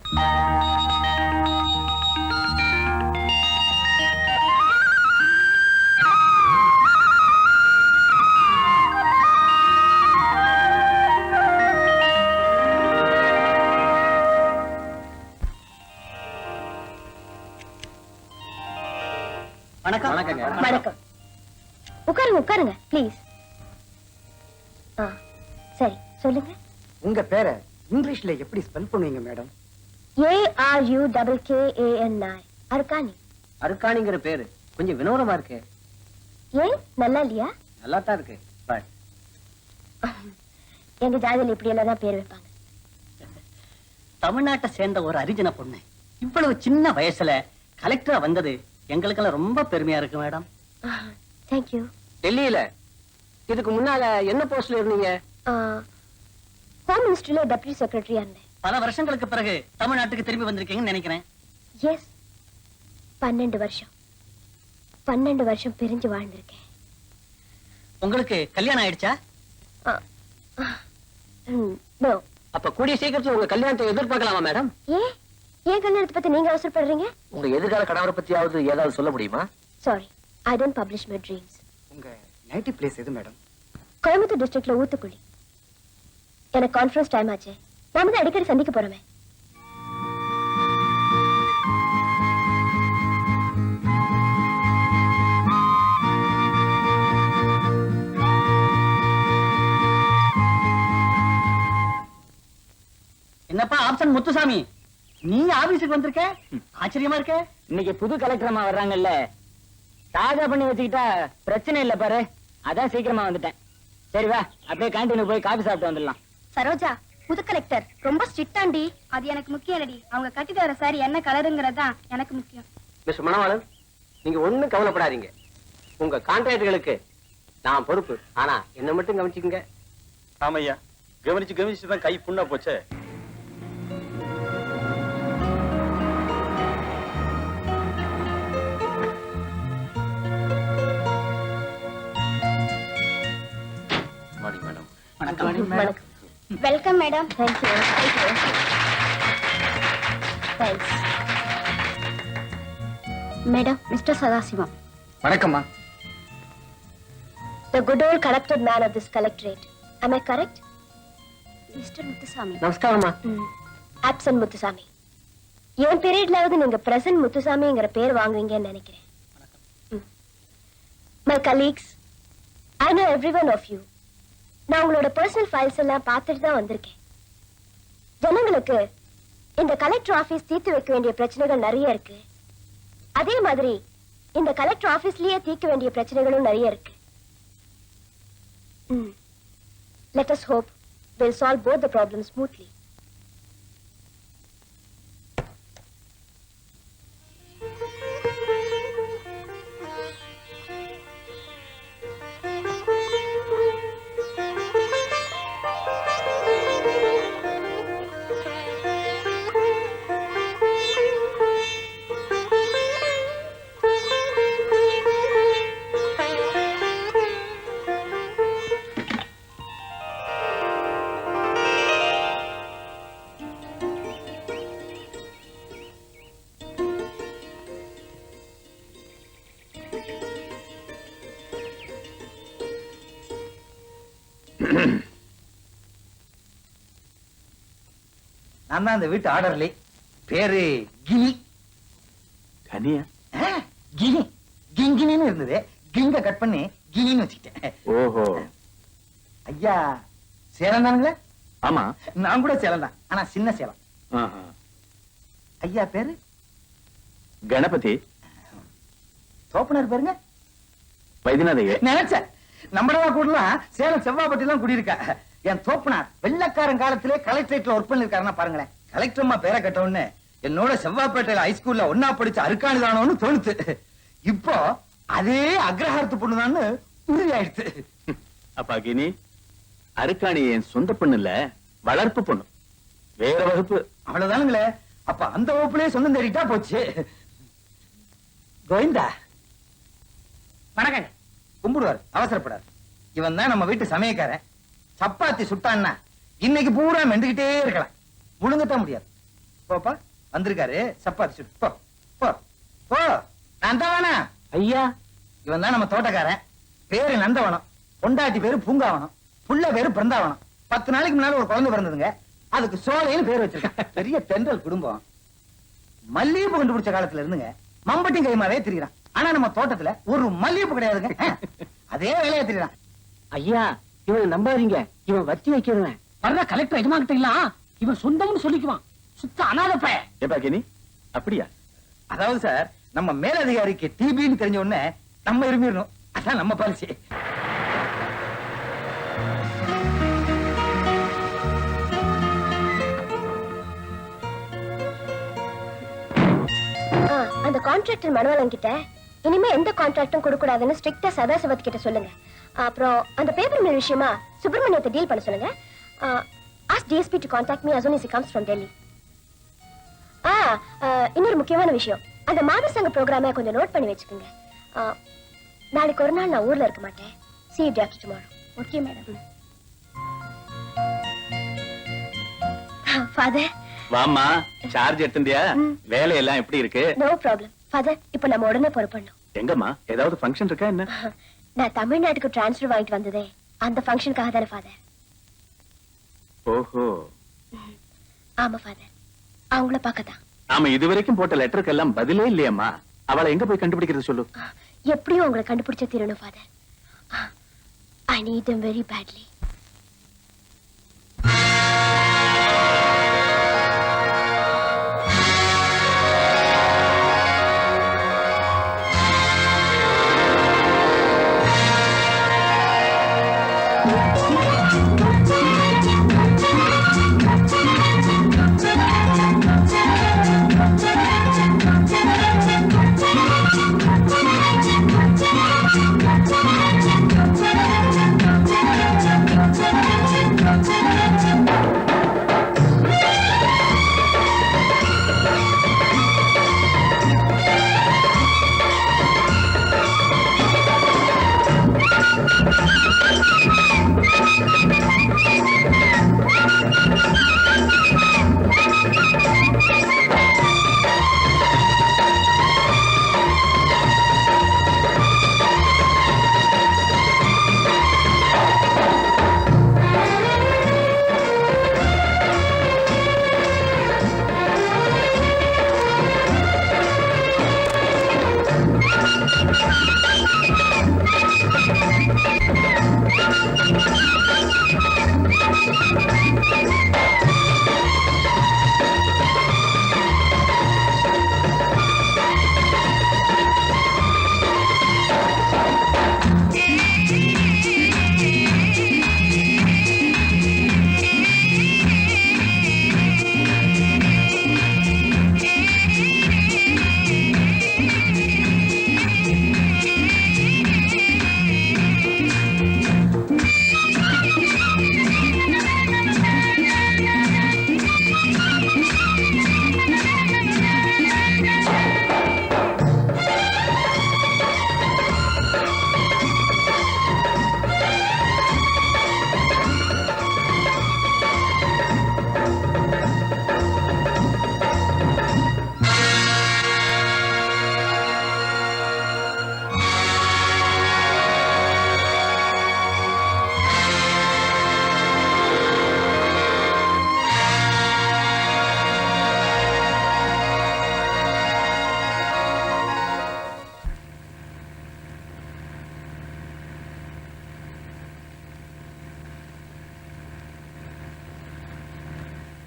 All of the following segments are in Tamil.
வணக்கம். வணக்கம். உட்காருங்க உட்காருங்க ப்ளீஸ். சரி சொல்லுங்க. உங்க பேரை இங்கிலீஷ்ல எப்படி ஸ்பெல் பண்ணுவீங்க மேடம்? ARUKKANI. அர்கானி. அர்கானிங்கிற பேரு கொஞ்சம் வினோதமா இருக்கு. ஏன் நல்லா இல்லையா? நல்லா தான் இருக்கு. பட் எங்க ஜாதியில இப்படி எல்லாம் தான் பேர் வைப்பாங்க. தமிழ்நாட்டை சேர்ந்த ஒரு அரிஜன பொண்ணு இவ்வளவு சின்ன வயசுல கலெக்டரா வந்தது எங்களுக்கெல்லாம் ரொம்ப பெருமையா இருக்கு மேடம். தேங்க்யூ. டெல்லியில இதுக்கு முன்னால என்ன போஸ்ட்ல இருந்தீங்க? ஹோம் மினிஸ்ட்ரியில டெப்யூட்டி செக்ரட்டரியா இருந்தேன். பல வருஷங்களுக்கு பிறகு தமிழ்நாட்டுக்கு திரும்பி வந்திருக்கீங்கன்னு நினைக்கிறேன். எஸ். 12 வருஷம் பிரிஞ்சு வாழ்ந்திருக்கேன். உங்களுக்கு கல்யாணம் ஆயிடுச்சா? நோ. அப்ப கூடிய சீக்கிரத்துல உங்க கல்யாணத்தை எதிர்பார்க்கலாமா மேடம்? ஏன் கல்யாணத்தை பத்தி நீங்க அவசரப்படுறீங்க? உங்க எதிர்கால கணவரை பத்தியாவது ஏதாவது சொல்ல முடியுமா? Sorry, I don't publish my dreams. உங்க நேட்டிவ் பிளேஸ் எது மேடம்? கோயம்புத்தூர் டிஸ்ட்ரிக்ட்ல ஊத்துக்குளி. எனக்கு கான்ஃபரன்ஸ் டைம் ஆச்சு. நாம தான் அடிக்கடி சந்திக்க போறோமே. என்னப்பா ஆப்ஷன் முத்துசாமி, நீ ஆபீஸுக்கு வந்திருக்க? ஆச்சரியமா இருக்க. இன்னைக்கு புது கலெக்டர் அம்மா வர்றாங்கல்ல, தாஜா பண்ணி வச்சுக்கிட்டா பிரச்சனை இல்ல பாரு. அதான் சீக்கிரமா வந்துட்டேன். சரி வா, அப்படியே கேண்டீனுக்கு போய் காபி சாப்பிட்டு வந்துடலாம். சரோஜா, புது கலெக்டர் ரொம்ப ஸ்ட்ரிக்டாண்டி. அது எனக்கு முக்கியம் இல்லடி. அவங்க கட்டிட்டு வர சாரி என்ன கலருங்கிறதா எனக்கு முக்கியம். மிஸ்டர் மணவாளன், நீங்க ஒண்ணும் கவலைப்படாதீங்க. உங்க கான்ட்ராக்டுகளுக்கு நான் பொறுப்பு. ஆனா என்ன மட்டும் கவனிச்சுக்கங்க. ஆமையா, கவனிச்சுதான் கை புண்ணா போச்சே. வணக்கம். Welcome madam. Thank you. Thanks. Madam, mister Sadasivam. வணக்கம்மா. The good old collected man of this collectorate. Am I correct? Mr. Muthusamy. நமஸ்காரம்மா. Absent Muthusamy. என் பீரியட்லாவது நீங்க பிரசன்ட் முத்துசாமிங்கிற பேர் வாங்குவீங்கன்னு நினைக்கிறேன். My colleagues, I know every one of you. நான் உங்களோட பர்சனல் ஃபைல்ஸ் எல்லாம் பார்த்துட்டு தான் வந்திருக்கேன். ஜனங்களுக்கு இந்த கலெக்டர் ஆபீஸ் தீர்த்து வைக்க வேண்டிய பிரச்சனைகள் நிறைய இருக்கு. அதே மாதிரி இந்த கலெக்டர் ஆபீஸ்லயே தீர்க்க வேண்டிய பிரச்சனைகளும் நிறைய இருக்கு. Let us hope we'll solve both the problems smoothly. நான் தான் அந்த வீட்டு ஆர்டர்லி. பேரு கினி. கனியா? கினி கிங்கினின்னு இருந்தது. கிங்க கட் பண்ணி கினின்னு வச்சுக்கிட்டேன். ஓஹோ. ஐயா சேலம் தானுங்களே? ஆமா, நான் கூட சேலம் தான், ஆனா சின்ன சேலம். ஐயா பேரு கணபதி. தோப்பனார் பேருங்க? வைத்தியநாதையே. நினைச்சேன் நம்மளவா கூடலாம் சேலம் செவ்வாப்பட்டி தான் குடியிருக்கா. என் தோப்பனார் வெள்ளக்காரன் காலத்திலே கலெக்டரேட்ல ஒர்க் பண்ணிருக்காருன்னா பாருங்களேன். கலெக்டர்மா பேரை கட்டவுன்னு என்னோட செவ்வாப்பேட்டையில ஹைஸ்கூல்ல ஒன்னா படிச்ச அருக்காணி தானோன்னு தோணுது. இப்போ அதே அக்ரஹாரத்து பொண்ணுதான்னு உறுதி ஆயிடுச்சு. அப்பா கினி, அருக்காணி என் சொந்த பொண்ணு இல்ல, வளர்ப்பு பொண்ணு, வேற வகுப்பு. அவ்வளவுதானுங்களே. அப்ப அந்த வகுப்புலயே சொந்தம் தேடிட்டா போச்சு. கோவிந்தா வணக்கங்க. கும்பிடுவார், அவசரப்படாது. இவன் தான் நம்ம வீட்டு சமயக்காரன். சப்பாத்தி சுட்டான்னா இன்னைக்கு பூரா மெண்டுகிட்டே இருக்கலாம், முழுங்கத்தான் முடியாது. போப்பா வந்திருக்காரு சப்பாத்தி சுட்டு போ போ போ நந்தவனம் ஐயா இவன் தான் நம்ம தோட்டக்காரன் பேரு நந்தவனம் பொண்டாட்டி பேரு பூங்காவனம் புள்ள பேரு பிருந்தாவனம் 10 நாளைக்கு முன்னால ஒரு குழந்தை பிறந்ததுங்க அதுக்கு சோலைன்னு பேர் வச்சிருக்கான் பெரிய தென்றல் குடும்பம் மல்லிகைப்பூ கண்டுபிடிச்ச காலத்துல இருந்துங்க மம்பட்டி கைமாவே திரிகிறான் ஆனா நம்ம தோட்டத்துல ஒரு மல்லிகைப்பூ கிடையாதுங்க அதே வேலையா திரிகிறான் ஐயா இவன் நம்பாதீங்க இவன் வச்சு வைக்கிறவன் வர்ற கலெக்டர் எஜமா கிட்ட இல்ல இவன் சொந்தம்னு சொல்லிக்குவான் சுத்த அனாத பைய. ஏ பாக்கினி அப்படியா? அதாவது சார் நம்ம மேலதிகாரிக்கு டிபின்னு தெரிஞ்ச உடனே நம்ம இருமிடணும் அதான் நம்ம பாலிசி. அந்த கான்ட்ராக்டர் மனவளன் கிட்ட இனிமே எந்த கான்ட்ராக்டும் கொடுக்க கூடாதுன்னு ஸ்ட்ரிக்ட்டா சதாசிவத் கிட்ட சொல்லுங்க. அப்புறம் அந்த பேப்பர் மில் விஷயமா சுப்பிரமணியத்தை டீல் பண்ண சொல்லுங்க. ask DSP to contact me as soon as he comes from Delhi. இன்னொரு முக்கியமான விஷயம், அந்த மாத சங்க ப்ரோக்ராமை கொஞ்சம் நோட் பண்ணி வச்சுக்கோங்க. நாளைக்கு ஒரு நாள் நான் ஊர்ல இருக்க மாட்டேன். See you day after tomorrow. Okay, madam. Father. வாமா, சார்ஜ் எடுத்துட்டியா? வேலையெல்லாம் எப்படி இருக்கு? No problem. Father, இப்போ நம்ம உடனே புறப்படணும். எங்கம்மா? ஏதாவது ஃபங்க்ஷன் இருக்கா என்ன? நான் தமிழ்நாட்டுக்கு டிரான்ஸ்ஃபர் வாங்கிட்டு வந்ததே அந்த ஃபங்க்ஷனுக்காக தானே ஃபாதர். ஓஹோ. ஆமா ஃபாதர், அவங்கள பார்க்கதான். நாம இதுவரைக்கும் போட்ட லெட்டருக்கு எல்லாம் பதிலே இல்லையம்மா. அவளை எங்க போய் கண்டுபிடிக்கிறது சொல்லு. எப்படியும் உங்களை கண்டுபிடிச்ச தீரணும் father. I need them very badly.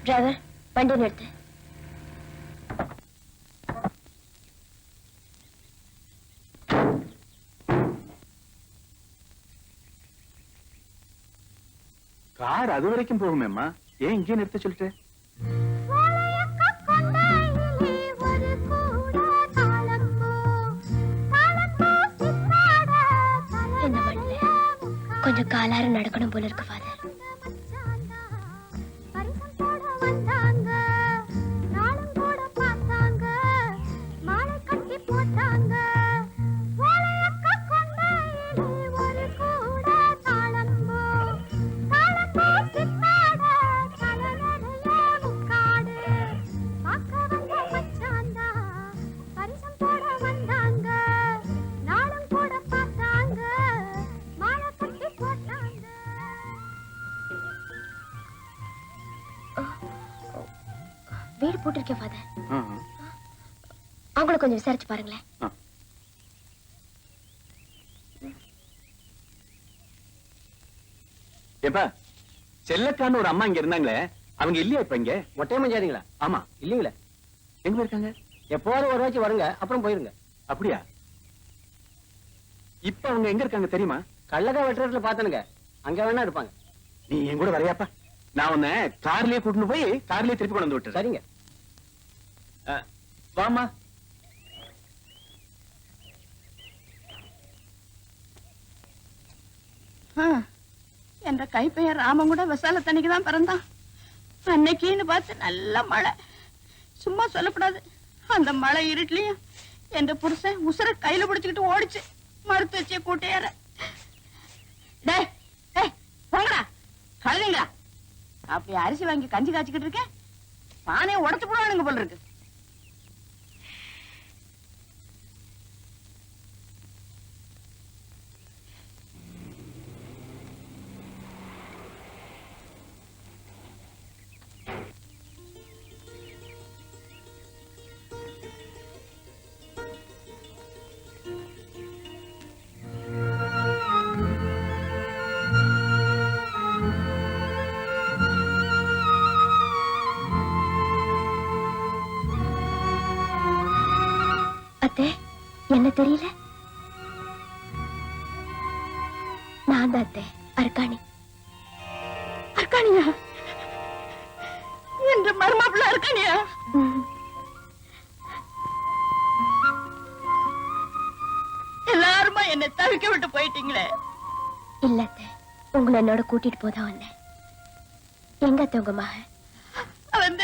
Driver, வண்டி நிறுத்து. கார் அது வரைக்கும் போகுமேம்மா, ஏன் இங்கே நிறுத்த சொல்லிட்டு? இந்த மண்ணில் கொஞ்சம் காலார நடக்கணும் போல இருக்கு ஃபாதர். வீடு போட்டிருக்கேன் ஃபாதர். ஆஹா. அவங்கள கொஞ்சம் விசாரிச்சு பாருங்களேன். ஆ. ஏப்பா செல்லக்கான்னு ஒரு அம்மா இங்க இருந்தாங்களே, அவங்க இல்லையா இப்ப இங்க? ஒட்டையமஞ்சாதிங்களா? ஆமா. இல்லீங்களே. எங்க இருக்காங்க? எப்போதும் ஒரு வாய்ச்சி வருங்க, அப்புறம் போயிருங்க. அப்படியா? இப்ப அவங்க எங்க இருக்காங்க தெரியுமா? கள்ளக்கா வெட்டுறதுல பாத்தனுங்க, அங்க வேணா இருப்பாங்க. நீ என் கூட வரையாப்பா? நான் உன்னை கார்லயே கூட்டிட்டு போய் கார்லயே திருப்பி கொண்டு வந்து விட்டுறேன். சரிங்க. வாமா. என்ற கைப்பையன் ராமன் கூட விசால தண்ணிக்கு தான் பிறந்தான். அன்னைக்குன்னு பார்த்து நல்ல மழை. சும்மா சொல்லக்கூடாது, அந்த மழை இருட்டுலயும் என்ற புருஷன் உசுர கையில பிடிச்சுக்கிட்டு ஓடிச்சு மறுத்து வச்சே கூட்டையார. டேய் டேய் போங்கடா கழுதுங்களா. அப்படி அரிசி வாங்கி கஞ்சி காய்ச்சிக்கிட்டு இருக்கேன், பானையை உடச்சு போடுவானுங்க போல இருக்கு. அத்தை, என்ன தெரியல? நான் தான் அத்தை, அர்க்காணி. அர்க்காணியா? என்ற மருமாப்பிள்ள அர்க்காணியா? எல்லாருமா என்னை தவிக்க விட்டு போயிட்டீங்களே. இல்ல அத்தை, உங்களை என்னோட கூட்டிட்டு போதான் வந்தேன். எங்க அத்தை உங்க மகன்? அவன்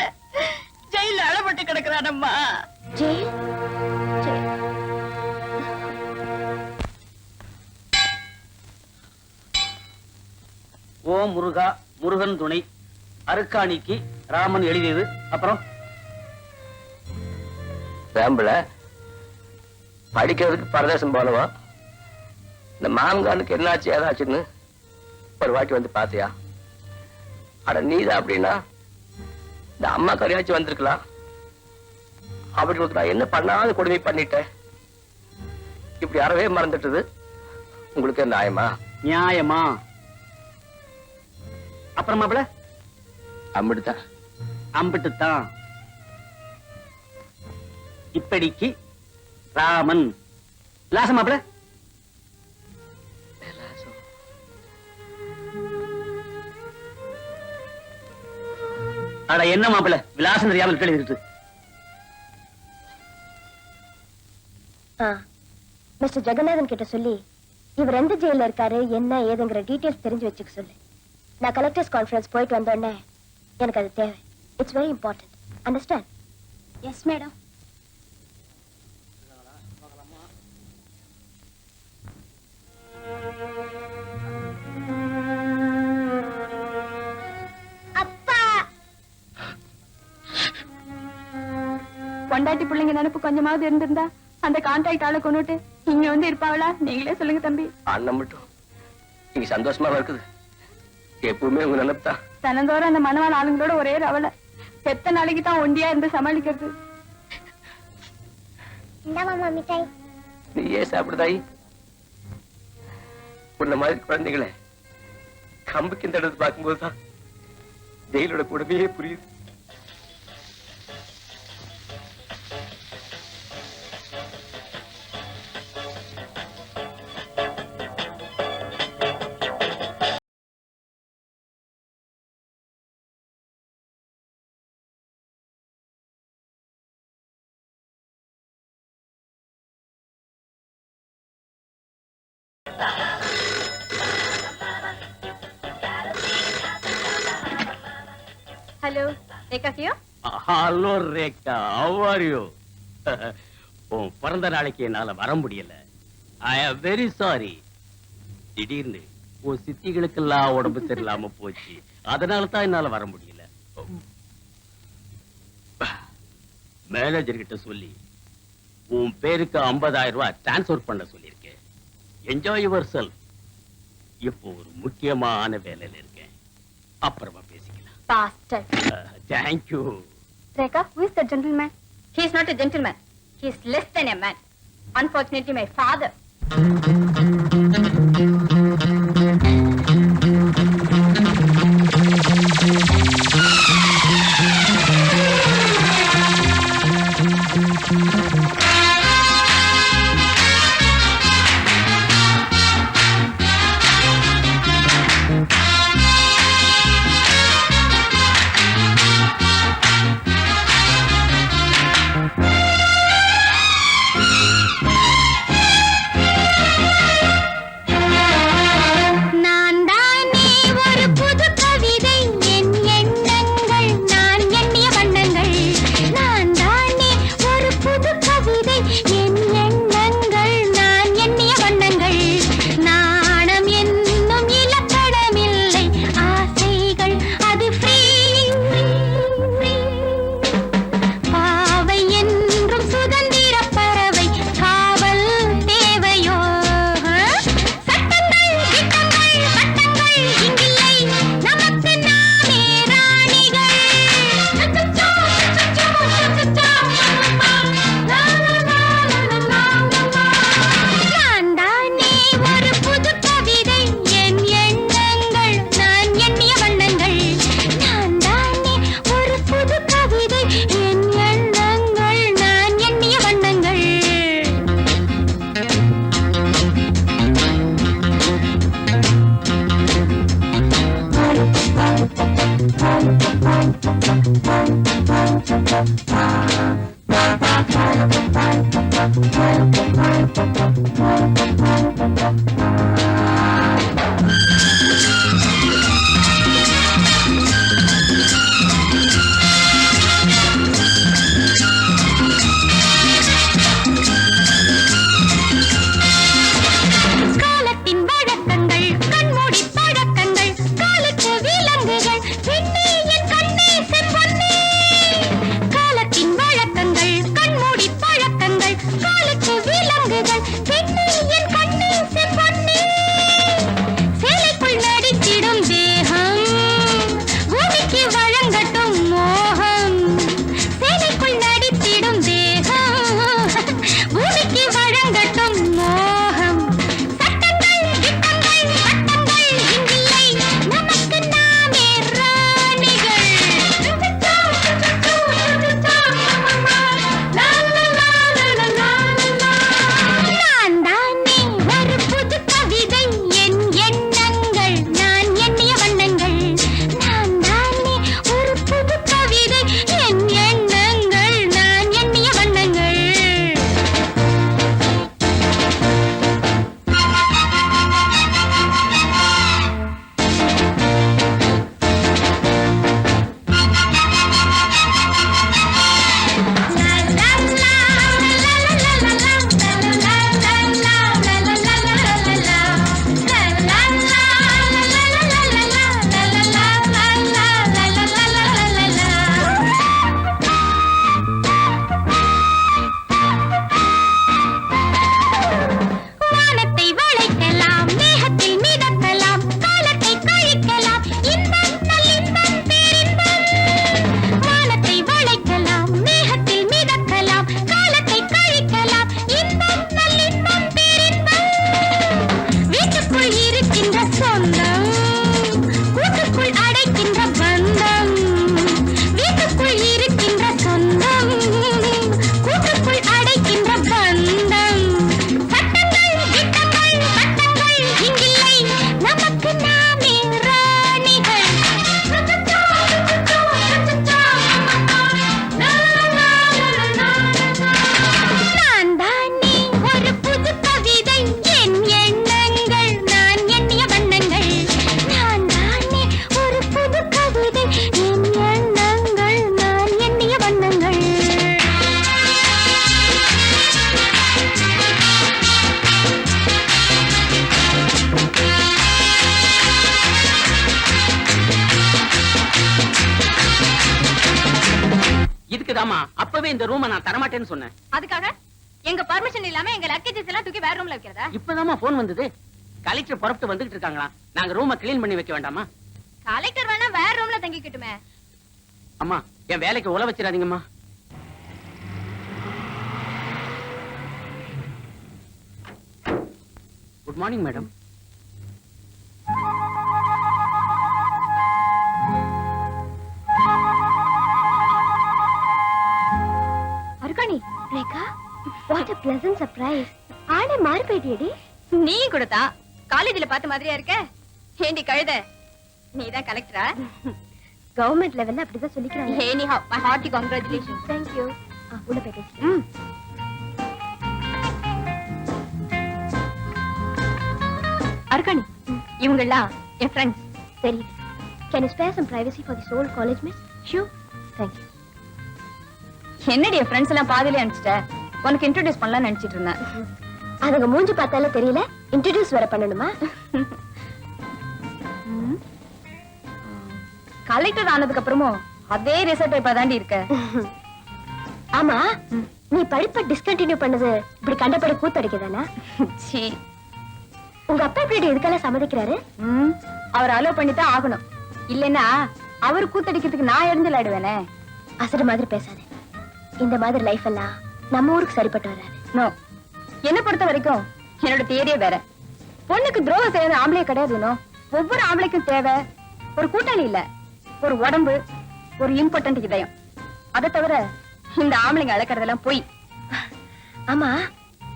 ஜெயில அழப்பட்டு கிடக்குறானம்மா. ஜெயில்? ஓ முருகா, முருகன் துணை, அருக்காணிக்கு ராமன் எழுதியது. அப்புறம் வேம்புல படிக்கிறதுக்கு பரதேசம் போனவா, இந்த மாமங்கானுக்கு என்னாச்சு ஏதாச்சுன்னு ஒரு வாட்டி வந்து பாத்தியா? அட நீதான் அப்படின்னா இந்த அம்மா கரையாச்சும் வந்திருக்கலாம். அப்படி நான் என்ன பண்ணாத கொடுமை பண்ணிட்டேன். இப்படி அறவே மறந்துட்டது உங்களுக்கு நியாயமா? நியாயமா? அப்புறம் மாப்பிள அம்பிடுதான் அம்பிட்டுத்தான். இப்படிக்கு ராமன் லாசம் மாப்பிள. அட என்ன மாப்பிள விலாசம் தெரியாமல் கேள்வி. மிஸ்டர் ஜெகநாதன் கிட்ட சொல்லி இவர் எந்த ஜெயில இருக்காரு, என்ன ஏதுங்கிற டீடைல்ஸ் தெரிஞ்சு வச்சுக்க சொல்லு. நான் கலெக்டர்ஸ் கான்ஃபரன்ஸ் போயிட்டு வந்தோடனே எனக்கு அது தேவை. It's very important. Understand? Yes madam. அப்பா, பொண்டாட்டி பிள்ளைங்க நினைப்பு கொஞ்சமாவது இருந்திருந்தா அந்த கான்ட்ராக்ட் ஆளை கொண்டுட்டு இங்க வந்து இருப்பாங்களா? நீங்களே சொல்லுங்க தம்பி. அண்ணன் மட்டும் நீங்க சந்தோஷமா இருக்குது. எப்பவுமே உங்க நினைப்பா. தினந்தோறும் அந்த மனவாள ஆளுங்களோட ஒரே ரவலை. எத்தனை நாளைக்கு தான் ஒண்டியா இருந்து சமாளிக்கிறது? நீ ஏன் சாப்பிடுதாய்? உன்ன மாதிரி குழந்தைகளை கம்புக்கு இந்த இடத்து பார்க்கும்போதுதான் ஜெயிலோட கொடுமையே புரியுது. Hello Rekha Kia? Hello Rekha, how are you? உன் பிறந்த நாளைக்கு என்னால வர முடியல. ஐ ஆம் வெரி சாரி. திடீர்னு உன் சித்திகளுக்கெல்லாம் உடம்பு சரியில்லாம போச்சு, அதனால தான் என்னால வர முடியல. மேனேஜர் கிட்ட சொல்லி உன் பேருக்கு 50,000 ரூபாய் டிரான்ஸ்பர் பண்ண சொல்லியிருக்கேன். Enjoy your self. இப்போ ஒரு முக்கியமான வேலையில இருக்கேன், அப்புறமா பேசிக்கலாம். Pastor. Thank you. Rekha, who is the gentleman? He is not a gentleman. He is less than a man. Unfortunately, my father. அப்பவே இந்த ரூமை நான் தரமாட்டேன்னு சொன்னேன். அதுக்காக எங்க பர்மிஷன் இல்லாம எங்க லக்கேஜஸ் எல்லாம் தூக்கி வேற ரூம்ல வைக்கிறதா? இப்பதாமா போன் வந்தது. கலெக்டர் புறப்பட்டு வந்துட்டு இருக்காங்களா? நாங்க ரூமை கிளீன் பண்ணி வைக்க வேண்டாமா? கலெக்டர் வேணா வேற ரூம்ல தங்கிக்கிட்டுமே. அம்மா என் வேலைக்கு உல வச்சிடாதீங்கம்மா. Good morning madam. Arkani, Rekha, what a pleasant surprise. ஆளே மாறி போயிட்டியேடி. நீ கொடுத்தா காலேஜ்ல பார்த்த மாதிரியா இருக்க? ஏண்டி கழுத, நீதான் கலெக்டரா? கவர்மெண்ட் லெவல்ல அப்படிதான் சொல்லிக்கிறாங்க. Anyhow, my hearty congratulations. Thank you. உள்ள போய் பேசு. அர்காணி, இவங்கெல்லாம் என் ஃப்ரெண்ட்ஸ். சரி. Can you spare some privacy for this whole college, miss? Sure. Thank you. என்னடி என் ஃப்ரெண்ட்ஸ் எல்லாம் பாதியிலே அனுப்பிச்சிட்ட? உனக்கு இன்ட்ரோடியூஸ் பண்ணலாம்னு நினைச்சிட்டு இருந்தேன். அதுங்க மூஞ்சி பார்த்தாலே தெரியல, இன்ட்ரோடியூஸ் வர பண்ணணுமா? கலெக்டர் ஆனதுக்கு அப்புறமும் அதே ரிசல்ட் பேப்பர் தாண்டி இருக்க. ஆமா, நீ படிப்பை டிஸ்கண்டினியூ பண்ணது இப்படி கண்டபடி கூத்தடிக்குதானா? சீ, உங்க அப்பா இப்படி இதுக்கெல்லாம் சம்மதிக்கிறாரு? அவர் அலோ பண்ணித்தான் ஆகணும். இல்லைன்னா அவர் கூத்தடிக்கிறதுக்கு நான் எழுந்துலாடுவேனே. அசடு மாதிரி பேசாத. இந்த மாதிரி லைஃப் எல்லாம் நம்ம ஊருக்கு சரிப்பட்டு வராது. நோ, என்ன பொறுத்த வரைக்கும் என்னோட தியரியே வேற. பொண்ணுக்கு துரோகம் செய்யறது ஆம்பளை கிடையாதுனோ. ஒவ்வொரு ஆம்பளைக்கும் தேவை ஒரு கூட்டாளி இல்ல, ஒரு உடம்பு, ஒரு இம்பார்ட்டன்ட் இதயம். அதை தவிர இந்த ஆம்பளைங்க அழைக்கிறதெல்லாம் போய். ஆமா,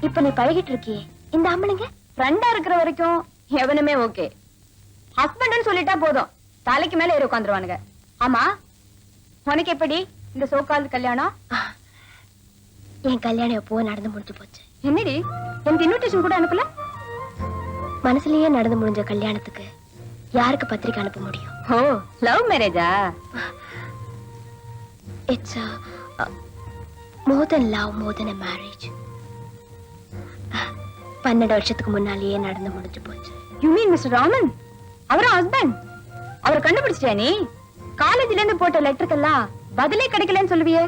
இப்ப நீ பழகிட்டு இருக்கியே, இந்த ஆம்பளைங்க ஃப்ரெண்டா இருக்கிற வரைக்கும் எவனுமே ஓகே. ஹஸ்பண்ட்னு சொல்லிட்டா போதும், தலைக்கு மேல ஏறி உட்காந்துருவானுங்க. ஆமா, உனக்கு எப்படி இந்த சோகால் கல்யாணம்? என் கல்யாணம் எப்போ நடந்து முடிஞ்சு போச்சு. என்னடி, எனக்கு இன்விடேஷன் கூட அனுப்பல? மனசுலயே நடந்து முடிஞ்ச கல்யாணத்துக்கு யாருக்கு பத்திரிக்கை அனுப்ப முடியும்? ஓ, லவ் மேரேஜா? It's more than love, more than a marriage. 12 வருஷத்துக்கு முன்னாலேயே நடந்து முடிஞ்சு போச்சு. You mean mister Raman? அவரா ஹஸ்பண்ட்? அவரை கண்டுபிடிச்சிட்டியா நீ? காலேஜ்ல இருந்து போட்ட லெட்டருக்கெல்லாம் பதிலே கிடைக்கலன்னு சொல்லுவியே.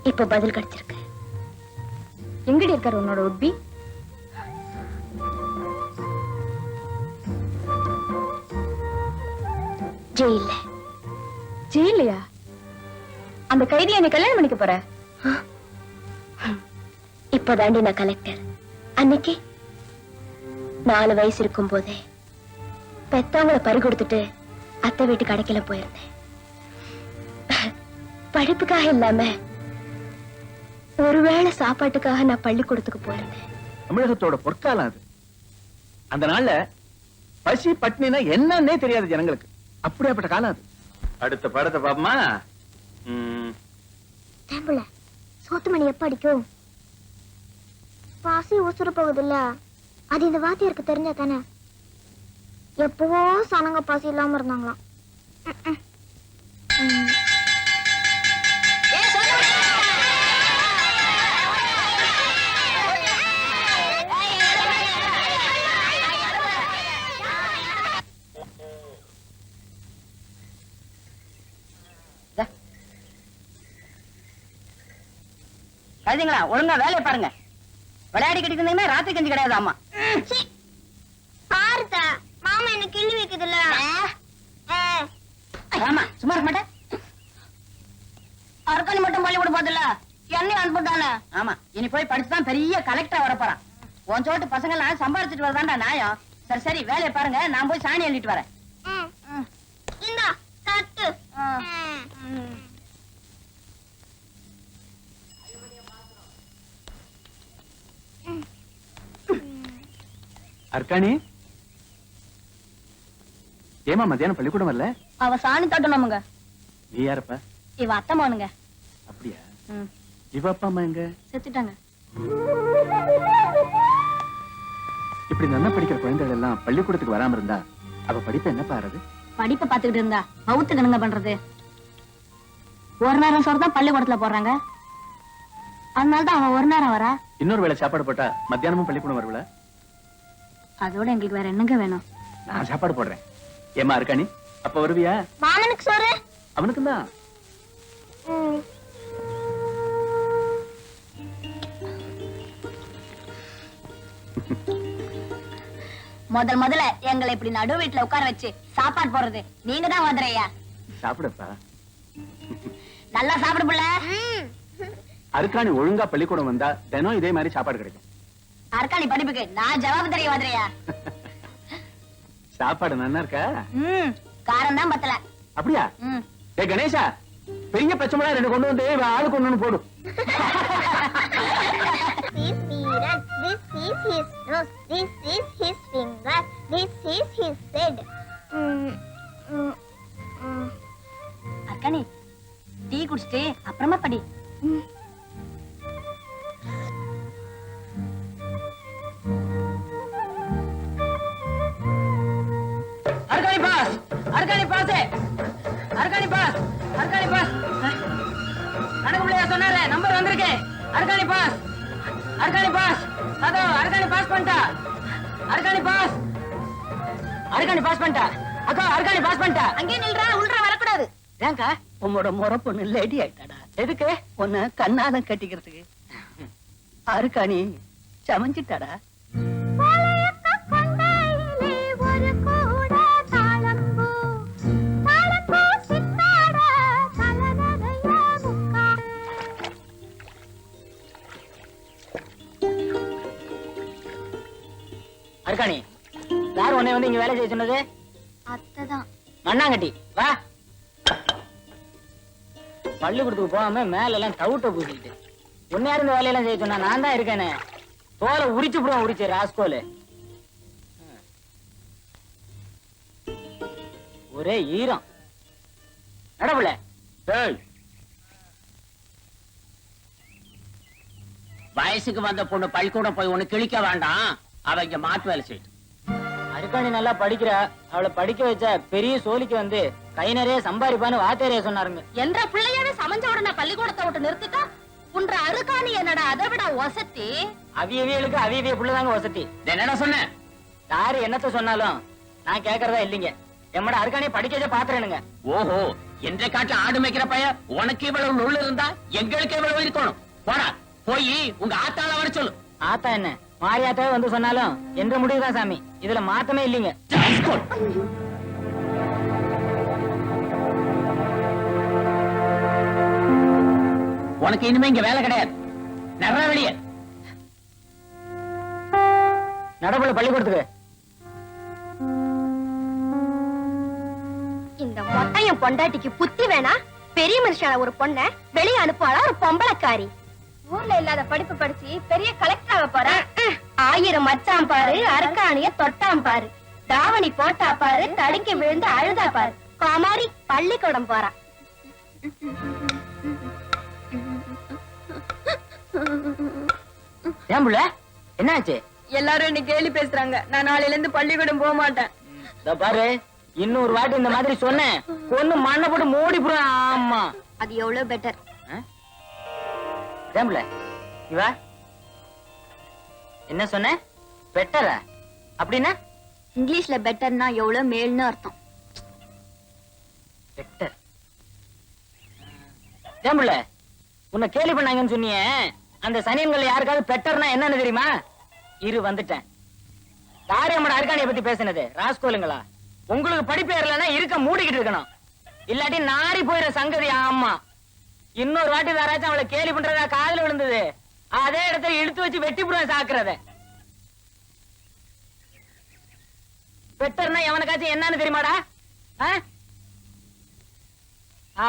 இப்ப பதில் கிடைச்சிருக்கு. எங்கடி இருக்காரு உன்னோட உட்பி? ஜெயில்ல. ஜெயிலையா? அந்த கைதியை நீ கல்யாணம் பண்ணிக்க போற? இப்பதாண்டி நான் கலெக்டர். அன்னைக்கு 4 வயசு இருக்கும் போதே பெத்தவங்களை பறி கொடுத்துட்டு அத்தை வீட்டு கடைக்கல போயிருந்தேன். படிப்புக்காக இல்லாம ஒருவேளை சாப்பாட்டுக்காக நான் பள்ளிக்கூடத்துக்கு போயிருந்தேன். தமிழகத்தோட பொற்காலம் அது. அந்த நாள்ல பசி பட்னினா என்னன்னே தெரியாது ஜனங்களுக்கு. அப்படியாப்பட்ட காலம் அது. அடுத்த படத்தை பாப்பமா. தேம்புல சோத்து மணி எப்ப அடிக்கும்? பாசி உசுர போகுதுல்ல, அது இந்த வாத்தியாருக்கு தெரிஞ்சா தானே. எப்பவோ சனங்க பாசி இல்லாம இருந்தாங்களாம். கழுதிங்களா, ஒழுங்கா வேலையை பாருங்க. விளையாடிக்கிட்டு இருந்தீங்கன்னா ராத்திரி கஞ்சி கிடையாது. ஆமா, பாருதா மாமா என்ன கிள்ளி வைக்குதுல்ல. ஆமா, சும்மா இருக்க மாட்டேன். அர்க்காணி மட்டும் பள்ளிக்கூட போதில்ல, என்னையும் அனுப்பிட்டானே. ஆமா, இனி போய் படிச்சுதான் பெரிய கலெக்டரா வர போறான். உன் சோட்டு பசங்க எல்லாம் சம்பாரிச்சிட்டு வரதாண்டா நியாயம். சரி சரி, வேலையை பாருங்க, நான் போய் சாணி அள்ளிட்டு வரேன். இந்தா தட்டு. அர்க்காணி, ஏமா மத்தியானம் பள்ளிக்கூடம் வரல? அவ சாணி தட்டணுமுங்க. நீ யாரப்ப? இவ அத்தமானுங்க. அப்படியா? இவ அப்பா அம்மா எங்க? செத்துட்டாங்க. இப்படி நல்லா படிக்கிற குழந்தைகள் எல்லாம் பள்ளிக்கூடத்துக்கு வராம இருந்தா அவ படிப்பு என்ன பாருது? படிப்பை பாத்துக்கிட்டு இருந்தா பௌத்துக்கு என்னங்க பண்றது? ஒரு நேரம் சோறு தான் பள்ளிக்கூடத்துல போடுறாங்க. அதனாலதான் அவன் ஒரு நேரம் வரா. இன்னொரு வேளை சாப்பாடு போட்டா மத்தியானமும் பள்ளிக்கூடம் வருவல? அதோட எங்களுக்கு வேற என்னங்க வேணும்? நான் சாப்பாடு போடுறேன். ஏமா அர்க்காணி, அப்ப வருவியா? மாமனுக்கு சோறு. அவனுக்கு தான். முதல்ல எங்களை இப்படி நடு வீட்டுல உட்கார வச்சு சாப்பாடு போடுறது நீங்க தான் வந்துறையா. சாப்பிடப்பா. நல்லா சாப்பிடு புள்ள. அருக்காணி ஒழுங்கா பள்ளிக்கூடம் வந்தா தினம் இதே மாதிரி சாப்பாடு கிடைக்கும். அர்க்காணி படிப்புக்கு நான் ஜவாபு தெரிய வந்துறியா? சாப்பாடு நல்லா இருக்கா? காரம் தான் பத்தல. அப்படியா? ஏ கணேசா, பெரிய பச்சை மிளகா 2 கொண்டு வந்து ஆளுக்கு ஒண்ணு போடு. This mirror, this is his nose, this is his finger, this is his head. Arkkani tea குடிச்சிட்டு அப்புறமா படி. Arkkani pass, Arkkani pass, Arkkani pass, Arkkani pass. கணக்கு பிள்ளையா சொன்னாரே, நம்பர் வந்திருக்கு. அர்க்காணி பாஸ், அர்க்காணி பாஸ், அதோ அர்க்காணி பாஸ் பண்ணிட்டா. அர்க்காணி பாஸ், அர்க்காணி பாஸ் பண்ணிட்டா. அக்கா அர்க்காணி பாஸ் பண்ணிட்டா. அங்கே நில்றா, உள்றா வரக்கூடாது. ஏங்கா உன்னோட முறை பொண்ணு லேடி ஆயிட்டாடா. எதுக்கு? உன்னை கண்ணாலம் கட்டிக்கிறதுக்கு. அருக்காணி சமைஞ்சிட்டாடா. அர்க்காணி, யார் உன்னை வந்து இங்க வேலை செய்ய சொன்னது? அத்தைதான். மண்ணாங்கட்டி வா. பள்ளிக்கூடத்துக்கு போகாம மேல எல்லாம் டவுட்ட பூசிக்கிட்டு உன்னை யாரும் இந்த வேலையெல்லாம் செய்ய சொன்னா? நான் தான் இருக்கேனே. தோலை உரிச்சு போடுவோம், உரிச்சு ராஸ்கோலு. ஒரே ஈரம் நடப்புல. வயசுக்கு வந்த பொண்ணு பள்ளிக்கூடம் போய் ஒண்ணு கிழிக்க வேண்டாம். அவ இங்க மாட்டு வேலை செய்யும். அருக்காணி நல்லா படிக்கிறா. அவளை படிக்க வச்சா பெரிய சோழிக்கு வந்து கை நிறைய சம்பாதிப்பான்னு வாத்தியாரே சொன்னாருங்க. என்ற பிள்ளையாவே சமைஞ்ச உடனே பள்ளிக்கூடத்தை விட்டு நிறுத்திட்டா உன்ற அருக்காணி என்னடா அதை விட வசதி. அவியவியலுக்கு அவியவிய புள்ளதாங்க வசதி. என்னடா சொன்ன? யாரு என்னத்த சொன்னாலும் நான் கேக்குறதா இல்லைங்க. எம்மட அருக்காணியை படிக்க வச்சா பாத்துறேனுங்க. ஓஹோ, என்ற காட்டுல ஆடு மேய்க்கிற பையன் உனக்கு இவ்வளவு நுள்ள இருந்தா எங்களுக்கு இவ்வளவு இருக்கணும். போடா, போய் உங்க ஆத்தாள வர சொல்லு. ஆத்தா என்ன மாரியாத்தாவே வந்து சொன்னாலும் என்ற முடிவுதான் சாமி. இதுல மாத்தமே இல்லைங்க. உனக்கு இனிமே இங்க வேலை கிடையாது. நிறைய வெளியே நடப்புல பள்ளிக்கூடத்துக்கு. இந்த மொட்டையும் பொண்டாட்டிக்கு புத்தி வேணா? பெரிய மனுஷான ஒரு பொண்ண வெளியே அனுப்புவாளா ஒரு பொம்பளைக்காரி? ஊர்ல இல்லாத படிப்பு படிச்சு பெரிய கலெக்டர் ஆக போறா. 1000 மச்சான் பாரு, அருக்காணிய தொட்டாம் பாரு, தாவணி போட்டா பாரு, தடுக்கி விழுந்து அழுதா பாரு. குமாரி பள்ளிக்கூடம் போறா. ஏன் புள்ள என்னாச்சு? எல்லாரும் என்ன கேலி பேசுறாங்க. நான் நாளையில இருந்து பள்ளிக்கூடம் போக மாட்டேன். இதோ பாரு, இன்னொரு வாட்டி இந்த மாதிரி சொன்னேன் ஒண்ணு மண்ணை போட்டு மூடி போடுவேன். ஆமா, அது எவ்வளவு பெட்டர். ஏன் புள்ள இவா என்ன சொன்ன? பெட்டரா? அப்படின்னா இங்கிலீஷ்ல பெட்டர்னா எவ்வளவு மேல்னு அர்த்தம். பெட்டர். ஏன் புள்ள உன்னை கேலி பண்ணாங்கன்னு சொன்னியே, அந்த சனியன்கள் யாருக்காவது பெட்டர்னா என்னன்னு தெரியுமா? இரு வந்துட்டேன். யாரு நம்மட அருக்காணியை பத்தி பேசினது? ராஸ்கோலுங்களா? உங்களுக்கு படிப்பு ஏறலன்னா இருக்க மூடிக்கிட்டு இருக்கணும், இல்லாட்டி நாரி போயிட சங்கதி. ஆமா, இன்னொரு வாட்டி யாராச்சும் அவளை கேலி பண்றதா காதுல விழுந்தது, அதே இடத்துல இழுத்து வச்சு வெட்டி போடுவேன் சாக்குறத. பெட்டர்னா எவனுக்காச்சும் என்னன்னு தெரியுமாடா?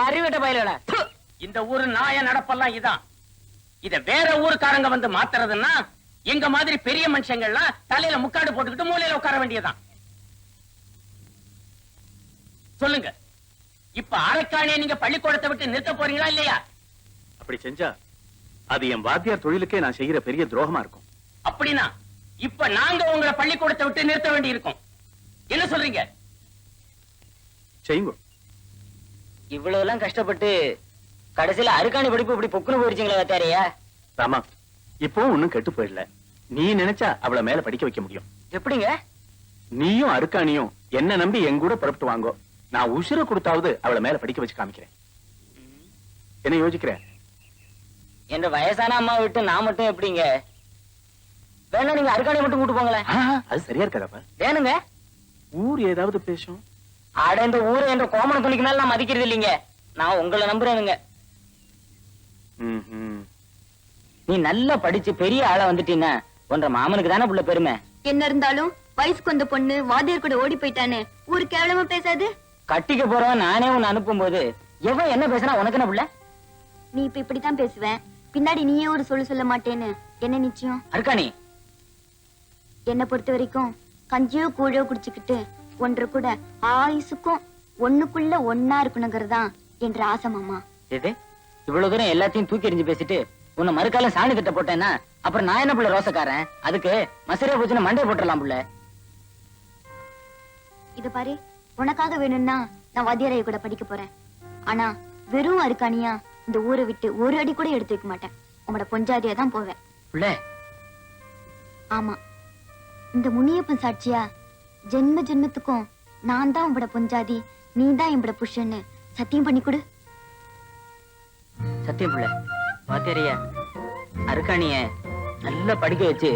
அறிவிட்ட பயிலடா. இந்த ஊரு நாய நடப்பெல்லாம் இதான். இத வேற ஊருக்காரங்க வந்து மாத்துறதுன்னா எங்க மாதிரி பெரிய மனுஷங்கள்லாம் தலையில முக்காடு போட்டுக்கிட்டு மூலையில உட்கார வேண்டியதான். சொல்லுங்க, இப்ப அரைக்காணியை நீங்க பள்ளிக்கூடத்தை விட்டு நிறுத்த போறீங்களா இல்லையா? அப்படி செஞ்சா அது என் வாத்தியார் தொழிலுக்கே நான் செய்யற பெரிய துரோகமா இருக்கும். அப்படின்னா இப்ப நாங்க உங்களை பள்ளிக்கூடத்தை விட்டு நிறுத்த வேண்டி இருக்கும். என்ன சொல்றீங்க? செய்யுங்க. இவ்வளவு எல்லாம் கஷ்டப்பட்டு கடைசியில அருக்காணி படிப்பு இப்படி பொக்குன்னு போயிருச்சுங்களா வாத்தியாரையா? ராமா, இப்பவும் ஒண்ணும் கெட்டு போயிடல. நீ நினைச்சா அவளை மேல படிக்க வைக்க முடியும். எப்படிங்க? நீயும் அருக்காணியும் என்ன நம்பி என் கூட புறப்பட்டு வாங்கோ. நான் உசுர கொடுத்தாவது அவளை மேல படிக்க வச்சு காமிக்கிறேன். என்ன யோசிக்கிற? என்ற வயசான அம்மா விட்டு நான் மட்டும் எப்படிங்க? வேணா நீங்க அருக்காணி மட்டும் கூட்டு போங்களேன். அது சரியா இருக்காதப்ப. வேணுங்க. ஊர் ஏதாவது பேசும். ஆட இந்த ஊரை என்ற கோமண துணிக்கு மேல நான் மதிக்கிறது இல்லைங்க. நான் உங்களை நம்புறேனுங்க. நீ நல்லா படிச்சு பெரிய ஆளா வந்துட்டீன்னா உன்ற மாமனுக்கு தானே புள்ள பெருமை. என்ன இருந்தாலும் வயசுக்கு வந்த பொண்ணு வாத்தியார் கூட ஓடி போயிட்டானே ஊரு கேவலமா பேசாது. கட்டிக்க போறவன் நானே உன்னை அனுப்பும் போது எவன் என்ன பேசுனா உனக்கு என்ன புள்ள? நீ இப்ப இப்படித்தான் பேசுவேன், பின்னாடி நீயே ஒரு சொல்ல மாட்டேன்னு என்ன நிச்சயம்? அர்க்காணி, என்ன பொறுத்த வரைக்கும் கஞ்சியோ கூழோ குடிச்சுக்கிட்டு ஒன்று கூட ஆயுசுக்கும் ஒண்ணுக்குள்ள ஒன்னா இருக்கணுங்கிறதுதான் என்ற ஆசை மாமா. இது இவ்வளவு தூரம் எல்லாத்தையும் தூக்கி எறிஞ்சு பேசிட்டு உன்னை மறுக்காலம் சாணி திட்ட போட்டேன்னா அப்புறம் நான் என்ன புள்ள ரோசக்காரன்? அதுக்கு மசரே போச்சுன்னு மண்டே போட்டுடலாம் புள்ள. இத பாரு, உனக்காக வேணும்னா நான் வாத்தியாரைய கூட படிக்க போறேன். ஆனா வெறும் அருக்காணியா இந்த ஊரை விட்டு ஒரு அடி கூட எடுத்து வைக்க மாட்டேன். உங்களோட பொஞ்சாதியா தான் போவேன். புள்ள, ஆமா, இந்த முனியப்பன் சாட்சியா ஜென்ம ஜென்மத்துக்கும் நான் தான் உங்களோட பொஞ்சாதி, நீ தான் என்னோட புருஷன்னு சத்தியம் பண்ணி கொடு. சத்தியம் புள்ள. வாத்தியாரையா அருக்காணிய நல்லா படிக்க வச்சு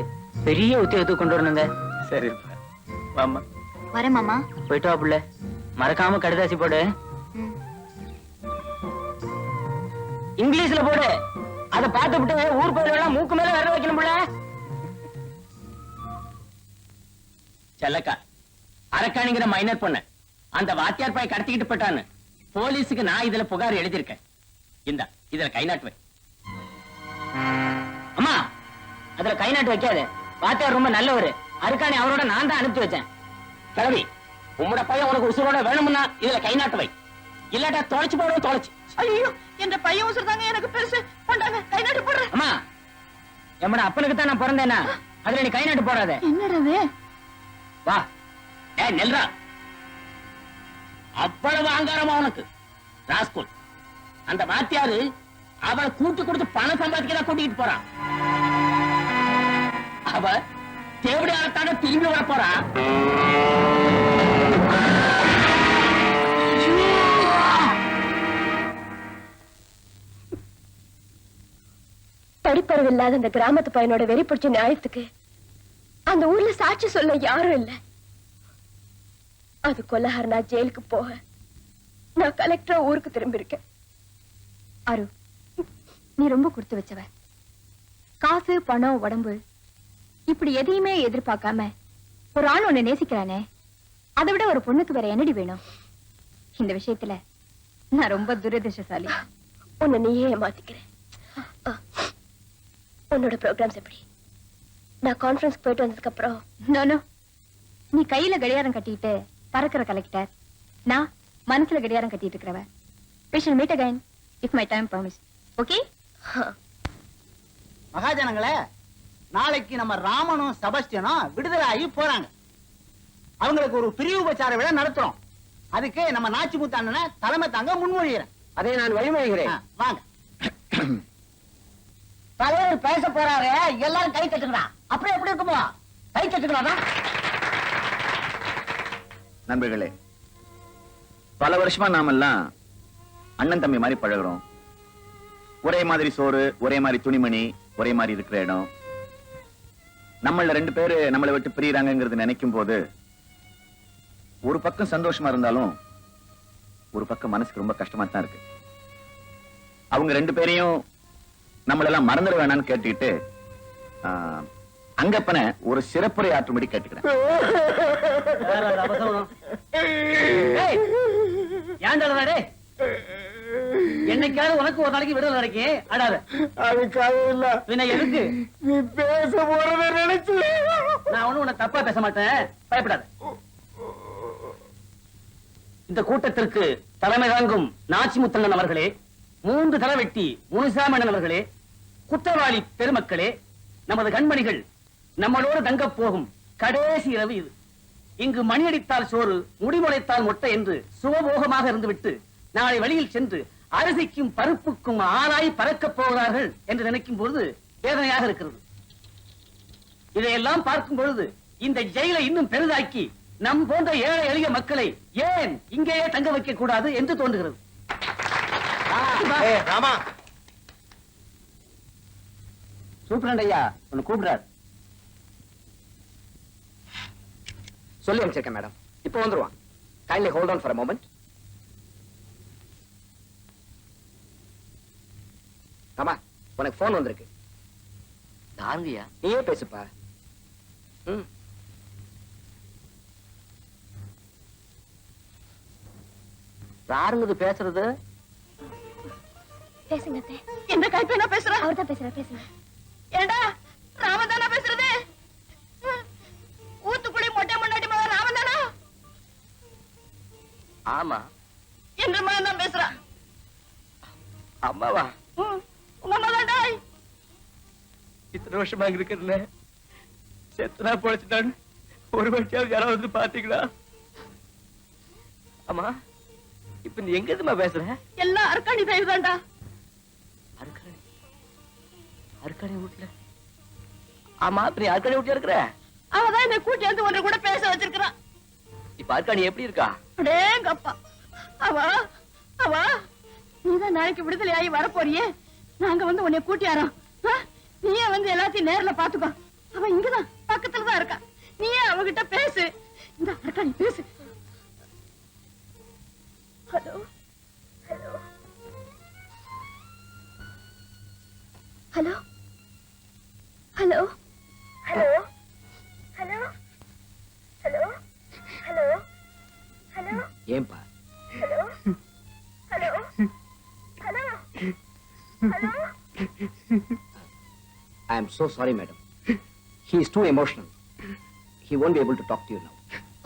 பெரிய உத்தியோகத்துக்கு கொண்டு வரணுங்க. சரி வாமா. வரேன் மாமா. போயிட்டு வா புள்ள. மறக்காம கடுதாசி போடு. ம். இங்கிலீஷ்ல போடு. அதை பார்த்து விட்டு ஊர் கோயிலெல்லாம் மூக்கு மேல வர வைக்கணும் புள்ள. செல்லக்கா, அரக்காணிங்கிற மைனர் பொண்ணு அந்த வாத்தியார் பாய் கடத்திக்கிட்டு போட்டான்னு போலீஸுக்கு நான் இதுல புகார் எழுதியிருக்கேன். இந்த இதுல கை நாட்டு வை. அம்மா, அதுல கை நாட்டு வைக்காது. வாத்தியார் ரொம்ப நல்லவரு. அருக்காணி அவரோட நான் தான் அனுப்பி வச்சேன். கிளவி, உம்மோட பையன் உனக்கு உசுரோட வேணும்னா இதுல கை நாட்டு வை. இல்லாட்டா தொலைச்சு போடுவோம். தொலைச்சு. ஐயோ, என்ற பையன் உசுறுதாங்க எனக்கு பெருசு. கொண்டாங்க, கை நாட்டு போடுறேன். அம்மா, எம்மட அப்பனுக்கு தான் நான் பிறந்தேனா, அதுல நீ கை நாட்டு போடாத. என்னடா வா. நெல்றா, அவ்வளவு அங்காரமா உனக்கு ராஸ்கோல். அந்த வாத்தியாரு அவளை கூட்டு கொடுத்து பணம் சம்பாதிக்க கூட்டிட்டு போறான். அவ தேவடியாரத்தாக திரும்பி வர போறான். படிப்பறிவு இல்லாத அந்த கிராமத்து பையனோட வெறி பிடிச்ச நியாயத்துக்கு அந்த ஊர்ல சாட்சி சொல்ல யாரும் இல்ல. அது கொலகாரனா ஜெயிலுக்கு போக நான் கலெக்டரா ஊருக்கு திரும்பி இருக்கேன். அரு, நீ ரொம்ப கொடுத்து வச்சவ. காசு, பணம், உடம்பு இப்படி எதையுமே எதிர்பார்க்காம ஒரு ஆண் உன்னை நேசிக்கிறானே, அதை விட ஒரு பொண்ணுக்கு வேற என்னடி வேணும்? இந்த விஷயத்துல நான் ரொம்ப துரதிர்ஷ்டசாலி. உன்னை நீயே ஏமாத்திக்கிறேன். உன்னோட ப்ரோக்ராம்ஸ் எப்படி? நான் கான்ஃபரன்ஸ்க்கு போயிட்டு வந்ததுக்கு அப்புறம் நானோ நீ கையில கடியாரம் கட்டிட்டு பறக்கிற கலெக்டர், நான் மனசுல கடியாரம் கட்டிட்டு இருக்கிறவ. We shall meet again if my time permits. Okay? மகாஜனங்களே, நாளைக்கு நம்ம ராமனும் செபஸ்டியனும் விடுதலை ஆகி போறாங்க. அவங்களுக்கு ஒரு பிரிவு உபச்சார விழா நடத்துறோம். அதுக்கு நம்ம நாச்சி முத்தாண்டனை தலைமை தாங்க முன்மொழிகிறேன். அதை நான் வழிமொழிகிறேன். வாங்க. தலைவர் பேச போறாரு, எல்லாரும் கை தட்டுங்களா? அப்புறம் எப்படி இருக்குமோ? கை தட்டுங்களா? நண்பர்களே, பல வருஷமா நாமெல்லாம் அண்ணன் தம்பி மாதிரி பழகுறோம். ஒரே மாதிரி சோறு, ஒரே மாதிரி துணிமணி, ஒரே மாதிரி இருக்கிற இடம். நம்மள 2 பேரு நம்மளை விட்டு பிரியறாங்கிறது நினைக்கும் போது ஒரு பக்கம் சந்தோஷமா இருந்தாலும் ஒரு பக்கம் மனசுக்கு ரொம்ப கஷ்டமா தான் இருக்கு. அவங்க 2 பேரையும் நம்மளெல்லாம் மறந்துட வேணாம்னு கேட்டுக்கிட்டு அங்கப்பனை ஒரு சிறப்புரை ஆற்றும்படி கேட்டுக்கிறேன். என்னைக்காவது உனக்கு ஒரு நாளைக்கு விடுதலை கிடைக்கே அடாத. அதுக்காக இல்ல, பின்ன எதுக்கு நீ பேச போறத நினைச்சு நான் ஒண்ணும் உன்னை தப்பா பேச மாட்டேன், பயப்படாத. இந்த கூட்டத்திற்கு தலைமை தாங்கும் நாச்சிமுத்தண்ணன் அவர்களே, 3 தலைவெட்டி முனுசாமணன் அவர்களே, குற்றவாளி பெருமக்களே, நமது கண்மணிகள் நம்மளோடு தங்க போகும் கடைசி இரவு இது. இங்கு மணியடித்தால் சோறு, முடிமுளைத்தால் மொட்டை என்று சுகபோகமாக இருந்துவிட்டு நாளை வழியில் சென்று அரிசிக்கும் பருப்புக்கும் ஆளாய் பறக்கப் போகிறார்கள் என்று நினைக்கும் பொழுது வேதனையாக இருக்கிறது. இதையெல்லாம் பார்க்கும் பொழுது இந்த ஜெயிலை இன்னும் பெரிதாக்கி நம் போன்ற ஏழை எளிய மக்களை ஏன் இங்கேயே தங்க வைக்க கூடாது என்று தோன்றுகிறது. ராமா, சூப்பரண்ட் ஐயா உன்னை கூப்பிடுறார். சொல்லி அமைச்சிருக்கேன் மேடம். இப்ப வந்துருவான். Kindly hold on for a moment. ஆமா, உனக்கு போன் வந்திருக்கு. தாங்கயா, நீயே பேசுப்பா. யாருங்க பேசுறது? பேசுங்க அத்தை. எந்த கைப்பையனா பேசுறா? அவர் தான் பேசுறாரு, பேசுங்க. ஏண்டா ராமன் தானா பேசுறது? ஊத்துக்குடி மொட்டை முன்னாடி மகன் ராமன் தானா? ஆமா. எங்க மகன் தான் பேசுறா. அம்மாவா? உங்க அம்மா தான்டா. இத்தனை வருஷமா அங்க இருக்கிறதுல செத்தனா பொழைச்சிட்டான்னு ஒரு வருஷம் யாராவது வந்து பாத்தீங்களா? அம்மா, இப்ப நீ எங்க இருந்துமா பேசுற? எல்லாம் அர்க்காணி தயவு தான்டா. அர்க்காணி வீட்டுல? ஆமா, இப்ப நீ அர்க்காணி வீட்டுல இருக்கிற? அவதான் என்னை கூட்டி வந்து ஒன்று கூட பேச வச்சிருக்கிறான். இப்ப அர்க்காணி எப்படி இருக்கா? அடேங்கப்பா, அவ நீதான் நாளைக்கு விடுதலை ஆகி வரப்போறியே, நாங்க வந்து உன்னை கூட்டியாரோம். நீயே வந்து எல்லாத்தையும் நேர்ல பாத்துக்கோ. அவன் இங்கதான் பக்கத்துலதான் இருக்கா. நீயே அவகிட்ட பேசு. இந்த அர்க்காணி பேசு. Hello hello hello hello hello hello hello hello hello ஏன்பா? Hello hello hello hello. I am so sorry, madam. He is too emotional. He won't be able to talk to you now.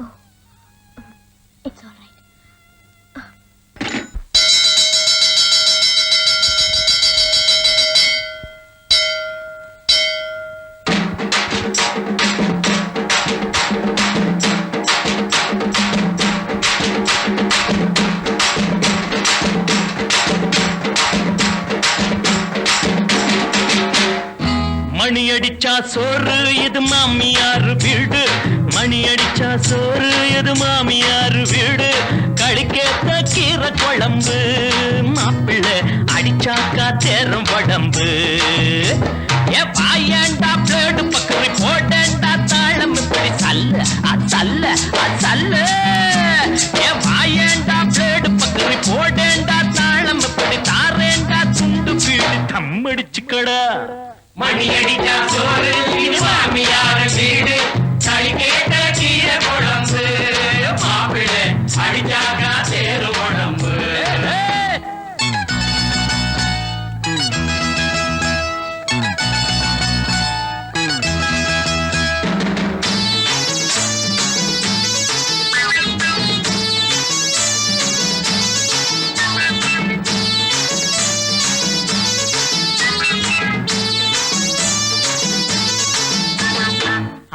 Oh, it's all right. மணி அடிச்சா சோறு இது மாமியார் வீடு, மணி அடிச்சா சோறு இது மாமியார் வீடு, கடிக்கேத்த கீரை குழம்பு, மாப்பிள்ளை அடிச்சாக்கா தேரும் உடம்பு. ஏ வாயேண்டா பிளேடு பக்கரி போடேண்டா தாளம் இப்படி சல்ல அசல்ல அசல்ல. ஏ வாயேண்டா பிளேடு பக்கரி போடேண்டா தாளம் இப்படி தாரேண்டா துண்டு வீடு தம்மடிச்சுக்கடா. மணி அடிச்சா சோறு இது மாமியார் வீடு, கடிக்கேத்த கீரை குழம்பு, மாப்பிள்ளை அடிச்சாக்கா தேரும் உடம்பு.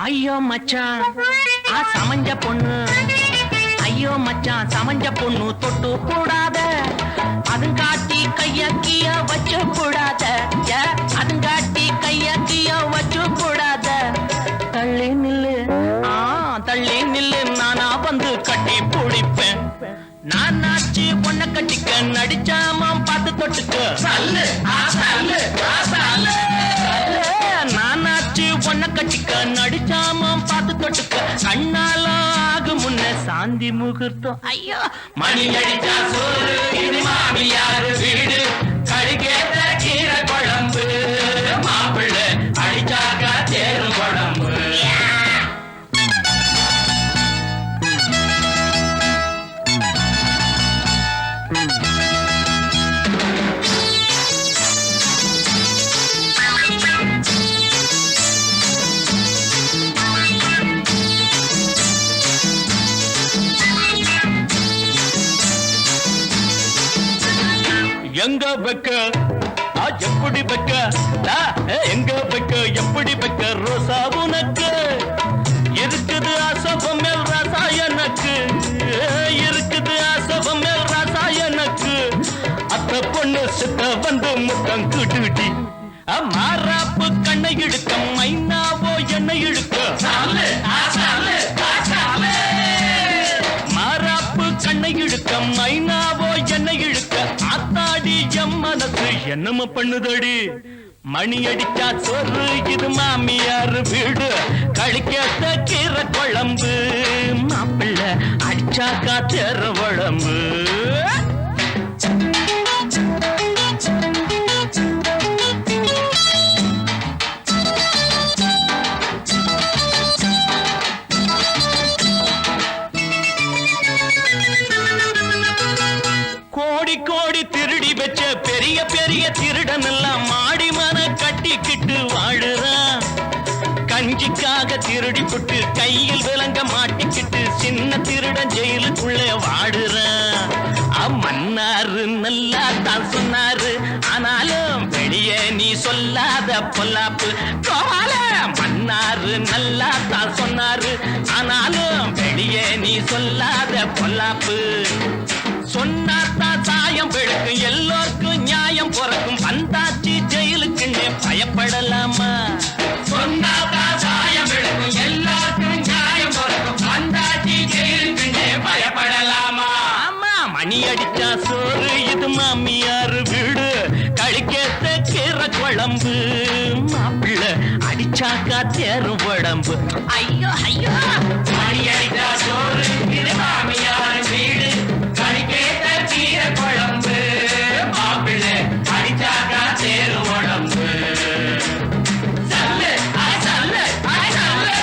ஐயோ மச்சான் சமஞ்ச பொண்ணு, ஐயோ மச்சான் சமஞ்ச பொண்ணு தொட்டு கூடாத, அதுங்காட்டி கையக்கிய வச்சு கூடாத, அதுங்காட்டி கையக்கிய வச்சு கூடாத. தள்ளி நில்லு, தள்ளி நில்லு, நானா வந்து கட்டி பிடிப்பேன். நானாச்சு பொண்ண கட்டிக்க நடிச்சாம பார்த்து தொட்டுக்க. நானாச்சு பொண்ண கட்டிக்க நடிச்சாம பார்த்து தொட்டுக்க. கண்ணால ஆகு முன்ன சாந்தி முகூர்த்தம். ஐயோ மணி அடிச்சா சோறு இது மாமியார் வீடு, கடிக்கேத்த கீரை குழம்பு, மாப்பிள்ளை அடிச்சாக்கா தேரும் குழம்பு. எங்க வைக்க எப்படி வைக்க, எங்க வைக்க எப்படி வைக்க ரோசா உனக்கு இருக்குது அசபம் மேல் ராசா எனக்கு, இருக்குது அசபம் மேல் ராசா எனக்கு. அத்த பொண்ணு சித்த வந்து முத்தம் குடுடி, மாறாப்பு கண்ணை இழுக்க மைனாவோ என்னை இழுக்க. மாறாப்பு கண்ணை இழுக்க மைனாவோ என்னை இழுக்க. ஆத்தாடி எம் மனசு என்னம பண்ணுதடி. மணி அடிச்சா சோறு இது மாமியார் வீடு, கழிக்கத்த கீரை குழம்பு, மாப்பிள்ளை அடி அடிச்சாக்கா தெருவழம்பு. கோடி கோடி திருடி வச்ச பெரிய பெரிய திருடன் எல்லாம் மாடி மன கட்டிக்கிட்டு வாழுறான். கஞ்சிக்காக திருடி புட்டு கையில் விலங்க மாட்டிக்கிட்டு சின்ன திருடன் ஜெயிலுக்குள்ளே வாடுறான். மன்னாரு நல்லா தான் சொன்னாரு, ஆனாலும் வெளியே நீ சொல்லாத பொல்லாப்பு கோவால. மன்னாரு நல்லா தான் சொன்னாரு, ஆனாலும் வெளியே நீ சொல்லாத பொல்லாப்பு. சொன்னாத்தான் சாயம் வெளுக்கும், எல்லோருக்கும் நியாயம் பிறக்கும். வந்தாச்சு ஜெயிலுக்குன்னு பயப்படலாமா? சொன்னாத்தான் சாயம் வெளுக்கும், எல்லோருக்கும் நியாயம் பிறக்கும். வந்தாச்சு ஜெயிலுக்குன்னு பயப்படலாமா? ஆமா, மணி அடிச்சா சோறு, இது மாமியாரு வீடு. களிக்கேத்த கீரை குழம்பு, மாப்பிள்ளை அடிச்சாக்கா தேரும் உடம்பு. ஐயோ ஐயோ, மணி அடிச்சா சோறு, இது மாமியாரு வீடு. களிக்கேத்த கீரை குழம்பு, மாப்பிள்ளை அடிச்சாக்கா தேரும் உடம்பு. சல்லு அரை சல்லு அரை சல்லு.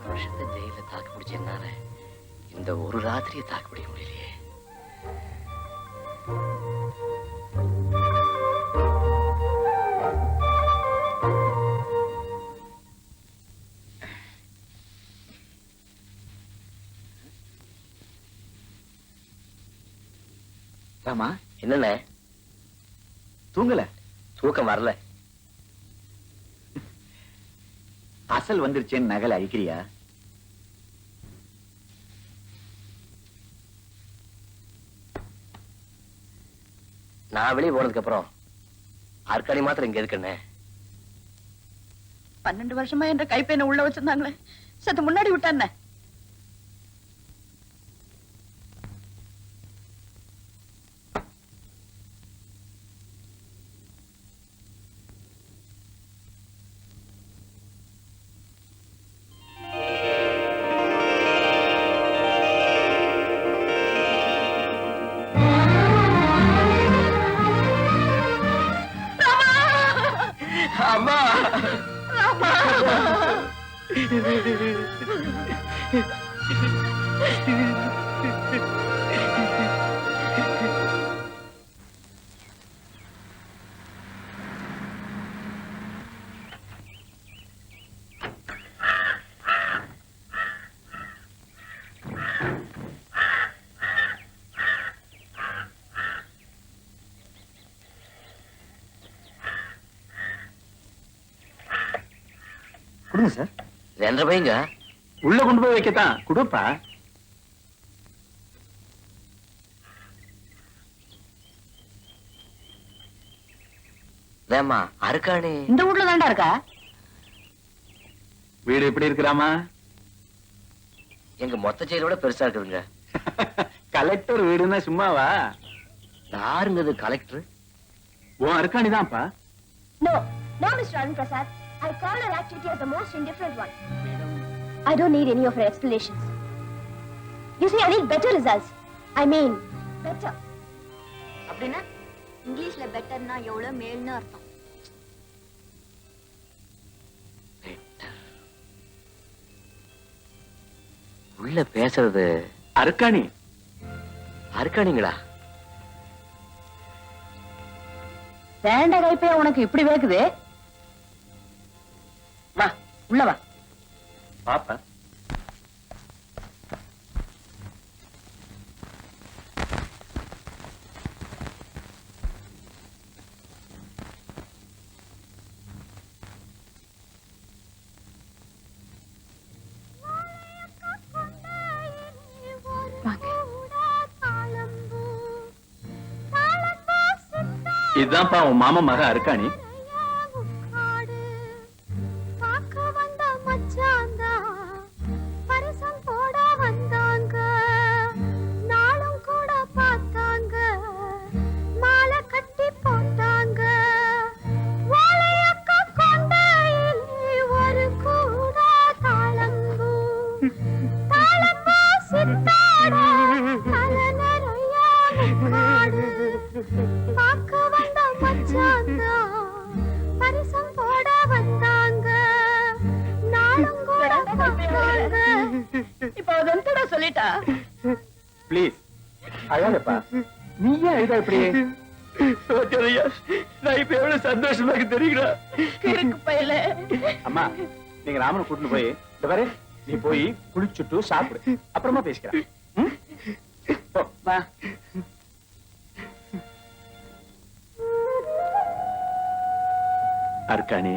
வருஷத்தை ஜெயில தாக்கு பிடிச்சதுனால இந்த ஒரு ராத்திரியை தாக்கு பிடிக்க முடியலையே. ராமா, என்னண்ணே தூங்கல? தூக்கம் வரல. அசல் வந்துருச்சேன்னு நகலை அழிக்கிறியா? நான் வெளியே போனதுக்கு அப்புறம் ஆற்காடி மாத்திரம் இங்க இருக்குண்ணே. 12 வருஷமா என்ற கைப்பையனை உள்ள வச்சிருந்தாங்களே, சத்து முன்னாடி விட்டானே. அம்மா, கொடுங்க சார். 2 பையங்க உள்ள கொண்டு போய் வைக்கத்தான். கொடுப்பா. வேமா அருக்காணி இந்த வீட்ல தான்டா இருக்கா? வீடு எப்படி இருக்கிறாமா? எங்க மொத்த செயலோட பெருசா இருக்குதுங்க. கலெக்டர் வீடுன்னா சும்மாவா? யாருங்க இது கலெக்டர்? உன் அருக்காணிதான்ப்பா. No, no, Mr. Arun Prasad. I call her activity as the most indifferent one. I don't need any of her explanations. You see, I need better results. I mean, better. அப்படின்னா இங்கிலீஷ்ல பெட்டர்னா எவ்வளவு மேல்னு அர்த்தம். உள்ள பேசுறது அருக்காணி. அருக்காணிங்களா? வேண்ட கைப்பையா உனக்கு இப்படி வேக்குது? வா உள்ள வா. பாப்பா. இதுதான்ப்பா உன் மாமா மக அருக்காணி. இப்ப அதோட சொல்லிட்டா. ப்ளீஸ் அழாதப்பா. நீ ஏன் அழுதா இப்படி? நான் இப்ப எவ்வளவு சந்தோஷமா இருக்கு தெரியுங்களா? கிறுக்கு பையல. அம்மா நீங்க ராமனை கூட்டிட்டு போய் இந்த பாரு, நீ போய் குளிச்சுட்டு சாப்பிடு, அப்புறமா பேசிக்கிறேன். வா. அருக்காணி,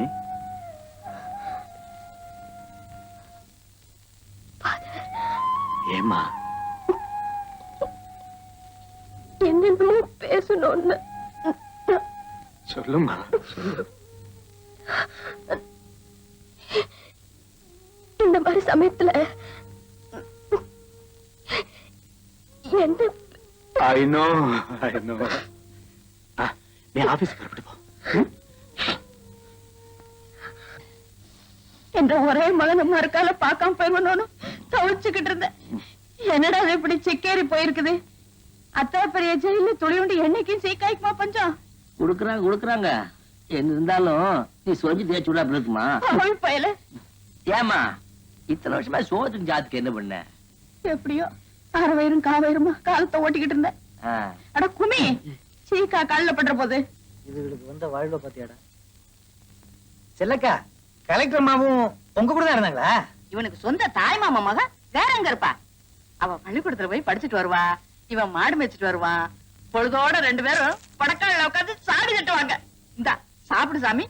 ஏமா என்னென்னமோ பேசணும்னு சொல்லுமா. இந்த மாதிரி சமயத்துல என்ன ஐ நோ நீ ஆபீஸ் புறப்பட்டு போ. என்ற ஒரே மகன் மறுக்கால பார்க்காம போயிடணும்னு தவிச்சுக்கிட்டு இருந்தேன். என்னடா அது இப்படி சிக்கேறி போயிருக்குது? அத்தா பெரிய ஜெயில துளியுண்டு என்னைக்கும் சீக்காய்க்குமா பஞ்சம்? குடுக்குறாங்க என்ன இருந்தாலும் நீ சொல்லி தேய்ச்சி விட அப்படி இருக்குமா? அவள் பயல. ஏமா இத்தனை வருஷமா சோத்துக்கு ஜாத்துக்கு என்ன பண்ண? எப்படியோ அறவயிரும் காவயிறுமா காலத்தை ஓட்டிக்கிட்டு இருந்தேன். அட குமி, சீக்கா காலில் பண்ற போது இதுகளுக்கு வந்த வாழ்வை பாத்தியாடா. செல்லக்கா, கலெக்டர் மாவும் உங்க கூட தான் இருந்தாங்களா? இவனுக்கு சொந்த தாய் மாமா மகன் வேற எங்க இருப்பா? அவ பள்ளிக்கூடத்துல போய் படிச்சுட்டு வருவா, இவன் மாடு மேய்ச்சிட்டு வருவான். பொழுதோட 2 பேரும் படக்கால உட்காந்து சாடி கட்டுவாங்க. இந்தா சாப்பிடு சாமி.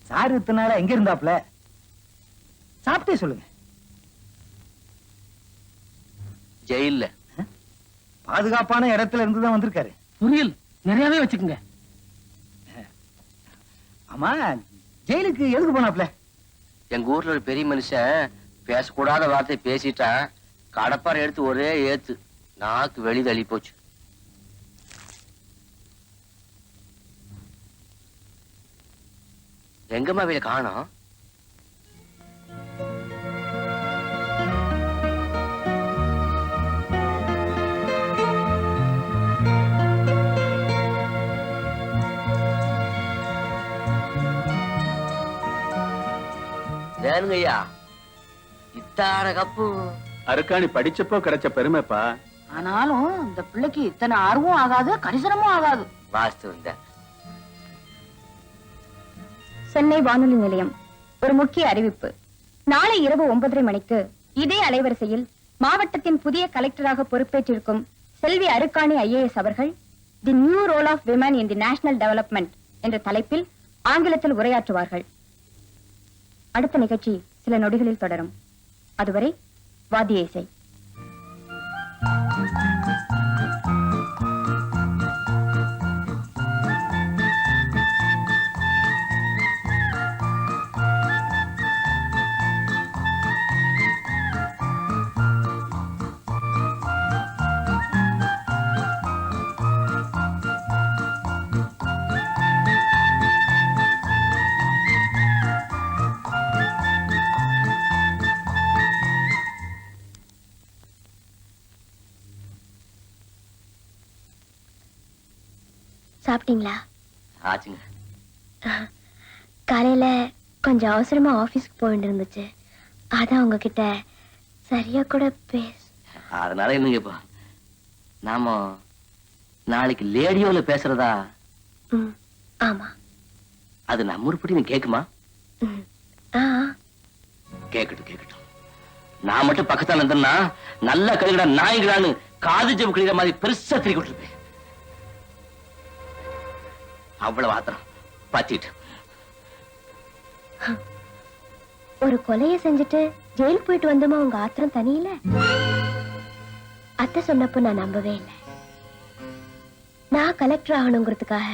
சாரு இத்தனை நாளா எங்க இருந்தாப்ல? சாப்பிட்டே சொல்லுங்க. ஜெயில்ல பாதுகாப்பான இடத்துல இருந்துதான் வந்திருக்காரு. புரியல் நிறையவே வச்சுக்கோங்க. ஆமா, ஜெயிலுக்கு எதுக்கு போனாப்ல? எங்க ஊர்ல ஒரு பெரிய மனுஷன் பேசக்கூடாத வார்த்தை பேசிட்டான். கடப்பாறை எடுத்து ஒரே ஏத்து நாக்கு வெளி தள்ளி போச்சு. எங்கம்மா வீட காணோம்? வேணுங்கய்யா, இத்தான கப்பு அருக்காணி படிச்சப்போ கிடைச்ச பெருமைப்பா. ஆனாலும் இந்த பிள்ளைக்கு இத்தனை ஆர்வம் ஆகாது, கரிசனமும் ஆகாது. வாஸ்து வந்த சென்னை வானொலி நிலையம் ஒரு முக்கிய அறிவிப்பு. நாளை இரவு 9:30 மணிக்கு இதே அலைவரிசையில் மாவட்டத்தின் புதிய கலெக்டராக பொறுப்பேற்றிருக்கும் செல்வி அருக்காணி IAS அவர்கள் the new role of women in the national development என்ற தலைப்பில் ஆங்கிலத்தில் உரையாற்றுவார்கள். அடுத்த நிகழ்ச்சி சில நொடிகளில் தொடரும். அதுவரை வாத்திய இசை. சாப்பிட்டீங்களா? ஆச்சுங்க. காலையில கொஞ்சம் அவசரமா ஆபீஸ்க்கு போக வேண்டியிருந்துச்சு. அதான் உங்ககிட்ட சரியா கூட அதனால என்னங்கப்பா, நாம நாளைக்கு லேடியோல பேசுறதா? ஆமா. அது நம்ம உருப்படி நீ கேக்குமா? கேக்கட்டும். நான் மட்டும் பக்கத்தால இருந்தேன்னா நல்லா கழுகடா நாய்களான்னு காது ஜெபு கிளிக்கிற மாதிரி பெருசா திருக்கி விட்டுருப்பேன். அவ்வளவு ஆத்திரம் பாத்திட்டு. ஒரு கொலையை செஞ்சுட்டு ஜெயில் போயிட்டு வந்தோமா உங்க ஆத்திரம் தனியில? அத்தை சொன்னப்போ நான் நம்பவே இல்லை. நான் கலெக்டர் ஆகணுங்கிறதுக்காக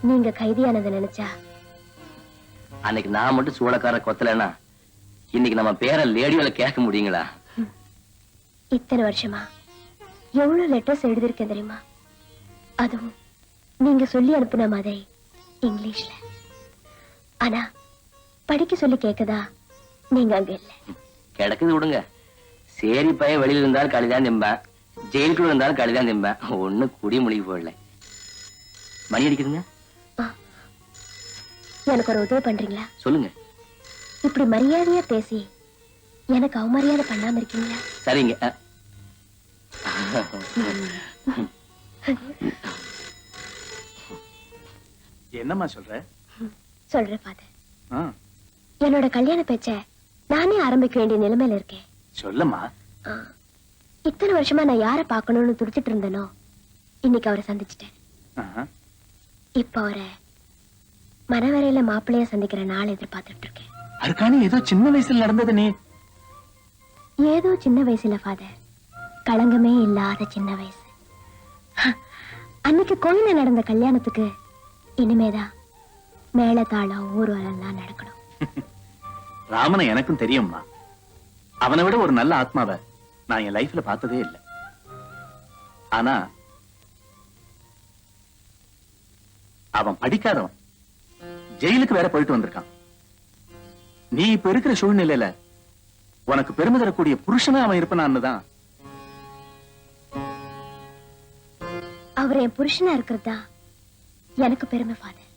நீங்க கைதியானதை நினைச்சா அன்னைக்கு நான் மட்டும் சூளக்கார கொத்தலைன்னா இன்னைக்கு நம்ம பேரை லேடியோல கேட்க முடியுங்களா? இத்தனை வருஷமா எவ்வளவு லெட்டர்ஸ் எழுதியிருக்கேன் தெரியுமா? அதுவும் நீங்க சொல்லி அனுப்புன மாதிரி இங்கிலீஷ்ல. ஆனா படிக்க சொல்லி கேட்கதா நீங்க அங்க இல்ல. கிடக்குது விடுங்க. சேரி பையன் வெளியில இருந்தாலும் களிதான் திம்பேன், ஜெயிலுக்குள்ள இருந்தாலும் களிதான் திம்பேன். ஒண்ணு குடி மொழிக்கு போடல. மணி அடிக்குதுங்க. எனக்கு ஒரு உதவி பண்றீங்களா? சொல்லுங்க. இப்படி மரியாதையா பேசி எனக்கு அவமரியாதை பண்ணாம இருக்கீங்களா? சரிங்க. என்னம்மா சொல்ற? சொல்றேன் ஃபாதர். என்னோட கல்யாண பேச்ச நானே ஆரம்பிக்க வேண்டிய நிலைமையில இருக்கேன். சொல்லம்மா. இத்தனை வருஷமா நான் யார பாக்கணும்னு துடிச்சிட்டு இருந்தேனோ இன்னைக்கு அவரை சந்திச்சிட்டேன். இப்ப அவரை மனவரையில மாப்பிள்ளைய சந்திக்கிற நாள் எதிர்பார்த்துட்டு இருக்கேன். அருக்காணி ஏதோ சின்ன வயசுல நடந்தது நீ. ஏதோ சின்ன வயசுல ஃபாதர், களங்கமே இல்லாத சின்ன வயசு. அன்னைக்கு கோயில நடந்த கல்யாணத்துக்கு இனிமேதான் மேளதாளம் ஊர்வலம் நடக்கணும். ராமனை எனக்கும் தெரியும்மா. அவனை விட ஒரு நல்ல ஆத்மாவை நான் என் லைஃப்ல பார்த்ததே இல்லை. ஆனா அவன் படிக்காதவன், ஜெயிலுக்கு வேற போயிட்டு வந்திருக்கான். நீ இப்ப இருக்கிற சூழ்நிலையில உனக்கு பெருமை தரக்கூடிய புருஷனா அவன் இருப்பான்னு தான். அவர் என் புருஷனா இருக்கிறதா எனக்கு பெருமை ஃபாதர்.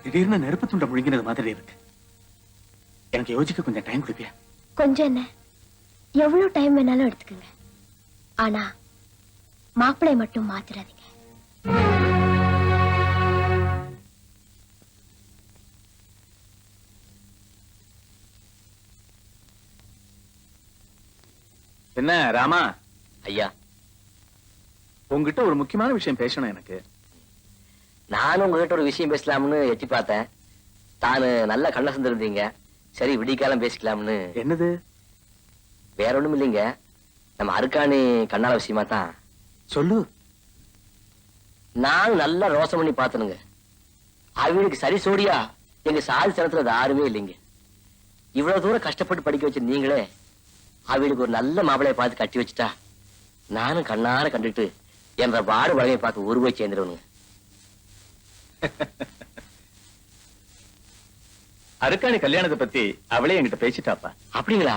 திடீர்னு நெருப்பு துண்டை முழுங்கினது மாதிரி இருக்கு. எனக்கு யோசிக்க கொஞ்சம் டைம் கொடுப்பியா? கொஞ்சம் என்ன, எவ்வளவு டைம் வேணாலும் எடுத்துக்கங்க. ஆனா மாப்பிளை மட்டும் மாத்திராதீங்க. என்ன ராமா? ஐயா, உங்ககிட்ட ஒரு முக்கியமான விஷயம் பேசணும் எனக்கு. நானும் உங்ககிட்ட ஒரு விஷயம் பேசலாம்னு எட்டி பார்த்தேன். தானு நல்ல கண்ண இருந்தீங்க. சரி விடிக்காலம் பேசிக்கலாம்னு. என்னது? வேற ஒண்ணும் இல்லைங்க, நம்ம அருக்காணி கண்ணால விஷயமா தான். சொல்லு. நானும் நல்லா ரோசம் பண்ணி பார்த்தனுங்க. அவங்களுக்கு சரி சோடியா எங்க சாதி சனத்துல அது யாருமே இல்லைங்க. இவ்வளவு தூரம் கஷ்டப்பட்டு படிக்க வச்ச நீங்களே அவளுக்கு ஒரு நல்ல மாப்பிளைய பார்த்து கட்டி வச்சுட்டா நானும் கண்ணார கண்டுட்டு என்ற பாடு வகையை பார்த்து உருவாய் சேர்ந்துருவனுங்க. அருக்காணி கல்யாணத்தை பத்தி அவளே என்கிட்ட பேசிட்டாப்பா. அப்படிங்களா?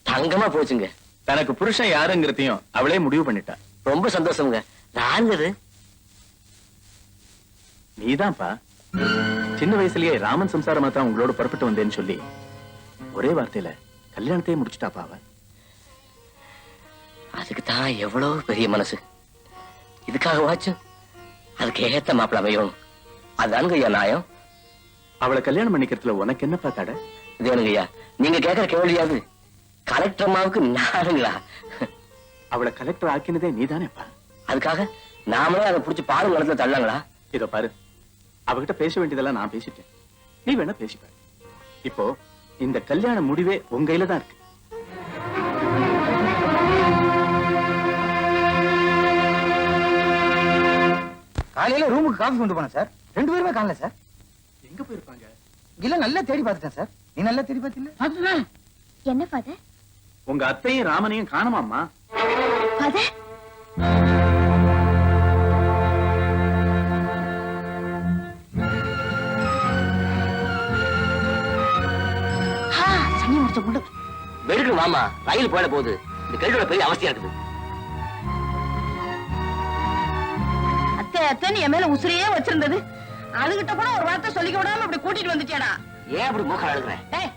தங்கமா போச்சுங்க. தனக்கு புருஷன் யாருங்கிறதையும் அவளே முடிவு பண்ணிட்டா. ரொம்ப சந்தோஷம்ங்க. நான்கிறது நீதான்ப்பா. சின்ன வயசுலயே ராமன் சம்சாரமா தான் உங்களோட புறப்பட்டு வந்தேன்னு சொல்லி ஒரே வார்த்தையில கல்யாணத்தையே முடிச்சுட்டாப்பா அவ. அதுக்கு தான் எவ்வளவு பெரிய மனசு. இதுக்காக வாச்சும் அதுக்கு ஏத்த மாப்பிள்ள அமையணும். அதுதானுங்க ஐயா நியாயம். அவளை கல்யாணம் பண்ணிக்கிறதுல உனக்கு என்னப்பா தடை? இது வேணுங்க ஐயா, நீங்க கேட்கிற கேள்வியாவது கலெக்டர் அம்மாவுக்கு நானுங்களா? அவளை கலெக்டர் ஆக்கினதே நீதானேப்பா. அதுக்காக நாமளே அதை புடிச்சு பாரு நிலத்துல தள்ளங்களா? இதோ பாரு, அவகிட்ட பேச வேண்டியதெல்லாம் நான் பேசிட்டேன். நீ வேணா பேசிப்பாரு. இப்போ இந்த கல்யாண முடிவே உங்க கையில தான் இருக்கு. காலையில ரூமுக்கு காஃபி கொண்டு போனேன் சார். 2 பேருமே காணல சார். எங்க போயிருப்பாங்க? இல்ல நல்லா தேடி பார்த்துட்டேன் சார். நீ நல்லா தேடி பார்த்தில்ல? என்ன ஃபாதர்? உங்க அத்தையும் ராமனையும் காணமாமா. ஃபாதர், சனி முடிச்ச முண்டு வெறுக்கு மாமா ரயில் போயிட போகுது. இந்த கேள்வியோட பெரிய அவசியம் இருக்குது. அத்தை அத்தைன்னு என் மேல உசிரியே வச்சிருந்தது. அதுகிட்ட கூட ஒரு வார்த்தை சொல்லிக்க விடாம அப்படி கூட்டிட்டு வந்துட்டியாடா. ஏன் அப்படி மூக்க அழுகுறேன்? டேய்,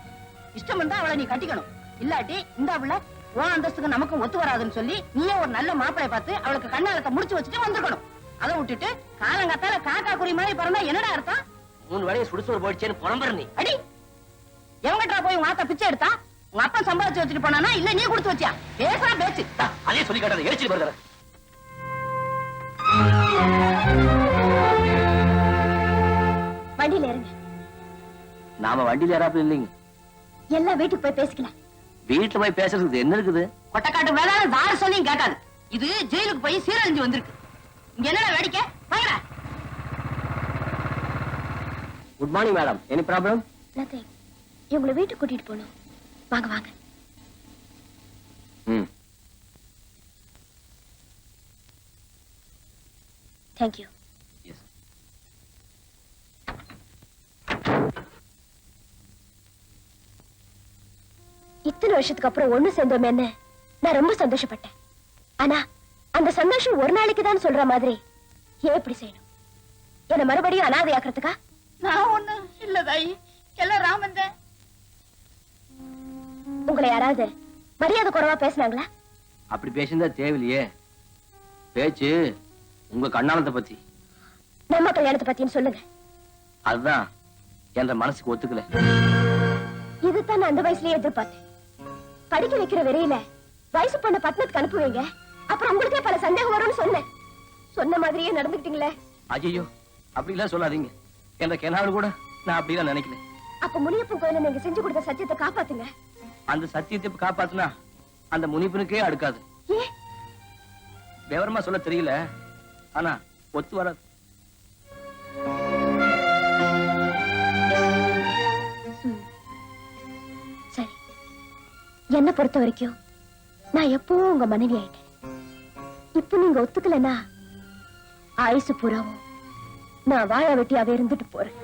இஷ்டம் இருந்தா அவளை நீ கட்டிக்கணும். இல்லாட்டி இந்த அவள உன் அந்தஸ்துக்கு நமக்கும் ஒத்து வராதுன்னு சொல்லி நீயே ஒரு நல்ல மாப்பிளைய பார்த்து அவளுக்கு கண்ணாலத்தை முடிச்சு வச்சுட்டு வந்துக்கணும். அதை விட்டுட்டு காலங்காத்தால காக்கா குறி மாதிரி பிறந்தா என்னடா அர்த்தம்? 3 வேளையை சுடுசோறு போயிடுச்சேன்னு புலம்புற நீ. அடி, எவங்கிட்ட போய் உங்க ஆத்தா பிச்சை எடுத்தா? உங்க அப்பா சம்பாதிச்சு வச்சுட்டு போனானா இல்ல நீ கொடுத்து வச்சியா? பேசுறா பேச்சு. அதே சொல்லி காட்டாத, எரிச்சு வருகிற. வண்டியில இருங்க. நாம வண்டியில ஏறாப்புல இல்லைங்க. எல்லாம் வீட்டுக்கு போய் பேசிக்கலாம். வீட்டுல போய் பேசுறதுக்கு என்ன இருக்குது? கொட்டக்காட்டு வேலை தார சொல்லியும் கேட்காது. இது ஜெயிலுக்கு போய் சீரழிஞ்சு வந்திருக்கு. இங்க என்னடா வேடிக்கை? வாங்கடா. Good morning madam. Any problem? Nothing. இவங்களை வீட்டுக்கு கூட்டிட்டு போகணும். வாங்க வாங்க. தேங்க்யூ. இத்தனை வருஷத்துக்கு அப்புறம் ஒண்ணு சேர்ந்தோமேன்னு நான் ரொம்ப சந்தோஷப்பட்டேன். ஆனா அந்த சந்தோஷம் ஒரு நாளைக்கு தான் சொல்ற மாதிரி ஏன் இப்படி செய்யணும்? என்ன மறுபடியும் அனாதையாக்குறதுக்கா? நான் ஒண்ணு இல்ல தாயி, எல்லாம் ராமன் தான். உங்களை யாராவது மரியாதை குறைவா பேசினாங்களா? அப்படி பேசியிருந்தா தேவையில்லையே. பேச்சு உங்க கண்ணாலத்தை பத்தி. நம்ம கல்யாணத்தை பத்தின்னு சொல்லுங்க. அதுதான் என்ற மனசுக்கு ஒத்துக்கல. இதுதான் நான் அந்த வயசுலயே எதிர்பார்த்தேன். படிக்க வைக்கிற வெறியில வயசு பொண்ண பட்டணத்துக்கு அனுப்புவீங்க, அப்புறம் உங்களுக்கே பல சந்தேகம் வரும்னு சொன்னேன். சொன்ன மாதிரியே நடந்துக்கிட்டீங்களே. ஐயோ, அப்படிலாம் சொல்லாதீங்க. என்ற கெனாவில் கூட நான் அப்படிலாம் நினைக்கல. அப்ப முனியப்பன் கோயில நீங்க செஞ்சு கொடுத்த சத்தியத்தை காப்பாத்துங்க. அந்த சத்தியத்தை காப்பாத்துனா அந்த முனிப்பனுக்கே அடுக்காது. ஏன்? விவரமா சொல்ல தெரியல, ஆனா ஒத்து வராது. சரி, என்ன பொறுத்த வரைக்கும் நான் எப்பவும் உங்க மனைவி ஆயிட்டேன். இப்ப நீங்க ஒத்துக்கலன்னா ஆயுசு பூராவும் நான் வாழ வெட்டியாவே இருந்துட்டு போறேன்.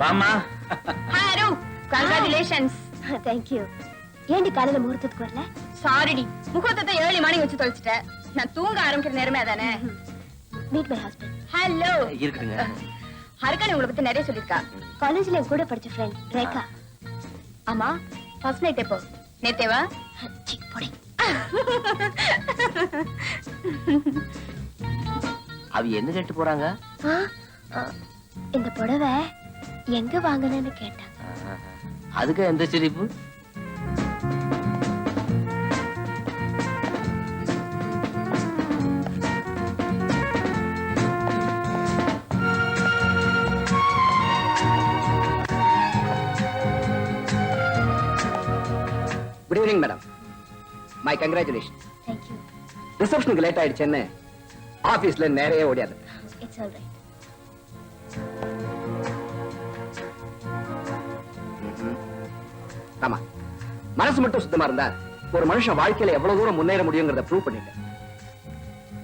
வாமா. Hi, Aru. Congratulations. தேங்க்யூ. ஏண்டி காலையில முகூர்த்தத்துக்கு வரல? சாரிடி, முகூர்த்தத்தை ஏர்லி மார்னிங் வச்சு தொலைச்சிட்டேன். நான் தூங்க ஆரம்பிக்கிற நேரமே அதானே. Meet my husband. ஹலோ. இருக்குதுங்க. ஹரிகானி உங்களை பத்தி நிறைய சொல்லிருக்கா. காலேஜ்ல என் கூட படிச்ச ஃப்ரெண்ட் ரேகா. ஆமா, ஃபர்ஸ்ட் நைட் எப்போ? நேத்தேவா? சி, போடி. அவ என்ன கேட்டு போறாங்க? ஆ, ஆ, இந்த புடவை எங்க வாங்கினேன்னு கேட்டாங்க. அதுக்கு எந்த சிரிப்பு? Good evening madam. My congratulation. Thank you. ரிசப்ஷனுக்கு லேட் ஆயிடுச்சுன்னு ஆபீஸ்ல நிறைய ஓடியாது. It's all right. ஆமா, மனசு மட்டும் சுத்தமா இருந்தா ஒரு மனுஷன் வாழ்க்கையில எவ்வளவு தூரம் முன்னேற முடியுங்கிறத ப்ரூவ் பண்ணிட்டேன்.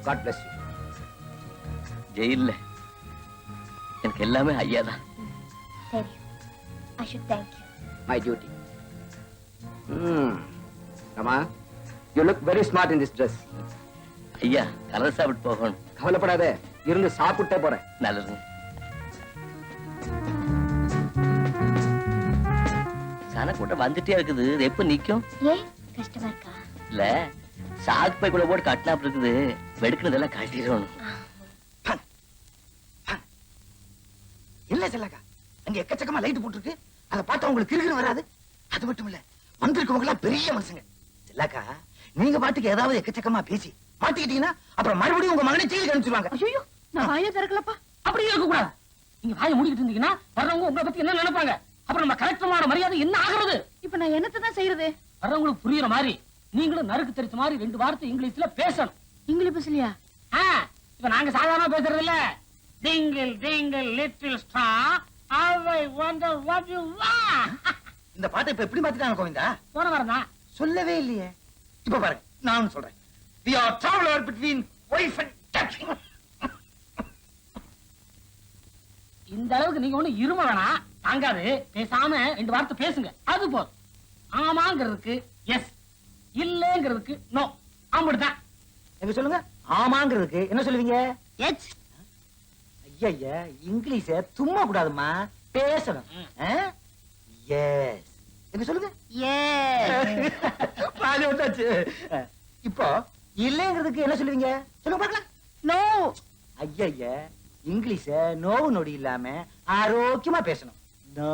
God bless you. ஜெயில்ல எனக்கு எல்லாமே ஐயாதான். தெரியும். I should thank you. My duty. ஆமா, you look very smart in this dress. ஐயா, கலர் சாப்பிட்டு போகணும். கவலைப்படாத, இருந்து சாப்பிட்டே போறேன். நல்லதுங்க. சனக்கூட்டம் வந்துட்டே இருக்குது. இது எப்ப நிக்கும்? ஏன் கஷ்டமா இருக்கா? இல்ல, சாக்கு பை கூட போட்டு கட்டினாப் இருக்குது. வெடுக்குனதெல்லாம் கட்டிடணும். இல்ல செல்லக்கா, அங்க எக்கச்சக்கமா லைட் போட்டுருக்கு. அதை பார்த்தா உங்களுக்கு கிறுகிறு வராது. அது மட்டும் இல்ல, வந்திருக்கவங்க எல்லாம் பெரிய மனுஷங்க. செல்லக்கா, நீங்க பாட்டுக்கு ஏதாவது எக்கச்சக்கமா பேசி மாட்டிக்கிட்டீங்கன்னா அப்புறம் மறுபடியும் உங்க மகனை ஜெயிலுக்கு அனுப்பிச்சிருவாங்க. ஐயோ, நான் வாயை திறக்கலப்பா. அப்படி இருக்க கூடாது. நீங்க வாயை மூடிக்கிட்டு இருந்தீங்கன்னா வர்றவங்க உங்களை பத்தி என்ன நினைப்பாங்க? அப்புறம் நம்ம கலெக்டரோட மரியாதை என்ன ஆகுறது? இப்ப நான் என்னத்தை தான் செய்யறது? வர்றவங்களுக்கு புரியுற மாதிரி நீங்களும் நறுக்கு தெரிச்ச மாதிரி 2 வார்த்தை இங்கிலீஷ்ல பேசணும். இங்கிலீஷ் பேசலையா? இப்ப நாங்க சாதாரண பேசுறது இல்ல. Twinkle twinkle little star I wonder what you want. இந்த பாட்டை இப்ப எப்படி மாத்திட்டாங்க கோவிந்தா? போன வாரம் தான். சொல்லவே இல்லையே. இப்ப பாருங்க, நான் சொல்றேன். We are traveler between wife and touching. இந்த அளவுக்கு நீங்க ஒண்ணு இரும வேணாம். தாங்காது. பேசாம 2 வார்த்தை பேசுங்க. அது போதும். ஆமாங்கிறதுக்கு எஸ், இல்லங்கிறதுக்கு நோ. அப்படிதான். எங்க சொல்லுங்க. ஆமாங்கிறதுக்கு என்ன சொல்லுவீங்க? எச். ஐயா இங்கிலீஷ தும்மா கூடாதுமா, பேசணும். எஸ். எங்க சொல்லுங்க. பாதி வந்தாச்சு. இப்போ இல்லங்கிறதுக்கு என்ன சொல்லுவீங்க? சொல்லுங்க பார்க்கலாம். நோ. ஐயா இங்கிலீஷ நோவு நொடி இல்லாம ஆரோக்கியமா பேசணும். நோ.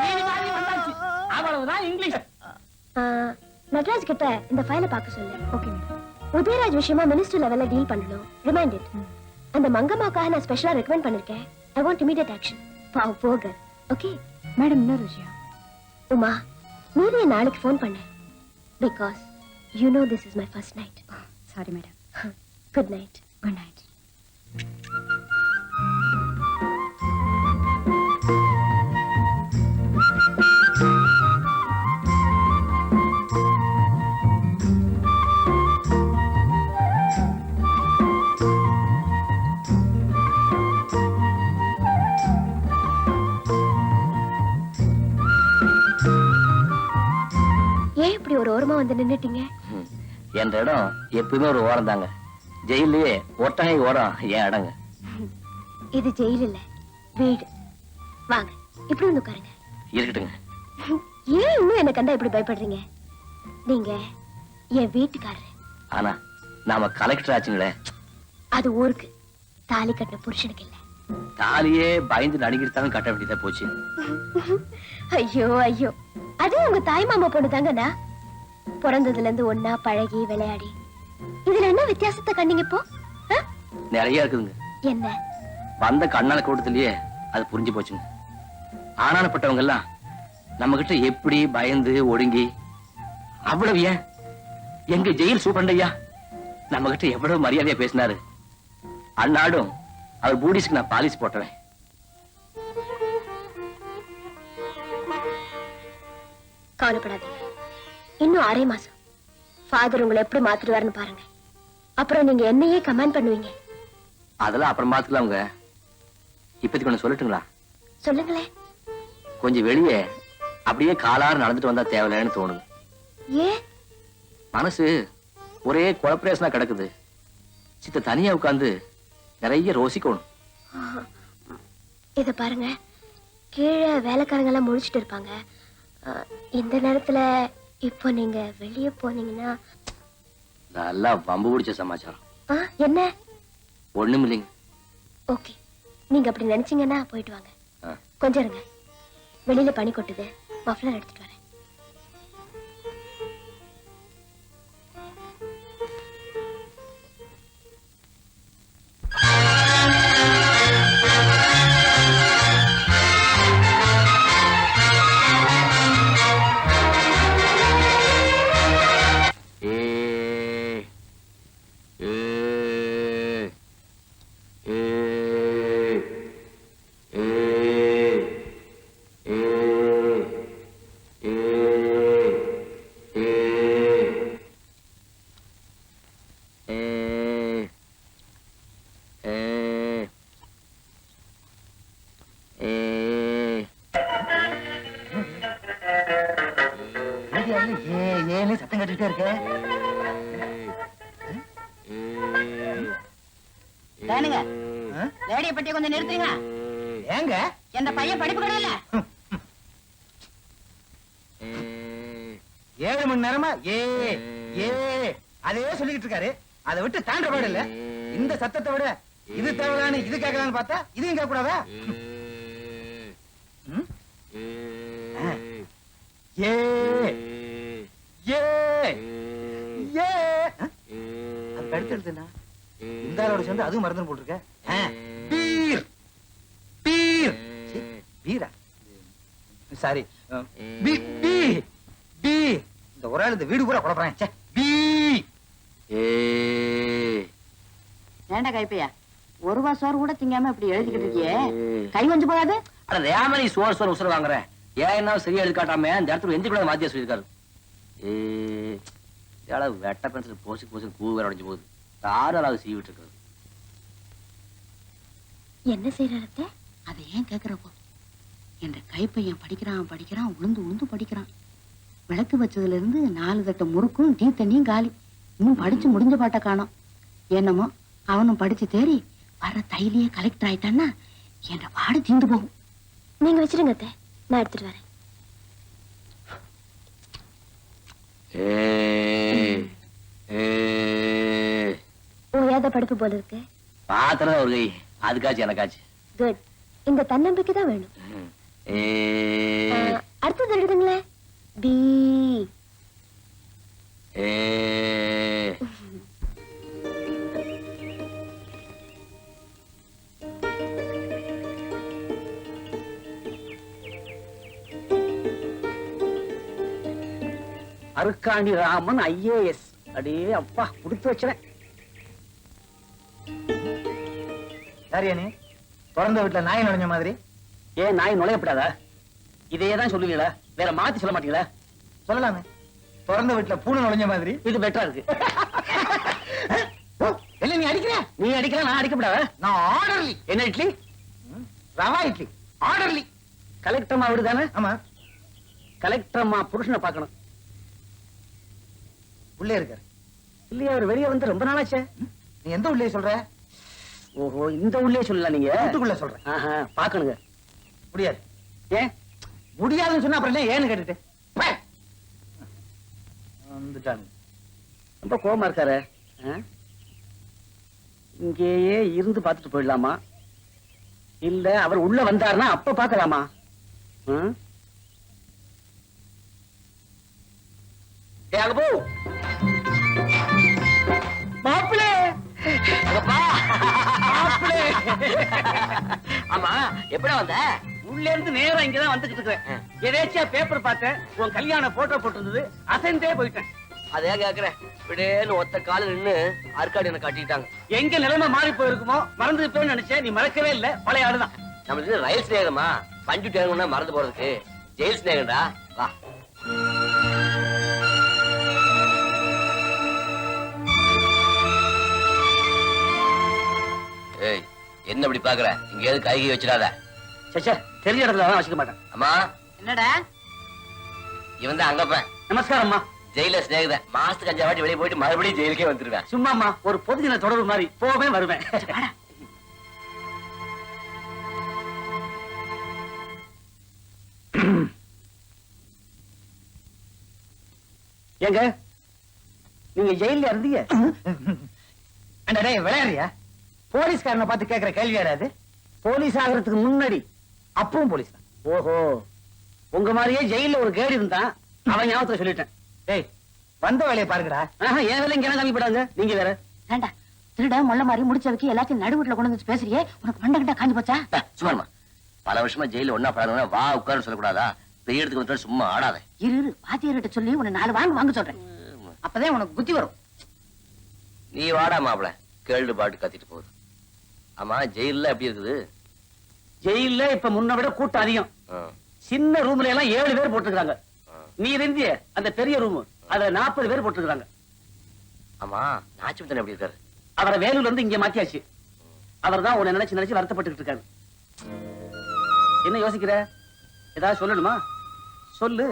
மீதி பாதி வந்தாச்சு. அவ்வளவுதான் இங்கிலீஷ். நட்ராஜ் கிட்ட இந்த ஃபைலை பார்க்க சொல்லு. Okay madam. உதயராஜ் விஷயமா மினிஸ்டர் லெவல்ல டீல் பண்ணணும். Remind it. அந்த மங்கம்மாக்காக நான் ஸ்பெஷலா ரெக்கமெண்ட் பண்ணிருக்கேன். I want immediate action. பாவ் போக. Okay madam. இன்னொரு விஷயம், உமா நீ நாளைக்கு ஃபோன் பண்ண. Because you know this is my first night. Sorry madam. Good night. Good night. ஏன் இப்படி ஒரு ஓரமா வந்து நின்னுட்டீங்க? என்ற இடம் எப்பவுமே ஒரு ஓரம் தாங்க. ஜெயிலே ஒட்டகை ஓரம் ஏன் இடங்க. இது ஜெயில் இல்ல, வீடு. வாங்க இப்படி வந்து உட்காருங்க. இருக்கட்டுங்க. ஏன் இன்னும் என்ன கண்டா இப்படி பயப்படுறீங்க? நீங்க என் வீட்டுக்காரரு. ஆனா நாம கலெக்டர் ஆச்சுங்களே. அது ஊருக்கு, தாலி கட்டின புருஷனுக்கு இல்ல. தாலியே பயந்து நடிக்கிறதாலும் கட்ட வேண்டியதா போச்சு. ஐயோ ஐயோ, அது உங்க தாய் மாமா பொண்ணு தாங்கண்ணா. பிறந்ததுல இருந்து ஒன்னா பழகி விளையாடி இதுல என்ன வித்தியாசத்தை கண்டீங்க இப்போ? நிறைய இருக்குதுங்க. என்ன? வந்த கண்ணால கூட்டத்திலேயே அது புரிஞ்சு போச்சுங்க. ஆனானப்பட்டவங்க எல்லாம் நம்ம கிட்ட எப்படி பயந்து ஒடுங்கி, அவ்வளவு ஏன் எங்க ஜெயில் சூப்பண்டையா நம்ம கிட்ட எவ்வளவு மரியாதையா பேசினாரு. அந்நாடும் அவர் பூடிஸ்க்கு நான் பாலிஸ் போட்டவன். கவலைப்படாதீங்க, இன்னும் 6 மாசம் ஃபாதர் உங்களை எப்படி மாத்திடுவாருன்னு பாருங்க. அப்புறம் நீங்க என்னையே கமெண்ட் பண்ணுவீங்க. அதெல்லாம் அப்புறம் பாத்துக்கலாம்ங்க. இப்போதைக்கு ஒண்ணு சொல்லட்டுங்களா? சொல்லுங்களேன். கொஞ்சம் வெளியே அப்படியே காலாறு நடந்துட்டு வந்தா தேவையில்லைன்னு தோணுது. ஏன்? மனசு ஒரே குழப்பரேசனா கிடக்குது. சித்த தனியா உட்கார்ந்து நிறைய ரோசிக்கணும். இத பாருங்க, கீழே வேலைக்காரங்க எல்லாம் முழிச்சிட்டு இருப்பாங்க. இந்த நேரத்துல இப்போ நீங்க வெளியே போனீங்கன்னா நல்லா வம்பு பிடிச்ச சமாச்சாரம். என்ன? ஒண்ணும் இல்லைங்க. ஓகே, நீங்க அப்படி நினைச்சீங்கன்னா போயிட்டு வாங்க. கொஞ்சம் இருங்க, வெளியில பனி கொட்டுது, மஃப்ளர் எடுத்துட்டு வரேன். ஏன் சத்தம் கட்டிட்டே இருக்க? ஏனுங்க, ரேடியோ பெட்டியை கொஞ்சம் நிறுத்துறீங்க. ஏங்க எந்த பையன் படிப்பு கிடையாது. 7 மணி நேரமா அதே சொல்லிக்கிட்டு இருக்காரு. அதை விட்டு தாண்ட பாடு இல்ல. இந்த சத்தத்தை விட இது தேவைதானு இது கேட்கலான்னு பார்த்தா இதையும் கேட்க கூடாதா? அது கடுத்து எழுதுனா இந்த ஆளோட சேர்ந்து அதுவும் மறந்து போட்டுருக்க. பீர் பீர் பீரா சாரி இந்த ஒரு ஆள் இந்த வீடு பூரா குழப்பறேன். ஏண்டா கைப்பையா, 1 ரூபா சோறு கூட திங்காம இப்படி எழுதிக்கிட்டு இருக்கியே, கை கொஞ்சம் போகாது? அட ரேமணி சோறு உசுர வாங்குறேன். ஏன் என்ன சரியா எழுதி காட்டாம அந்த இடத்துல எந்த கூட மாத்தியா சொல்லியிருக்காரு. வெட்ட பென்சில் போசி பூ வேற உடைஞ்சு போகுது. யாராவது சீவிட்டு இருக்காரு. என்ன செய்யறத? அதை ஏன் கேக்குறப்போ என்ற கைப்பையன் படிக்கிறான் உளுந்து படிக்கிறான். விளக்கு வச்சதுல இருந்து 4 தட்டு முறுக்கும் டீ தண்ணியும் காலி. இன்னும் படிச்சு முடிஞ்ச பாட்ட காணோம். என்னமோ அவனும் படிச்சு தேறி வர தைலியே கலெக்டர் ஆயிட்டான்னா என்ற பாடு தீந்து போகும். நீங்க வச்சிருங்க அத்தை, நான் எடுத்துட்டு வரேன். ஓயாத படுப்பு போல இருக்கு. பாத்திரம் ஒரு கை, அதுக்காச்சு எனக்காச்சு. குட். இந்த தன்னம்பிக்கை தான் வேணும். அடுத்தது எழுதுங்களேன். பி. அருக்காணி ராமன் ஐஏஎஸ். அடே அப்பா, கொடுத்து வச்சேன். யாரியா நீ? பிறந்த வீட்டுல நாய் நுழைஞ்ச மாதிரி. ஏன் நாய் நுழையப்படாதா? இதையேதான் சொல்லுவீங்களா? வேற மாத்தி சொல்ல மாட்டீங்களா? சொல்லலாமே. பிறந்த வீட்டுல பூனை நுழைஞ்ச மாதிரி. இது பெட்டரா இருக்கு. இல்ல நீ அடிக்கிற. நீ அடிக்கலாம், நான் அடிக்கப்படாத. நான் ஆர்டர்லி. என்ன இட்லி? ரவா இட்லி. ஆர்டர்லி. கலெக்டர் அம்மா வீடு தானே? ஆமா. கலெக்டர் அம்மா புருஷனை பார்க்கணும். உள்ளே இருக்காரு. இல்லையா, அவர் வெளியே வந்து ரொம்ப நாளாச்சே. நீ எந்த உள்ளே சொல்ற? ஓஹோ, இந்த உள்ளே சொல்லலாம். நீங்க வீட்டுக்குள்ள சொல்ற. பாக்கணுங்க. முடியாது. ஏன் முடியாதுன்னு சொன்னா அப்புறம் ஏன்னு கேட்டுட்டு வந்துட்டாங்க. ரொம்ப கோபமா இருக்காரு. இங்கேயே இருந்து பார்த்துட்டு போயிடலாமா, இல்ல அவர் உள்ள வந்தாருன்னா அப்ப பாக்கலாமா? அங்க போ மாப்பிளே. ஆமா, எப்படா வந்த? உள்ள இருந்து நேரம் இங்கதான் வந்துகிட்டு இருக்கேன். எதேச்சியா பேப்பர் பார்த்தேன், உன் கல்யாண போட்டோ போட்டிருந்தது, அசைந்தே போயிட்டேன். அதே கேக்குறேன். இப்படின்னு ஒத்த கால நின்னு அற்காடு என்ன காட்டிட்டாங்க. எங்க நிலைமை மாறி போயிருக்குமோ மறந்து நினைச்சேன். நீ மறக்கவே இல்ல, பழைய ஆளுதான். நம்மளுக்கு ரயில் ஸ்நேகமா, பஞ்சு டேங்கா மறந்து போறதுக்கு ஜெயில் ஸ்நேகம்டா. வா. ஏய், என்ன இப்படி பாக்குற? இங்க எது கைகி வச்சிடாத. சச்சா, தெரிஞ்ச இடத்துல தான் வச்சுக்க மாட்டேன். அம்மா. என்னடா? இவன் தான் அங்கப்பேன். நமஸ்காரம்மா. ஜெயில ஸ்நேகித. மாசத்துக்கு 5 வாட்டி வெளியே போயிட்டு மறுபடியும் ஜெயிலுக்கே வந்துருவேன். சும்மாமா, ஒரு பொதுஜன தொடர்பு மாதிரி போவேன் வருவேன். ஏங்க, நீங்க ஜெயில இருந்தீங்க? விளையாடுறியா? போலீஸ்காரனை பார்த்து கேட்கிற கேள்வி யாராது? போலீஸ் ஆகிறதுக்கு முன்னாடி அப்பவும் போலீஸ் தான். ஓஹோ, உங்க மாதிரியே ஜெயில ஒரு கேடி இருந்தான். அவன் ஞாபகத்துல சொல்லிட்டேன். டேய், வந்த வேலையை பாருங்கடா. என் வேலை இங்க காமிப்படாங்க. நீங்க வேற வேண்டா. திருட முள்ள மாதிரி முடிச்சதுக்கு எல்லாத்தையும் நடுவுட்ல கொண்டு வந்து பேசுறியே, உனக்கு மண்டை கிட்ட காஞ்சி போச்சா? சும்மா பல வருஷமா ஜெயில ஒன்னா பழகணும்னா வா உட்காரு சொல்லக்கூடாதா? பெரிய இடத்துக்கு வந்து சும்மா ஆடாத. இரு, வாத்தியார்கிட்ட சொல்லி உன்னை 4 வாங்க சொல்றேன். அப்பதான் உனக்கு புத்தி வரும். நீ வாடா மாப்பிள, கேள்வி பாட்டு கத்திட்டு போகுது. ஆமா, ஜெயில எப்படி இருக்குது? ஜெயில இப்ப முன்ன விட கூட்டம் அதிகம். சின்ன ரூம்ல எல்லாம் 7 பேர் போட்டுருக்காங்க. நீ இருந்திய அந்த பெரிய ரூம், அதுல 40 பேர் போட்டுருக்காங்க. ஆமா, நாச்சிமுத்தன் எப்படி இருக்காரு? அவரை வேலூர்ல இருந்து இங்க மாத்தியாச்சு. அவர் தான் உன்னை நினைச்சு நினைச்சு வருத்தப்பட்டு இருக்காரு. என்ன யோசிக்கிற? ஏதாவது சொல்லணுமா? சொல்லு,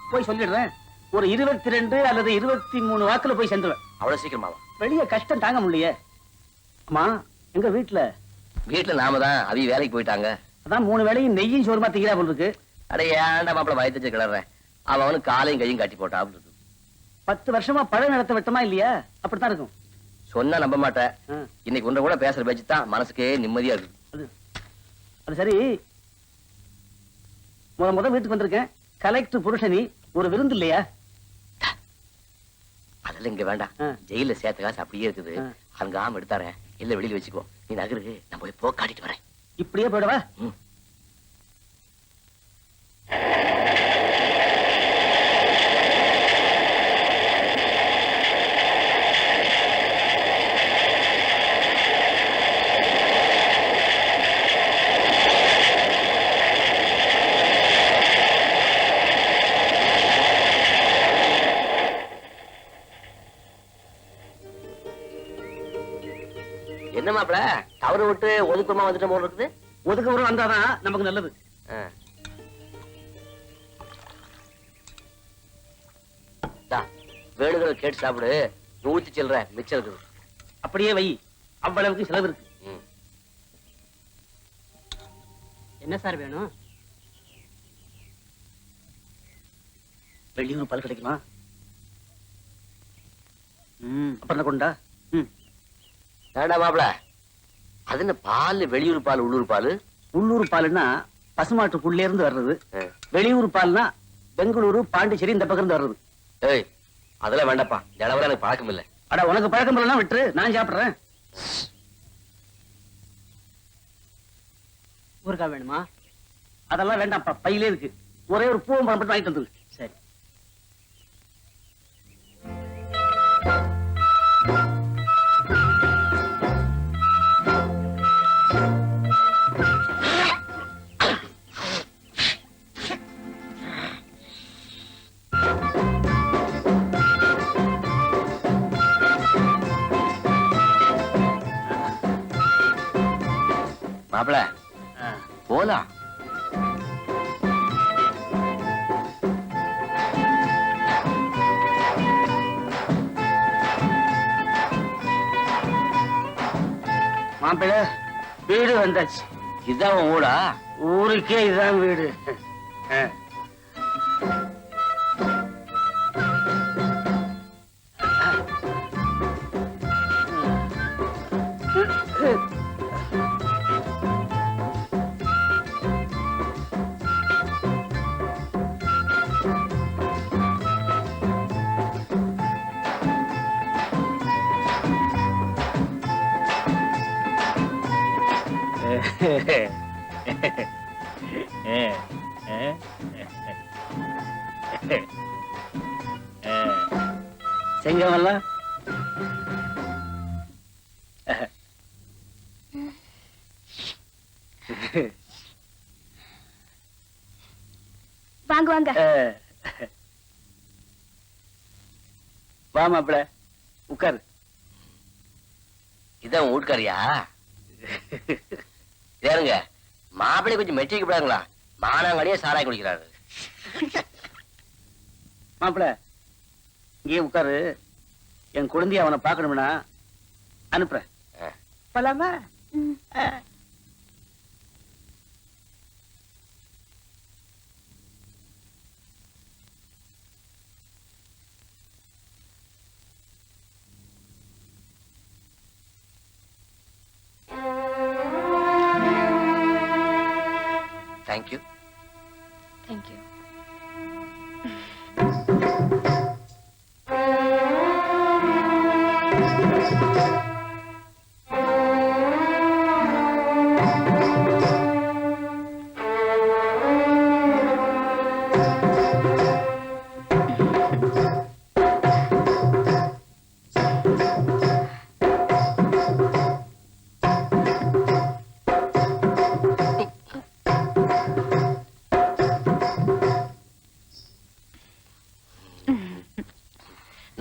போய் சொல்லிடுறேன். ஒரு 22 அல்லது 23 வாக்குல போய் சேர்ந்துருவேன். அவ்வளவு சீக்கிரமாவா? வெளிய கஷ்டம் தாங்க முடியலையே. அம்மா, எங்க வீட்டுல நாம தான் அவி வேலைக்கு போயிட்டாங்க. அதான் 3 வேளையும் நெய்யும் சோறுமா திங்கிறா போல இருக்கு. அட ஏன்டா மாப்பிள வயத்தச்சு கிளறேன். அவனுக்கு காலையும் கையும் கட்டி போட்டா. 10 வருஷமா பழ நடத்த விட்டமா இல்லையா? அப்படித்தான் இருக்கும். சொன்னா நம்ப மாட்டேன். இன்னைக்கு உன்ன கூட பேசுற பேச்சு தான் மனசுக்கே நிம்மதியா இருக்கு. அது சரி, முத வீட்டுக்கு வந்திருக்கேன். கலெக்டர் புருஷனி, ஒரு விருந்து இல்லையா? அதெல்லாம் இங்க வேண்டாம். ஜெயில சேர்த்த காசு அப்படியே இருக்குது. அங்காம எடுத்தாரேன். இல்ல வெளியில வச்சுக்கோ. நீ நகருக்கு, நான் போய் போ காட்டிட்டு வரேன். இப்படியே போயிடவா? என்ன மாப்பிள, தவறு விட்டு ஒதுக்கமா வந்துட்ட போல இருக்குது. ஒதுக்கப்புறம் வந்தாதான் நமக்கு நல்லது. வேணுங்கிற கேட்டு சாப்பிடு. 100 சில்லற மிச்சம் இருக்குது. அப்படியே வை, அவ்வளவுக்கு செலவு இருக்கு. என்ன சார் வேணும்? வெளியூர் பால் கிடைக்குமா? அப்புறம் கொண்டா. வேண்டாம் மாப்பிள. அது என்ன பால்? வெளியூர் பால் உள்ளூர் பால்? உள்ளூர் பால்னா பசுமாட்டுக்குள்ளே இருந்து வர்றது. வெளியூர் பால்னா பெங்களூரு பாண்டிச்சேரி இந்த பக்கம் இருந்து வர்றது. ஏய், அதெல்லாம் வேண்டாப்பா. ஜனவரம் எனக்கு பழக்கம் இல்லை. அட உனக்கு பழக்கம் இல்லைன்னா விட்டுரு, நான் சாப்பிடுறேன். ஊருக்கா வேணுமா? அதெல்லாம் வேண்டாம்ப்பா, பையிலே இருக்கு. ஒரே ஒரு பூவம் பழம் மட்டும் வாங்கிட்டு வந்து. சரி. மாப்பிள போலாம். மாப்பிள்ளை, வீடு வந்தாச்சு. இதான் உன் ஊடா? ஊருக்கே இதுதான் வீடு. செங்கமல்ல வாங்க வாங்க. வா மாப்பிள, உட்காரு. இதான் உன் வீட்டுக்காரியா? ஏறுங்க, மாப்பிள்ளை கொஞ்சம் மெட்டிக்கு போடாங்களா? மானாங்கடியே சாராய் குடிக்கிறாரு. மாப்பிள, இங்கே உட்காரு. என் குழந்தைய அவனை பார்க்கணும்னா அனுப்புறேன். போலாமா? தேங்க்யூ. தேங்க்யூ.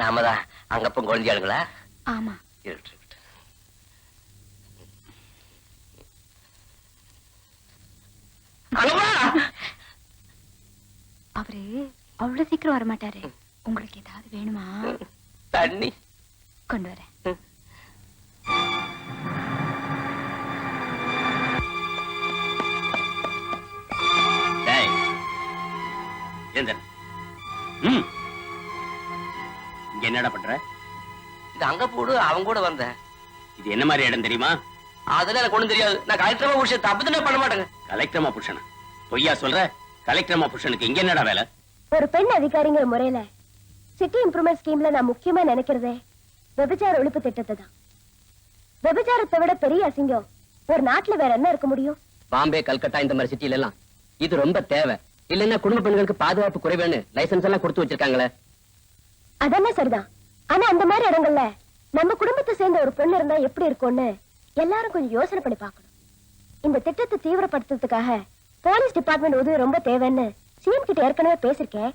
நாமதான் அங்கப்பம் குழந்தையாளுங்களா? ஆமா. இருக்கட்டும். அவரு அவ்வளவு சீக்கிரம் வர மாட்டாரு. உங்களுக்கு ஏதாவது வேணுமா? தண்ணி கொண்டு வரேன். இங்க என்னடா பண்ற? இது அங்க போடு. அவங்க கூட வந்தேன். இது என்ன மாதிரி இடம் தெரியுமா? அதெல்லாம் எனக்கு ஒண்ணும் தெரியாது. நான் கலெக்டரமா புருஷன் தப்பு தானே பண்ண மாட்டேங்க. கலெக்டரமா புருஷனா? பொய்யா சொல்ற? கலெக்டரமா புருஷனுக்கு இங்க என்னடா வேலை? ஒரு பெண் அதிகாரிங்கிற முறையில சிட்டி இம்ப்ரூவ்மெண்ட் ஸ்கீம்ல நான் முக்கியமா நினைக்கிறதே விபச்சார ஒழிப்பு திட்டத்தை தான். விபச்சாரத்தை விட பெரிய அசிங்கம் ஒரு நாட்டுல வேற என்ன இருக்க முடியும்? பாம்பே, கல்கட்டா இந்த மாதிரி சிட்டில எல்லாம் இது ரொம்ப தேவை. இல்லன்னா குடும்ப பெண்களுக்கு பாதுகாப்பு குறைவேன்னு லைசன்ஸ் எல்லாம் கொடுத்து வச்சிருக்காங்களே. அதெல்லாம் சரிதான். ஆனா அந்த மாதிரி இடங்கள்ல நம்ம குடும்பத்தை சேர்ந்த ஒரு பொண்ணு இருந்தா எப்படி இருக்கும்னு எல்லாரும் கொஞ்சம் யோசனை பண்ணி பார்க்கணும். இந்த திட்டத்தை தீவிரப்படுத்துறதுக்காக போலீஸ் டிபார்ட்மெண்ட் உதவி ரொம்ப தேவைன்னு சிஎம் கிட்ட ஏற்கனவே பேசிருக்கேன்.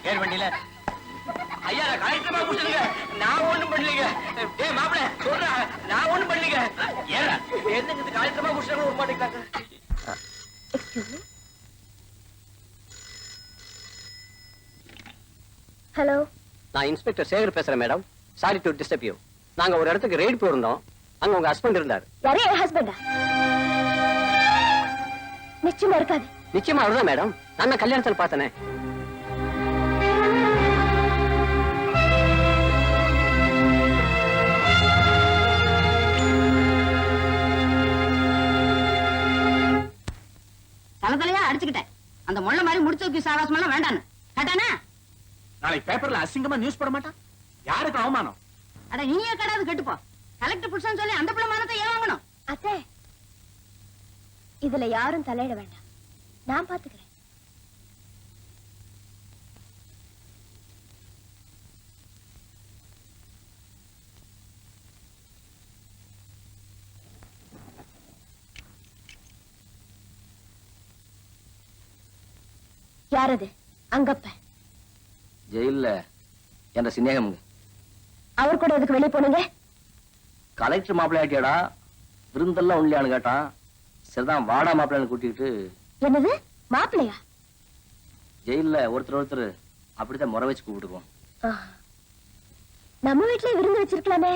ஏர் வண்டியில ஐயா, நான் கலெக்டரமா புடிச்சிருங்க. நான் ஒண்ணும் பண்ணலீங்க. டேய் மாப்ள, சொல்றா, நான் ஒண்ணும் பண்ணலீங்க. ஏறா என்னங்க இது காயத்திரமா புடிச்சா விட மாட்டேங்கிறாங்க. Excuse me. ஹலோ, நான் இன்ஸ்பெக்டர் சேகர் பேசுறேன் madam. Sorry to disturb you. நாங்க ஒரு இடத்துக்கு ரெய்ட் போயிருந்தோம். அங்க உங்க ஹஸ்பண்ட் இருந்தார். யாரே என் ஹஸ்பண்டா? நிச்சயமா இருக்காது. நிச்சயமா அவர்தான் மேடம். நான் கல்யாணத்தில் பார்த்தனே. தலையா அடிச்சுக்கிட்டேன். அந்த முள்ள மாதிரி முடிச்சு வைக்க சாவாசம் எல்லாம் வேண்டான்னு கேட்டானே. நாளைக்கு பேப்பர்ல அசிங்கமா நியூஸ் போட மாட்டான். யாருக்கு அவமானம்? அட நீயே கடாது கெட்டுப்போ. கலெக்டர் புருஷன் சொல்லி அந்த பிள்ளை மானத்தை ஏன் வாங்கணும்? அத்தை, இதுல யாரும் தலையிட வேண்டாம். நான் பாத்துக்கிறேன். யாரது? அங்கப்ப ஜெயில்ல என்ற சிநேகம். அவர் கூட எதுக்கு வெளியே போனீங்க? கலெக்டர் மாப்பிள்ளை ஆட்டியாடா, விருந்தெல்லாம் உள்ளியான்னு கேட்டான். சரிதான் வாடா மாப்பிள்ளைன்னு கூட்டிக்கிட்டு. என்னது மாப்பிள்ளையா? ஜெயில்ல ஒருத்தர் அப்படித்தான் முறை வச்சு கூப்பிட்டுக்குவோம். நம்ம வீட்லயே விருந்து வச்சிருக்கலாமே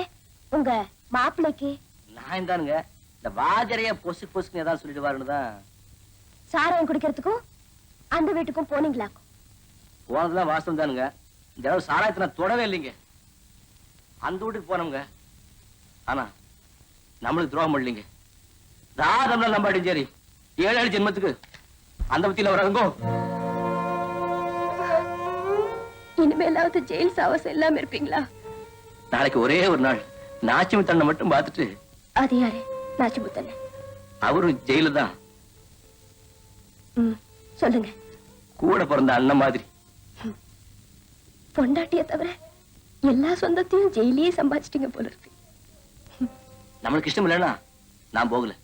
உங்க மாப்பிள்ளைக்கு. நான் தானுங்க இந்த வாஜரைய பொசுக்குன்னு ஏதாவது சொல்லிட்டு வாருன்னு தான். சாராயம் குடிக்கிறதுக்கும் அந்த வீட்டுக்கும் போனீங்களாக்கும்? போனதுதான் வாசம் தானுங்க. இந்த அளவு சாராயத்தை நான் தொடவே இல்லைங்க. அந்த வீட்டுக்கு போனோங்க. ஆனா நம்மளுக்கு துரோகம் பண்ணலீங்க. ராதம்லாம் நம்பாடி சரி 7 ஜென்மத்துக்கு அந்த பத்தியில வராங்கோ. இனிமேலாவது ஜெயில் சாவாசம் இல்லாம இருப்பீங்களா? நாளைக்கு ஒரே ஒரு நாள் நாச்சிமுத்தண்ணை மட்டும் பார்த்துட்டு. அது யாரு? நாச்சிமுத்தண்ண? அவரும் ஜெயிலு தான். சொல்லுங்க. கூட பிறந்த அண்ணன் மாதிரி. பொண்டாட்டிய தவிர எல்லா சொந்தத்தையும் ஜெயிலேயே சம்பாதிச்சிட்டீங்க போல இருக்கு. நம்மளுக்கு இஷ்டம் இல்லைன்னா நான் போகல.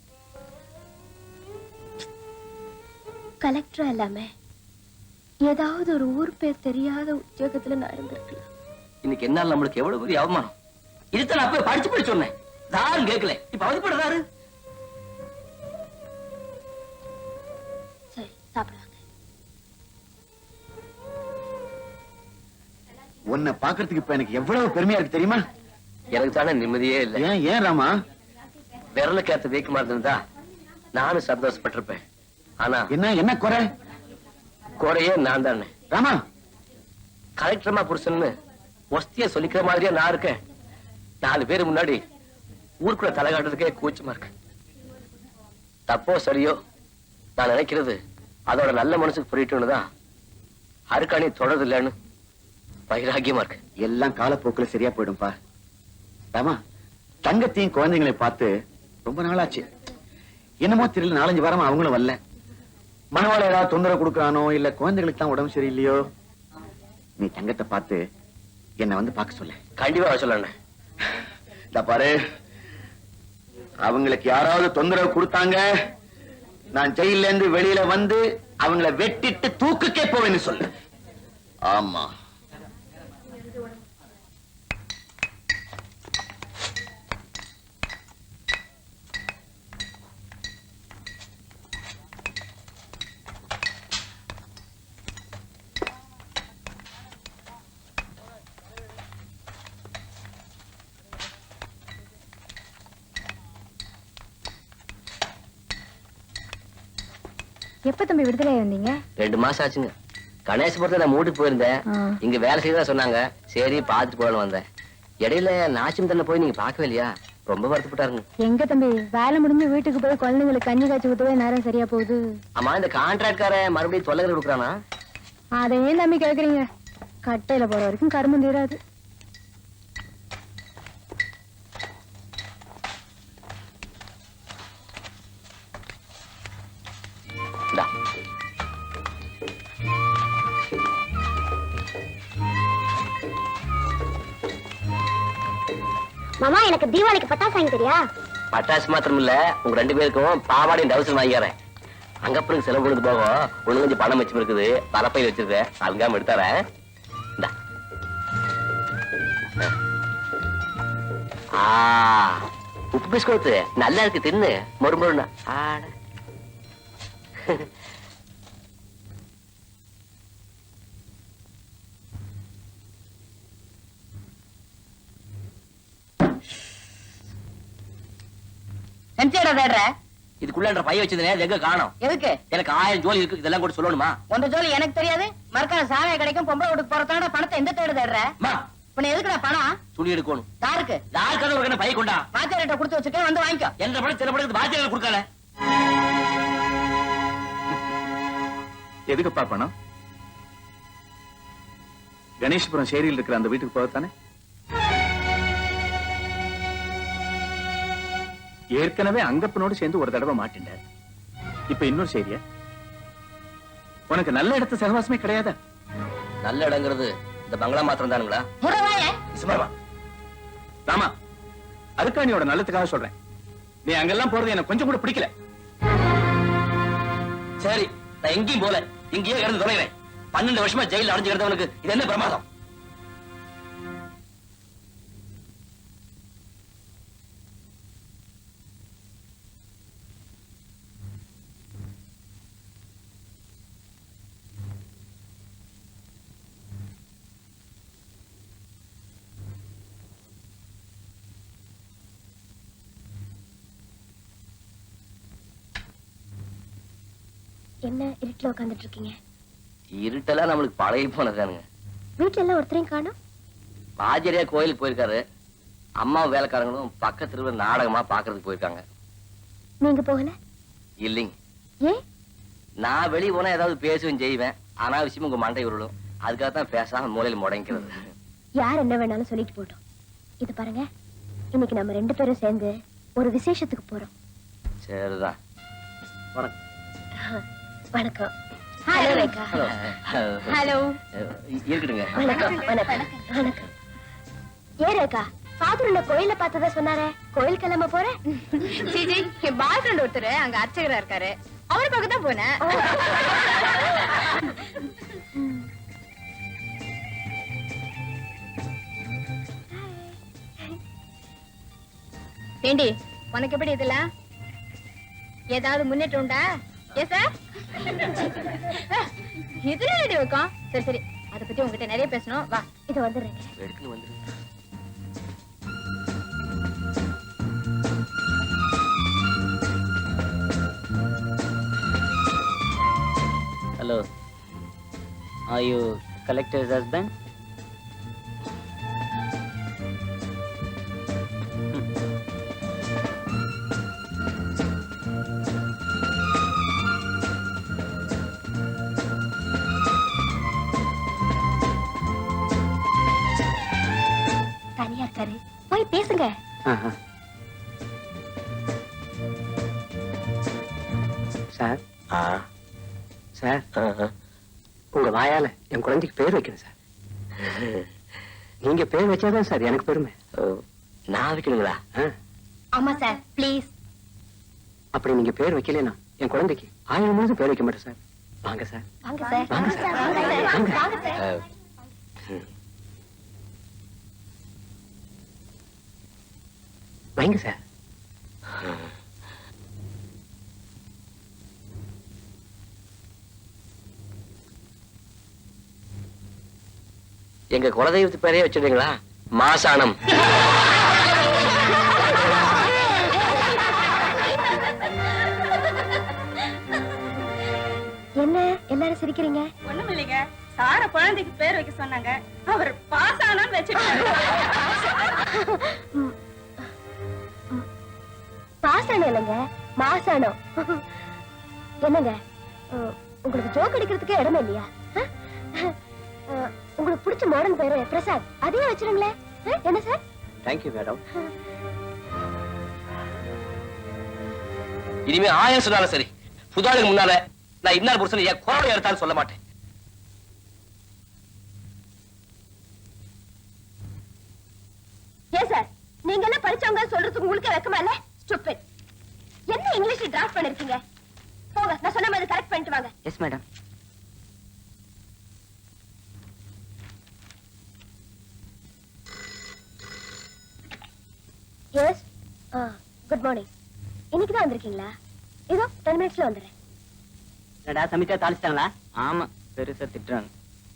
கலெக்டரா இல்லாம ஏதாவது ஒரு ஊர் பேர் தெரியாத உத்தியோகத்துல நான் இருந்திருக்கலாம். இன்னைக்கு என்னால நம்மளுக்கு எவ்வளவு பெரிய அவமானம். இதுதான் நான் போய் படிச்சு சொன்னேன். யாரும் கேட்கல. இப்ப அவதிப்படுறாரு. சரி, சாப்பிடுவாங்க. உன்னை பாக்குறதுக்கு இப்ப எனக்கு எவ்வளவு பெருமையா இருக்கு தெரியுமா? எனக்கு தானே நிம்மதியே இல்லை. ஏன் ராமா? விரலுக்கு ஏத்த வீக்கமா இருந்தா நானும் சந்தோஷப்பட்டிருப்பேன். ஆனா என்ன குறை? குறையே நான் தானே. ராமா, கலெக்டர்மா புருஷன்னு ஒஸ்திய சொல்லிக்கிற மாதிரியா நான் இருக்கேன். 4 பேர் முன்னாடி ஊருக்குள்ள தலை காட்டுறதுக்கே கூச்சமா இருக்கு. தப்போ சரியோ நான் நினைக்கிறது அதோட நல்ல மனசுக்கு புரியட்டும்னு தான் அருக்காணி தொடர்றது இல்லைன்னு வைராக்கியமா இருக்கு. எல்லாம் காலப்போக்குல சரியா போயிடும்பா. ராமா, தங்கத்தையும் குழந்தைங்களை பார்த்து ரொம்ப நாளாச்சு. என்னமோ தெரியல, 4-5 வாரமா அவங்களும் வரல. மனவாள ஏதாவது தொந்தரவு கொடுக்கறானோ இல்ல குழந்தைகளுக்கு தான் உடம்பு சரியில்லையோ. நீ தங்கத்தை பார்த்து என்ன வந்து பார்க்க சொல்ல. கண்டிப்பா சொல்லணும். பாரு, அவங்களுக்கு யாராவது தொந்தரவு கொடுத்தாங்க, நான் ஜெயில இருந்து வெளியில வந்து அவங்கள வெட்டிட்டு தூக்குக்கே போவேன்னு சொல்லு. ஆமா. எப்ப தம்பி விடுதலை வந்தீங்க? 2 மாசம் ஆச்சுங்க. கணேசபுரத்தை நான் மூட்டுக்கு போயிருந்தேன். இங்க வேலை செய்யதான் சொன்னாங்க. சரி பாத்துட்டு போகணும் வந்தேன். இடையில நாச்சிம் தன்னை போய் நீங்க பாக்கவே இல்லையா? ரொம்ப வருத்தப்பட்டாருங்க. எங்க தம்பி, வேலை முடிஞ்சு வீட்டுக்கு போய் குழந்தைங்களுக்கு கஞ்சி காய்ச்சி ஊத்தவே நேரம் சரியா போகுது. ஆமா, இந்த கான்ட்ராக்ட்கார மறுபடியும் தொல்லை கொடுக்குறானா? அதை ஏன் தம்பி கேக்குறீங்க? கட்டையில போற வரைக்கும் கரும்பு தீராது. மாமா, எனக்கு தீபாவளிக்கு பட்டாசு வாங்கி தெரியா? பட்டாசு மாத்திரம் இல்ல, உங்க 2 பேருக்கும் பாவாடையும் டவுசர் வாங்கிக்கிறேன். அங்க அப்புறம் செலவு கொடுத்து போகும். ஒண்ணு கொஞ்சம் பணம் வச்சு இருக்குது, பலப்பையில் வச்சிருக்கேன். அழுங்காம எடுத்தாரேன். உப்பு பிஸ்கோத்து நல்லா இருக்கு தின்னு மொறுமொறுன்னு. ஆட செஞ்சேடா தேடுற இதுக்குள்ள பைய வச்சதுனே எங்க காணோம்? எதுக்கு? எனக்கு 1000 ஜோலி இருக்கு, இதெல்லாம் கூட சொல்லணுமா? உங்க ஜோலி எனக்கு தெரியாது. மறக்காத சாராய கிடைக்கும், பொம்பளை வீட்டுக்கு போறதான பணத்தை எந்த தேடு தேடுற? அம்மா, உன்னை எதுக்குடா பணம்? துணி எடுக்கணும். யாருக்கு? யாருக்காவது ஒரு பை கொண்டா. வாத்தியார்கிட்ட கொடுத்து வச்சுக்க, வந்து வாங்கிக்கோ. எந்த படம் சில படத்துக்கு வாத்தியார் கொடுக்கல. எதுக்குப்பா பணம்? கணேஷ்புரம் சேரியில் இருக்கிற அந்த வீட்டுக்கு போகத்தானே? ஏற்கனவே அங்கப்பனோடு சேர்ந்து ஒரு தடவை மாட்டிண்ட, இப்ப இன்னொரு சேரியா? உனக்கு நல்ல இடத்து சகவாசமே கிடையாதா? நல்ல இடங்கிறது இந்த பங்களா மாத்திரம் தானுங்களா? ராமா, அதுக்காக நீயோட நல்லதுக்காக சொல்றேன். நீ அங்கெல்லாம் போறது எனக்கு கொஞ்சம் கூட பிடிக்கல. சரி, நான் எங்கேயும் போல, இங்கேயே கிடந்து தொலைறேன். 12 வருஷமா ஜெயில அடைஞ்சு கிடந்தவனுக்கு இது என்ன பிரமாதம்? என்ன இருட்டுல உட்காந்துட்டு இருக்கீங்க? இருட்டெல்லாம் நம்மளுக்கு பழகி போனதானுங்க. வீட்டுல எல்லாம் ஒருத்தரையும் காணோம். ஆச்சரியா கோயிலுக்கு போயிருக்காரு. அம்மா வேலைக்காரங்களும் பக்கத்துல நாடகமா பாக்குறதுக்கு போயிருக்காங்க. நீங்க போகல? இல்லைங்க. ஏன்? நான் வெளியே போனா ஏதாவது பேசுவேன் செய்வேன், அனாவசியமா உங்க மண்டை உருளும். அதுக்காகத்தான் பேசாம மூலையில முடங்கிறது. யார் என்ன வேணாலும் சொல்லிட்டு போட்டோம். இது பாருங்க, இன்னைக்கு நம்ம 2 பேரும் சேர்ந்து ஒரு விசேஷத்துக்கு போறோம். சரிதான். வணக்கம். ஹலோ ரேகா. ஹலோ. இருக்கட்டுங்க. வணக்கம். வணக்கம். வணக்கம். ஏ ரேகா, ஃபாதர் உன்னை கோயில பார்த்ததா சொன்னாரே, கோயில் கிளம்ப போறேன்? ஜிஜி, என் பாய் ஃப்ரெண்ட் ஒருத்தர் அங்க அர்ச்சகரா இருக்காரு, அவருக்காக தான் போனேன். ஏண்டி, உனக்கு எப்படி இதுல ஏதாவது முன்னேற்றம் உண்டா? ஏ சார், இதுல ரெடி வைக்கும். சரி சரி, அதை பத்தி உங்ககிட்ட நிறைய பேசணும். வா, இது வந்துடுறேங்க. எடுத்துன்னு வந்துரு. Hello. Are you collector's husband? தனியா இருக்காரு, போய் பேசுங்க. சார், சார், உங்க வாயால என் குழந்தைக்கு பேர் வைக்கணும் சார். நீங்க பேர் வச்சாதான் சார் எனக்கு பெருமை. நான் வைக்கணுங்களா? ஆமா சார், ப்ளீஸ். அப்படி நீங்க பேர் வைக்கலனா என் குழந்தைக்கு 1000 முழுதும் பேர் வைக்க மாட்டேன் சார். வாங்க சார். வாங்க சார். வாங்க சார். வாங்க சார். வைங்க சார். எங்க குலதெய்வத்து பேரையே வச்சிருந்தீங்களா? மாசானம். என்ன எல்லாரும் சிரிக்கிறீங்க? ஒண்ணும் இல்லைங்க, சார குழந்தைக்கு பேர் வைக்க சொன்னாங்க, அவர் பாஸ் ஆனான்னு வச்சுட்டாரு. பாசானம் இல்லைங்க, மாசானம். என்னங்க, உங்களுக்கு ஜோக் அடிக்கிறதுக்கே இடமே இல்லையா? உங்களுக்கு பிடிச்ச மாடர்ன் பேரு பிரசாத், அதையே வச்சிருங்களேன். என்ன சார்? Thank you madam. இனிமே 1000 சொன்னாலும் சரி, புதாளுக்கு முன்னால நான் இன்னார் புருஷன் என் குழந்தை எடுத்தாலும் சொல்ல மாட்டேன். ஏன் சார், நீங்க எல்லாம் படிச்சவங்க சொல்றதுக்கு உங்களுக்கு வெக்கமா இல்ல? ஸ்டூபிட். என்ன இங்கிலீஷ்ல டிராஃப்ட் பண்ணிருக்கீங்க? போங்க, நான் சொன்ன மாதிரி கரெக்ட் பண்ணிட்டு வாங்க. Yes madam. Yes. Good morning. இன்னைக்கு தான் வந்திருக்கீங்களா? இதோ 10 மினிட்ஸ்ல வந்துடுறேன். என்னடா சமைச்சா தாளிச்சிட்டாங்களா? ஆமா, பெருசா திட்டுறாங்க.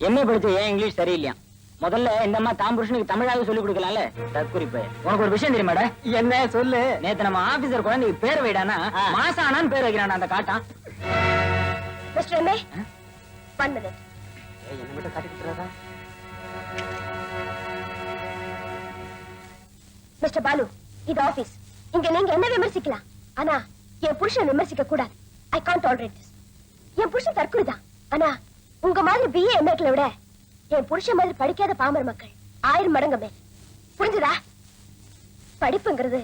எம்ஏ படிச்ச ஏன் இங்கிலீஷ் சரியில்லையா? முதல்ல இந்த அம்மா தாம் புருஷனுக்கு தமிழாவது சொல்லி கொடுக்கலாம்ல. தற்குறிப்ப உனக்கு ஒரு விஷயம் தெரியுமாடா? என்ன சொல்லு. நேத்து நம்ம ஆபீசர் குழந்தைக்கு பேர் வைடானா மாசம் ஆனான்னு பேர் வைக்கிறான் அந்த காட்டான். Mister MA 1 minute. என்ன மட்டும் காட்டி கொடுத்துறாதா? மிஸ்டர் பாலு, இது ஆபீஸ். இங்க நீங்க என்ன விமர்சிக்கலாம், ஆனா என் புருஷன் விமர்சிக்க கூடாது. I can't tolerate this. என் புருஷன் தற்குறிதான். ஆனா உங்க மாதிரி பிஏ எம்ஏக்களை விட என் புருஷன் மாதிரி படிக்காத பாமர மக்கள் 1000 மடங்கு மேல். புரிஞ்சுதா? படிப்புங்கிறது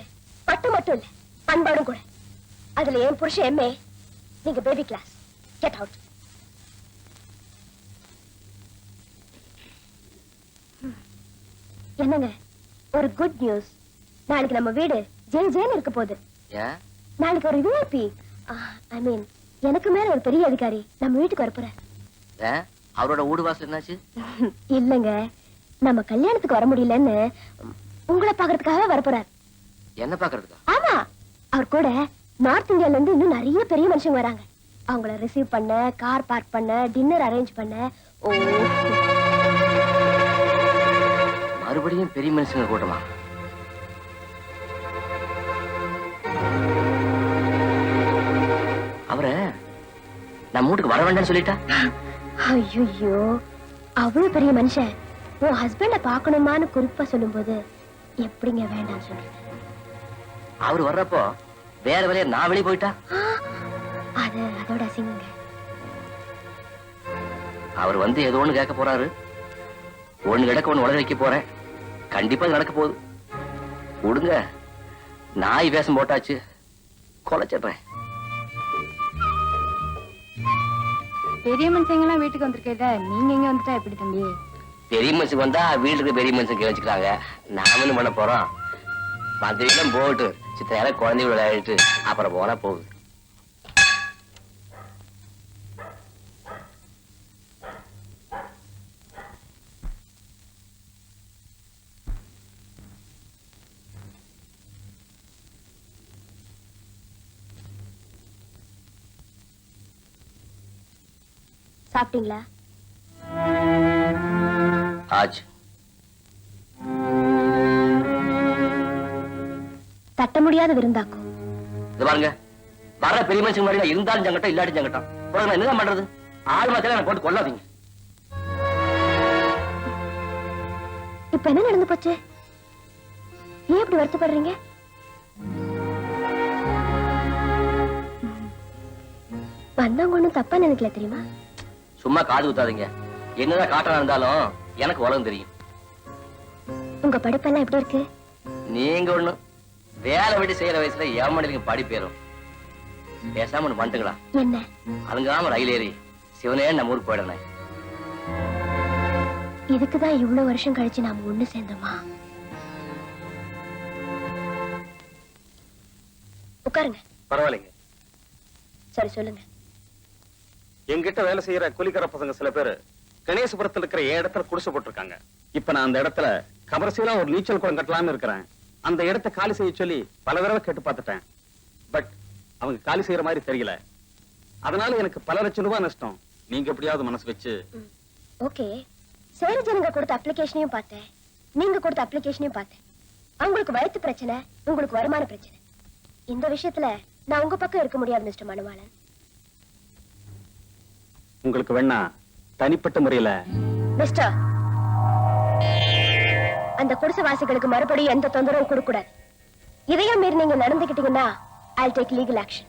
பட்டு மட்டும் இல்ல, பண்பாடும் கூட. அதுல என் புருஷன் எம்ஏ, நீங்க பேபி கிளாஸ். Get out. என்னங்க, ஒரு குட் நியூஸ். நாளைக்கு நம்ம வீடு ஜேன்னு இருக்க போகுது. நாளைக்கு ஒரு விஐபி, ஐ மீன் எனக்கு மேல ஒரு பெரிய அதிகாரி நம்ம வீட்டுக்கு வரப்போறார். அவரோட வீடு வாசல் என்னாச்சு? இல்லங்க, நம்ம கல்யாணத்துக்கு வர முடியலன்னு உங்களை பாக்குறதுக்காக வரப்போறார். என்ன பாக்குறதுக்கா? ஆமா, அவர் கூட நார்த் இந்தியால இருந்து இன்னும் நிறைய பெரிய மனுஷங்க வராங்க. அவங்கள ரிசீவ் பண்ண, கார் பார்க் பண்ண, டின்னர் அரேஞ்ச் பண்ண. ஓ, மறுபடியும் பெரிய மனுஷங்க கூட்டமா? அவரை நம்ம வீட்டுக்கு வர வேண்டாம்னு சொல்லிட்டா? ஐயோ, அவ்வளவு பெரிய மனுஷன் உன் ஹஸ்பண்ட பாக்கணுமான்னு குறிப்பா சொல்லும்போது எப்படிங்க வேண்டாம் சொல்றேன். அவர் வர்றப்போ வேற வேலையா நான் வெளியே போயிட்டா? அது அதோட அசிங்கங்க. அவர் வந்து ஏதோ ஒண்ணு கேட்க போறாரு. ஒண்ணு கிடக்க ஒண்ணு உலக வைக்க போறேன். கண்டிப்பா நடக்க போகுது. விடுங்க, நாய் வேஷம் போட்டாச்சு, கொலைச்சிடுறேன். பெரிய மனுஷங்கெல்லாம் வீட்டுக்கு வந்திருக்கேத, நீங்க எங்க வந்துட்டா எப்படி தம்பி? பெரிய மனுஷனுக்கு வந்தா வீட்டுக்கு பெரிய மனுஷன் வச்சுக்கிறாங்க. நாம என்ன பண்ண போறோம்? மந்திரிகளும் போட்டு சித்த நேரம் குழந்தைகள் விளையாடிட்டு அப்புறம் போனா போகுது. சாப்பிட்டீங்களா? ஆச்சு. தட்ட முடியாத விருந்தாக்கும். இது பாருங்க, வர்ற பெரிய மனுஷன் மாதிரி இருந்தாலும் சங்கட்டம், இல்லாட்டி சங்கட்டம். நான் என்னதான் பண்றது? ஆள் மாத்திரம் எனக்கு போட்டு கொள்ளாதீங்க. இப்ப என்ன நடந்து போச்சு? ஏன் இப்படி வருத்தப்படுறீங்க? வந்தவங்க ஒண்ணும் தப்பா நினைக்கல தெரியுமா? சும்மா காது ஊத்தாதீங்க. என்னதான் காட்டா இருந்தாலும் எனக்கு உலகம் தெரியும். உங்க படிப்பெல்லாம் எப்படி இருக்கு? நீங்க ஒண்ணு வேலை விட்டு செய்யற வயசுல ஏமாண்டிங்க படிப்பேறும். பேசாம ஒண்ணு வந்துங்களா? என்ன? அதுங்காம ரயில் ஏறி சிவனே நம்ம ஊருக்கு போயிடனே. இதுக்குதான் இவ்வளவு வருஷம் கழிச்சு நாம ஒண்ணு சேர்ந்தோமா? உட்காருங்க. பரவாயில்லைங்க. சரி, சொல்லுங்க. என்கிட்ட வேலை செய்யற கூலிக்கார பசங்க சில பேரு கணேசபுரத்துல இருக்கிற இடத்துல குடிசை போட்டிருக்காங்க. இப்ப நான் அந்த இடத்துல கமர்சியலா ஒரு நீச்சல் குளம் கட்டலாம்னு இருக்கிறேன். அந்த இடத்தை காலி செய்ய சொல்லி பல தடவை கேட்டு பார்த்துட்டேன். பட் அவங்க காலி செய்யற மாதிரி தெரியல. அதனால எனக்கு பல லட்சம் ரூபாய் நஷ்டம். நீங்க எப்படியாவது மனசு வச்சு. ஓகே, சேரி ஜனங்க கொடுத்த அப்ளிகேஷனையும் பார்த்தேன், நீங்க கொடுத்த அப்ளிகேஷனையும் பார்த்தேன். அவங்களுக்கு வயிற்று பிரச்சனை, உங்களுக்கு வருமான பிரச்சனை. இந்த விஷயத்துல நான் உங்க பக்கம் இருக்க முடியாது மிஸ்டர் மனுவாளன். உங்களுக்கு வேணா தனிப்பட்ட முறையில. மிஸ்டர், அந்த குடிசைவாசிகளுக்கு மறுபடியும் எந்த தொந்தரவும் கொடுக்க கூடாது. இதையும் மீறி நீங்க நடந்துக்கிட்டீங்கன்னா I'll take legal action.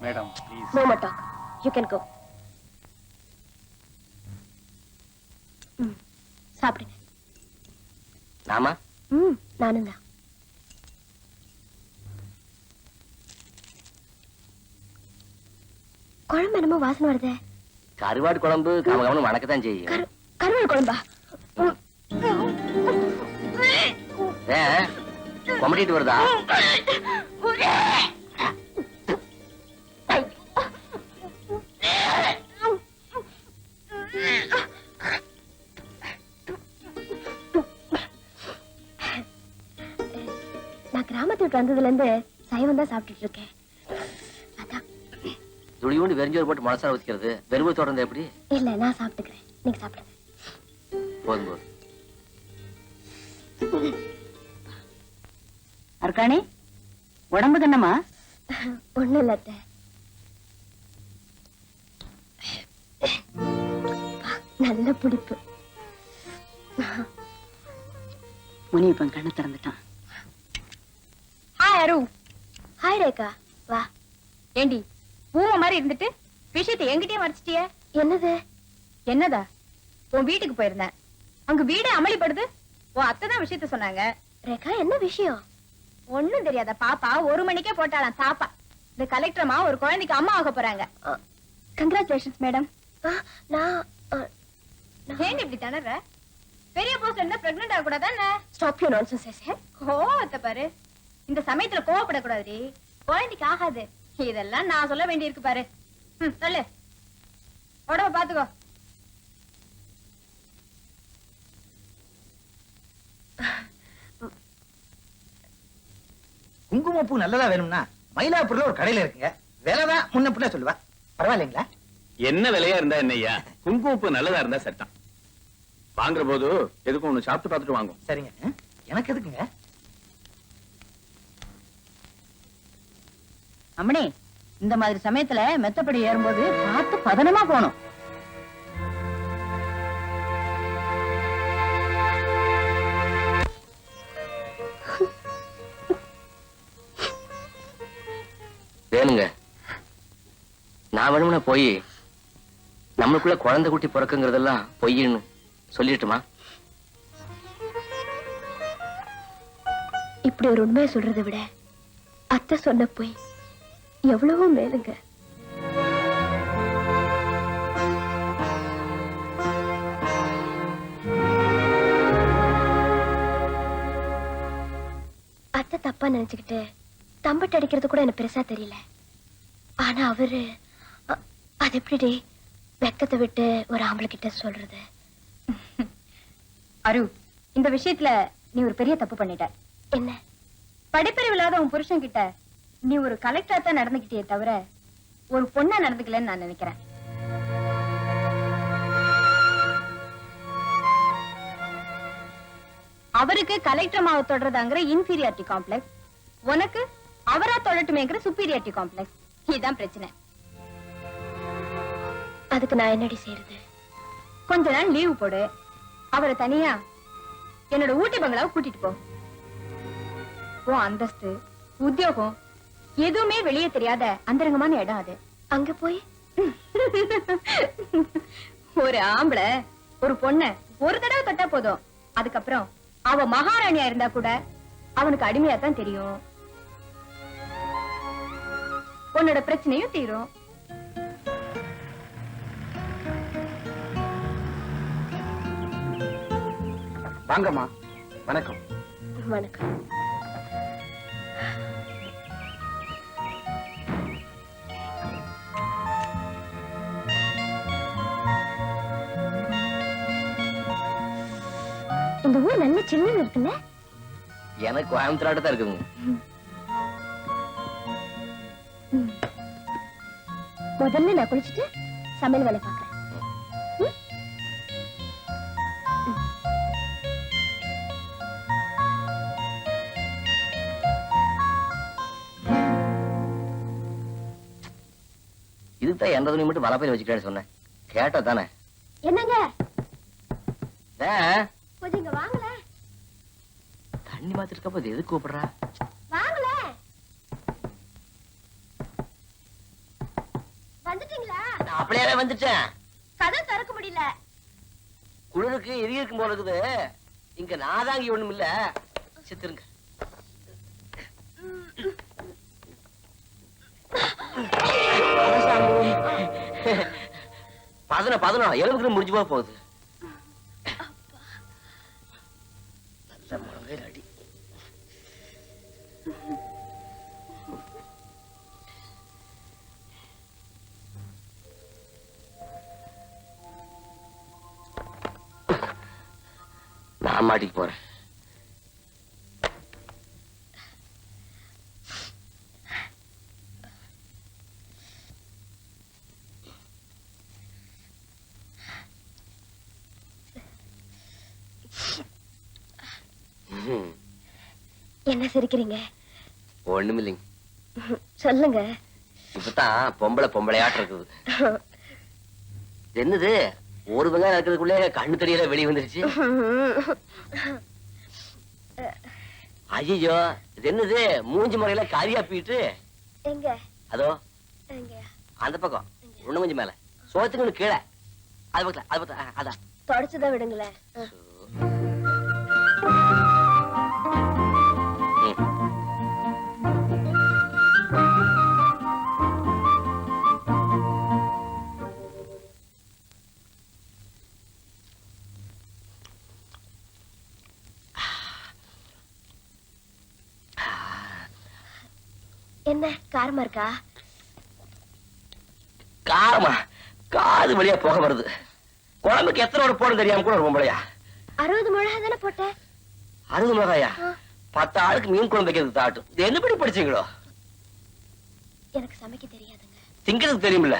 Madam please. No more talk. You can go. சாப்பிடுங்க. நாமா? நானும் தான். குழம்பு என்னமோ வாசனை வருதே. கருவாடு குழம்பு கமகமனு வணக்கத்தான் செய்யும். கருவாடு குழம்பா? கொமட்டிட்டு வருதா? நான் கிராமத்துக்கு வந்ததுல இருந்து சைவம் தான் சாப்பிட்டுட்டு இருக்கேன். அதான். துளியோண்டு வெறிஞ்சோறு போட்டு மனசார ஊத்திக்கிறது வெறுவை தொடர்ந்து எப்படி? இல்ல நான் சாப்பிட்டுக்கிறேன், நீங்க சாப்பிடுங்க. போதும் போதும். அர்க்காணி, உடம்புக்கு என்னம்மா? ஒண்ணும் இல்ல அத்தை. நல்ல பிடிப்பு. முனியப்பன் கண்ணு திறந்துட்டான். ஹாய் அரு. ஹாய் ரேகா, வா. ஏண்டி பூம மாதிரி இருந்துட்டு விஷயத்தை என்கிட்டயே மறைச்சிட்டிய? என்னது? என்னதா? உன் வீட்டுக்கு போயிருந்தேன், அங்க வீடே அமளிப்படுது. உன் அத்தை தான் விஷயத்த சொன்னாங்க. ரேகா, என்ன விஷயம்? ஒண்ணும் தெரியாத பாப்பா 1 மணிக்கே போட்டாளாம் தாப்பா. இந்த கலெக்டர்மா ஒரு குழந்தைக்கு அம்மா ஆக போறாங்க. Congratulations madam. நான் ஏன் இப்படி திணற? பெரிய போஸ்ட் இருந்தா பிரெக்னென்ட் ஆக கூடாதானே? Stop you nonsense I said. கோவத்தை பாரு. இந்த சமயத்துல கோவப்படக்கூடாதுடி, குழந்தைக்கு ஆகாது. இதெல்லாம் நான் சொல்ல வேண்டி இருக்கு பாரு. சொல்லு, உடம்ப பாத்துக்கோ. குங்குமப்பூ நல்லதா வேணும்னா மயிலாப்பூர்ல ஒரு கடையில இருக்குங்க. விலைதான் முன்ன பின்ன சொல்லுவா, பரவாயில்லைங்களா? என்ன விலையா இருந்தா என்னய்யா, குங்குமப்பூ நல்லதா இருந்தா சட்டம். வாங்குற போது எதுக்கும் ஒண்ணு சாப்பிட்டு பார்த்துட்டு வாங்கும். சரிங்க. எனக்கு எதுக்குங்க? அம்மணி, இந்த மாதிரி சமயத்துல மெத்தப்படி ஏறும்போது பார்த்து பதனமா போகணும். வேணுங்க, நான் வேணும்னா போய் நம்மளுக்குள்ள குழந்தை குட்டி பிறக்குங்கிறதெல்லாம் பொய்ன்னு சொல்லிட்டுமா? இப்படி ஒரு உண்மையை சொல்றதை விட அத்தை சொன்ன போய் எவ்வளவோ மேலுங்க. அத்தை தப்பா நினைச்சுக்கிட்டு தம்பட்டு அடிக்கிறது கூட எனக்கு பெருசா தெரியல. ஆனா அவரு அது எப்படி வெக்கத்தை விட்டு ஒரு ஆம்பளை கிட்ட சொல்றது? அரு, இந்த விஷயத்துல நீ ஒரு பெரிய தப்பு பண்ணிட்ட. என்ன? படிப்பறிவு இல்லாத உன் புருஷன் கிட்ட நீ ஒரு கலெக்டரா தான் நடந்துகிட்டே தவிர ஒரு பொண்ணா நடந்துக்கலன்னு நான் நினைக்கிறேன். அவருக்கு கலெக்டர் மாவை தொடர்றதாங்கிற இன்ஃபீரியாரிட்டி காம்ப்ளெக்ஸ், உனக்கு அவரா தொடட்டுமேங்கிற சுப்பீரியாரிட்டி காம்ப்ளெக்ஸ். இதுதான் பிரச்சனை. அதுக்கு நான் என்னடி செய்யறது? கொஞ்ச நாள் லீவு போடு, அவரை தனியா என்னோட ஊட்டி பங்களாவை கூட்டிட்டு போ. உன் அந்தஸ்து, உத்தியோகம் எதுவுமே வெளியே தெரியாத அந்தரங்கமான இடம் அது. அங்க போய் ஒரு ஆம்பளை ஒரு பொண்ண ஒரு தடவை தொட்டா போதும், அதுக்கப்புறம் அவ மகாராணியா இருந்தா கூட அவனுக்கு அடிமையா தான் தெரியும். உன்னோட பிரச்சனையும் தீரும். வாங்கம்மா. வணக்கம். வணக்கம். இந்த ஊர் நல்ல சின்ன இருக்குல்ல? எனக்கு கோயம்புத்தூராட்ட தான் இருக்குதுங்க. முதல்ல நான் குளிச்சுட்டு சமையல் வேலை பார்க்கறேன். இதுதான் எந்த துணி மட்டும் மலை பயிர் வச்சுக்கிட்டேன்னு சொன்னேன். கேட்டா தானே? என்னங்க ஆ, கொஞ்சம் இங்க வாங்கல. தண்ணி மாத்திட்டு இருக்கப்ப இது எதுக்கு கூப்பிடுறா? வாங்கல. வந்துட்டீங்களா? நான் அப்படியே வந்துட்டேன். கதை திறக்க முடியல. குளிருக்கு எரி இருக்கும் போல இருக்குது. இங்க நாதாங்கி ஒண்ணும் இல்ல. சித்திருங்க. பதினம் எலும்புக்கு முடிஞ்சு போகுது. நல்ல முழங்கையில் அடி. நான் மாட்டிக்கு போறேன். என்ன சிரிக்கிறீங்க? ஒண்ணும் இல்லைங்க. சொல்லுங்க. இப்பதான் பொம்பளையாட்டம் இருக்குது. என்னது ஒரு வெங்காயம் இருக்கிறதுக்குள்ளே கண்ணு தெரியல வெளியே வந்துருச்சு. ஐயோ இது என்னது மூஞ்சி முறையில காரியா போயிட்டு. எங்க? அதோ எங்க? அந்த பக்கம் ஒண்ணு கொஞ்சம் மேல சோத்துக்கு கீழே அது பக்கத்துல அதான் தொடச்சுதான் விடுங்களேன். என்ன காரமா இருக்கா? காரமா காது வழியா போக வருது. குழம்புக்கு எத்தனை போட தெரியாம கூட ஒரு பொம்பளையா? 60 மிளகா தானே போட்டேன். 60 மிளகாயா? 10 ஆளுக்கு மீன் குழம்பு வைக்கிறது தாட்டும். இது என்ன படி படிச்சீங்களோ? எனக்கு சமைக்க தெரியாதுங்க. திங்கிறதுக்கு தெரியுமில்ல?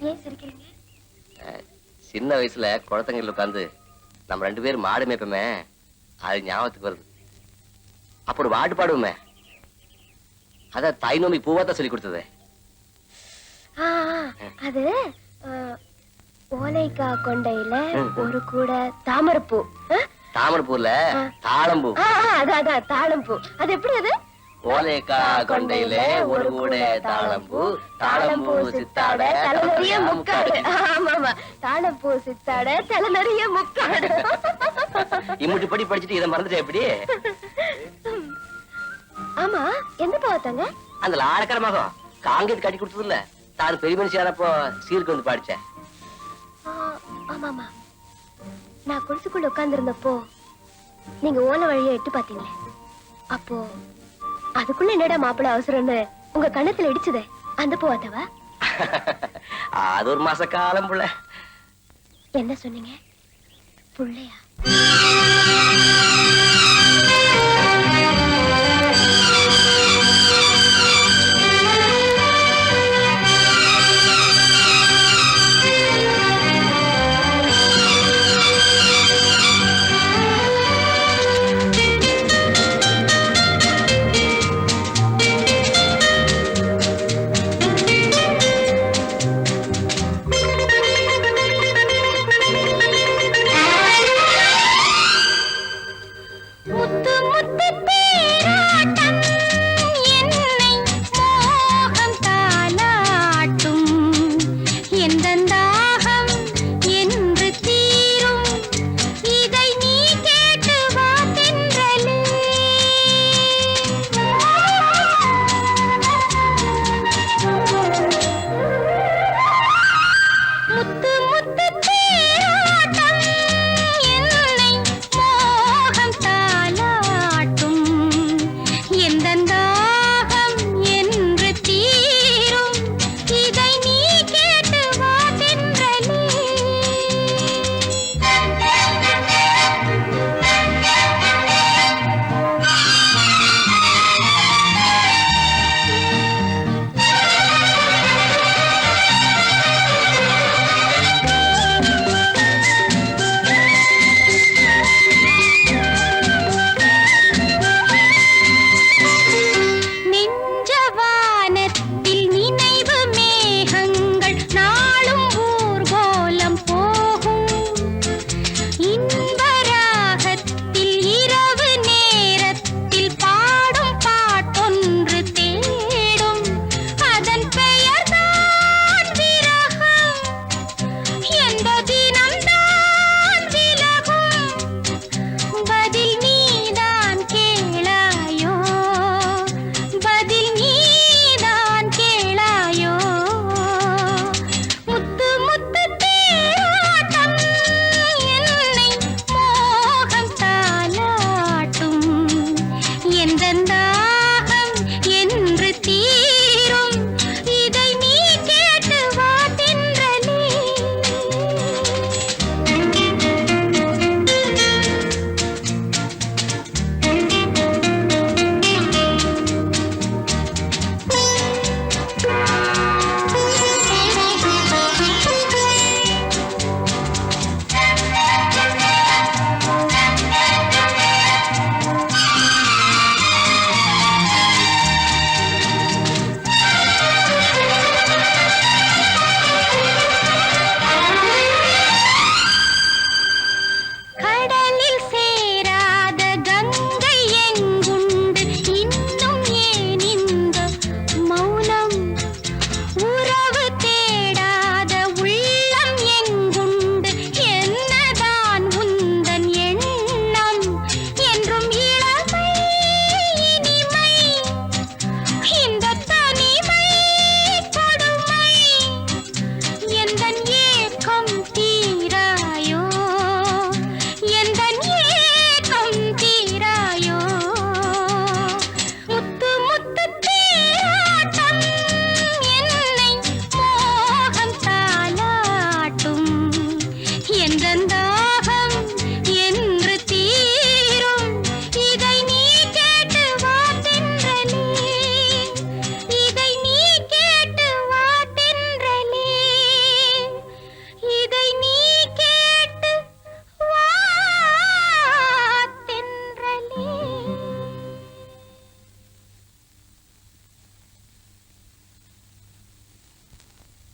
ஏன் சிரிக்கிறீங்க? சின்ன வயசுல குளத்தங்கரையில் உட்காந்து நம்ம 2 பேரும் மாடு மேய்ப்போமே, அது ஞாபகத்துக்கு வருது. அப்ப ஒரு பாட்டு பாடுவோமே, அத தாய் நோம்பி பூவாத்தான் சொல்லி கொடுத்தது. அது ஓலைக்கா கொண்டையில ஒரு கூட தாமரைப்பூ. தாமரைப்பூர்ல தாளம்பூ. அதான் தாளம்பூ. அது எப்படி? அது ஓலைக்கா கொண்டையில ஒரு கூட தாளம்பூ, தாளம்பூ சித்தாட தலை நிறைய முக்காடு. ஆமா தாளம்பூ சித்தாட தலை நிறைய முக்காடு. இம்முட்டு படி படிச்சுட்டு இதை மறந்துட்டே எப்படி? ஆமா எந்த பாவத்தாங்க? அந்த லாடக்கர மகம் காங்கேத்து கட்டி கொடுத்தது இல்ல, தான் பெரிய மனுஷியாரப்போ சீருக்கு வந்து பாடிச்சேன். ஆமாமா நான் குடிசுக்குள்ள உட்கார்ந்து இருந்தப்போ நீங்க ஓலை வழியா எட்டு பாத்தீங்களே, அப்போ அதுக்குள்ள என்னடா மாப்பிள்ள அவசரம்னு உங்க கண்ணத்துல இடிச்சுதே, அந்த பூவாத்தவா? அது ஒரு மாச காலம் புள்ள. என்ன சொன்னீங்க? புள்ளையா?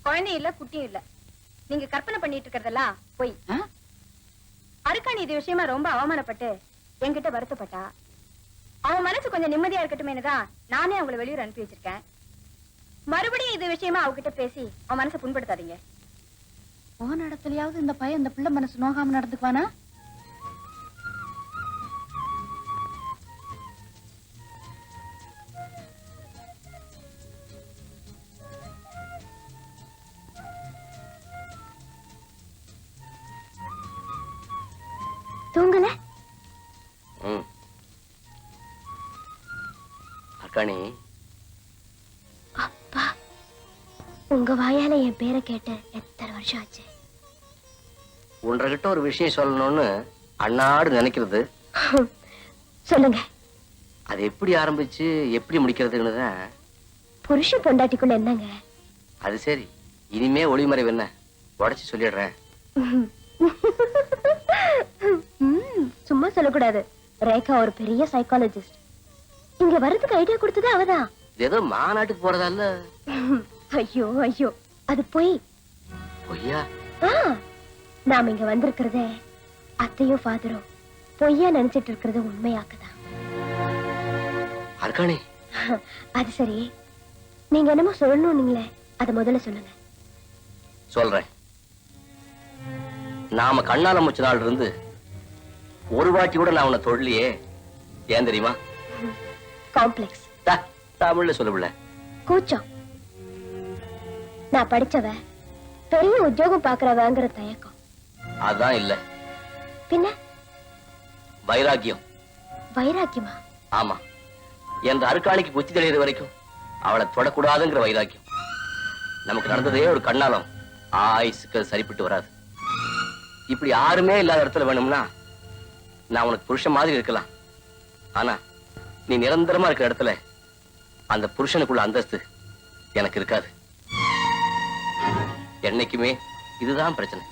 குழந்தையும் இல்ல குட்டியும் இல்ல. நீங்க கற்பனை பண்ணிட்டு இருக்கிறதெல்லாம் போய். அருக்காணி இது விஷயமா ரொம்ப அவமானப்பட்டு என்கிட்ட வருத்தப்பட்டா. அவன் மனசு கொஞ்சம் நிம்மதியா இருக்கட்டுமேனுதான் நானே அவங்களை வெளியூர் அனுப்பி வச்சிருக்கேன். மறுபடியும் இது விஷயமா அவகிட்ட பேசி அவன் மனசை புண்படுத்தாதீங்க. போன இடத்துலயாவது இந்த பையன் இந்த பிள்ளை மனசு நோகாம நடந்துக்குவானா? தூங்கல? அக்காணி, அப்பா, உங்க வாயால என் பேரை கேட்டு எத்தனை வருஷம் ஆச்சு? உன்கிட்ட ஒரு விஷயம் சொல்லணும்னு அண்ணாடு நினைக்கிறது. சொல்லுங்க. அது எப்படி ஆரம்பிச்சு எப்படி முடிக்கிறதுன்னு தான். புருஷ பொண்டாட்டிக்குள்ள என்னங்க? அது சரி, இனிமே ஒளிமறைவு என்ன, உடைச்சு சொல்லிடுறேன். சும்மா சொல்லக்கூடாது. ரேகா ஒரு பெரிய சைக்காலஜிஸ்ட். இங்க வர்றதுக்கு ஐடியா கொடுத்தது அவதான். ஏதோ மாநாட்டுக்கு போறதா இல்ல? ஐயோ ஐயோ, அது பொய். பொய்யா? நாம இங்க வந்திருக்கிறதே அத்தையும் ஃபாதரும் பொய்யா நினைச்சிட்டு இருக்கிறது உண்மையாக்குதான். அர்க்காணி, அது சரி, நீங்க என்னமோ சொல்லணும்னீங்களே, அத முதல்ல சொல்லுங்க. சொல்றேன். நாம கண்ணால முச்ச நாள் இருந்து ஒரு வாட்டி கூட நான் உன்னை தொடலையே. ஏன் தெரியுமா? காம்ப்ளெக்ஸ். தமிழ்ல சொல்லல. கூச்சம். நான் படிச்சவ, பெரிய உத்தியோகம் பாக்குறவங்கிற தயக்கம். அதான் இல்ல. பின்ன? வைராக்கியம். வைராக்கியமா? ஆமா. என்ற அருக்காணிக்கு புத்தி தெளிகிற வரைக்கும் அவளை தொடக்கூடாதுங்கிற வைராக்கியம். நமக்கு நடந்ததே ஒரு கண்ணாலம் ஆயுசுக்கு சரிப்பட்டு வராது. இப்படி யாருமே இல்லாத இடத்துல வேணும்னா நான் உனக்கு புருஷன் மாதிரி இருக்கலாம். ஆனா நீ நிரந்தரமா இருக்கிற இடத்துல அந்த புருஷனுக்குள்ள அந்தஸ்து எனக்கு இருக்காது. என்னைக்குமே இதுதான் பிரச்சனை.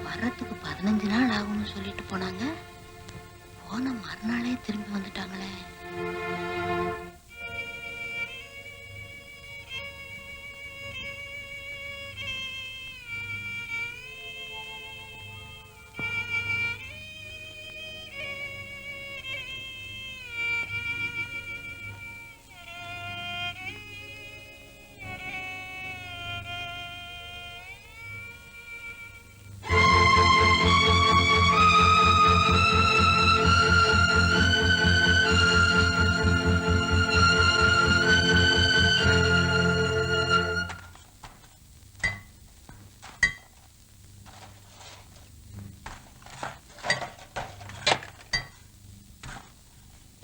வரத்துக்கு 15 நாள் ஆகும்னு சொல்லிட்டு போனாங்க. போன மறுநாளே திரும்பி வந்துட்டாங்களே.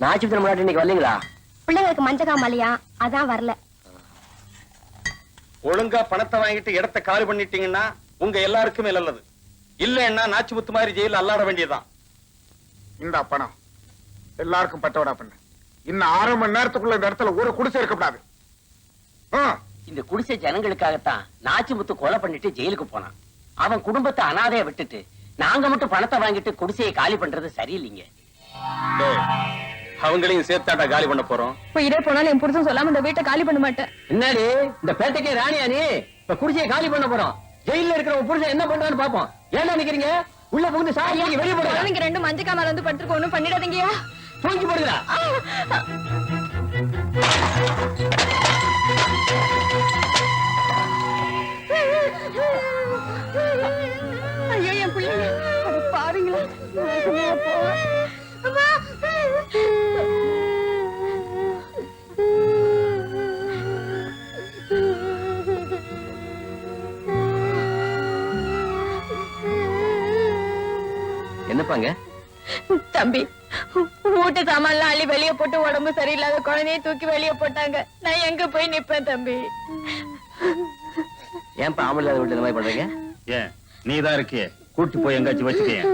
நாச்சிபத்திரம் முன்னாடி இன்னைக்கு வரலீங்களா? பிள்ளைங்களுக்கு மஞ்சகாமலையா, அதான் வரல. ஒழுங்கா பணத்தை வாங்கிட்டு இடத்தை காலி பண்ணிட்டீங்கன்னா உங்க எல்லாருக்குமே நல்லது. இல்லன்னா நாச்சிமுத்து மாதிரி ஜெயில அல்லாட வேண்டியதுதான். இந்த பணம் எல்லாருக்கும் பட்டோடா பண்ணு. இன்னும் 6 மணி நேரத்துக்குள்ள இந்த இடத்துல ஒரு குடிசை இருக்கக்கூடாது. இந்த குடிசை ஜனங்களுக்காகத்தான் நாச்சிமுத்து கொலை பண்ணிட்டு ஜெயிலுக்கு போனான். அவன் குடும்பத்தை அனாதைய விட்டுட்டு நாங்க மட்டும் பணத்தை வாங்கிட்டு குடிசையை காலி பண்றது சரியில்லைங்க. அவங்களையும் சேர்த்தாட்டா காலி பண்ண போறோம். உயிரே போனாலும் என் புருஷன் சொல்லாம இந்த வீட்டை காலி பண்ண மாட்டேன். என்னடி இந்த பேட்டைக்கே ராணியா நீ? இப்ப குடிசையை காலி பண்ண போறோம். ஜெயில இருக்கிற ஒரு புருஷன் என்ன பண்றான்னு பாப்போம். ஏன்னா நினைக்கிறீங்க? உள்ள புகுந்து சாரியா வெளியே போடுங்க. நீங்க 2 மஞ்சக்காமல வந்து படுத்துக்க ஒண்ணும் பண்ணிடாதீங்கயா. தூக்கி போடுங்க. ஐயோ என் பிள்ளைங்க பாருங்களா. என்னப்பாங்க? தம்பி, வீட்டு சாமான்லாம் அள்ளி வெளியே போட்டு உடம்பு சரியில்லாத குழந்தைய தூக்கி வெளியே போட்டாங்க. நான் எங்க போய் நிப்பேன் தம்பி? ஏன்பா ஆம்பளை வீட்டுல இந்த மாதிரி பண்றீங்க? ஏன் நீதான் இருக்கியே, கூட்டி போய் எங்காச்சும் வச்சுக்கேன்.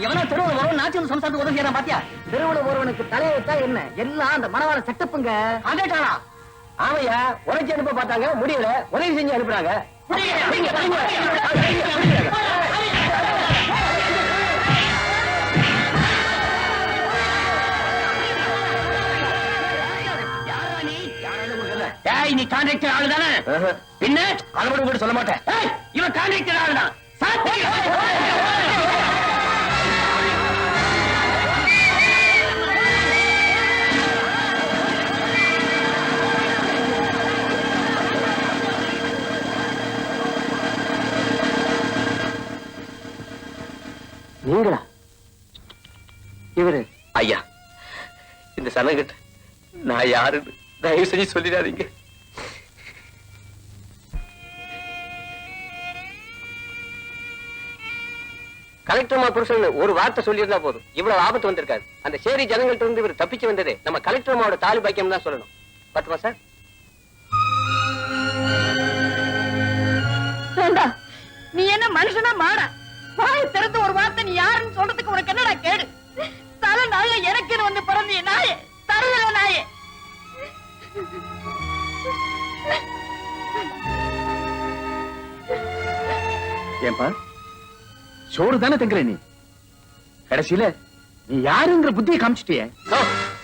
எவனோ தெருவுல வரும் நாச்சு சம்சாரத்துக்கு உதவி செய்யறான் பாத்தியா? தெருவுல ஒருவனுக்கு தலையை வச்சா என்ன எல்லாம் அந்த மனவாள செட்டப்புங்க. காண்டாட்டானா ஆமையா உழைச்சி அனுப்ப பார்த்தாங்க, முடியல, உதவி செஞ்சு அனுப்புறாங்க. நீ கான்ட்ராக்டர் ஆளு தானே? பின்ன அதை கூட சொல்ல மாட்டேன். இவன் கான்ட்ராக்டர் ஆளு தான். நீங்களா? இவரு ஐயா, இந்த சனங்கிட்ட நான் யாருன்னு தயவு செஞ்சு சொல்லிடாதீங்க. கலெக்டர் புருஷன் ஒரு வார்த்தை சொல்லியிருந்தா போதும், இவ்வளவு ஆபத்து வந்திருக்காது. அந்த சேரி ஜனங்கள்ட்ட இருந்து இவர் தப்பிச்சு வந்ததே நம்ம கலெக்டர் அம்மாவோட தாலி பாக்கியம் தான் சொல்லணும். பட்டுமா சார்? வேண்டாம், நீ என்ன மனுஷனா மாற? வாய் திறந்து ஒரு வார்த்தை நீ யாருன்னு சொல்றதுக்கு உனக்கு என்னடா கேடு? தலை நாள்ல எனக்குன்னு வந்து பிறந்திய நாயே, தரல நாயே. ஏன்பா சோறு தானே தங்குற நீ? கடைசியில நீ யாருங்கிற புத்தியை காமிச்சிட்டிய.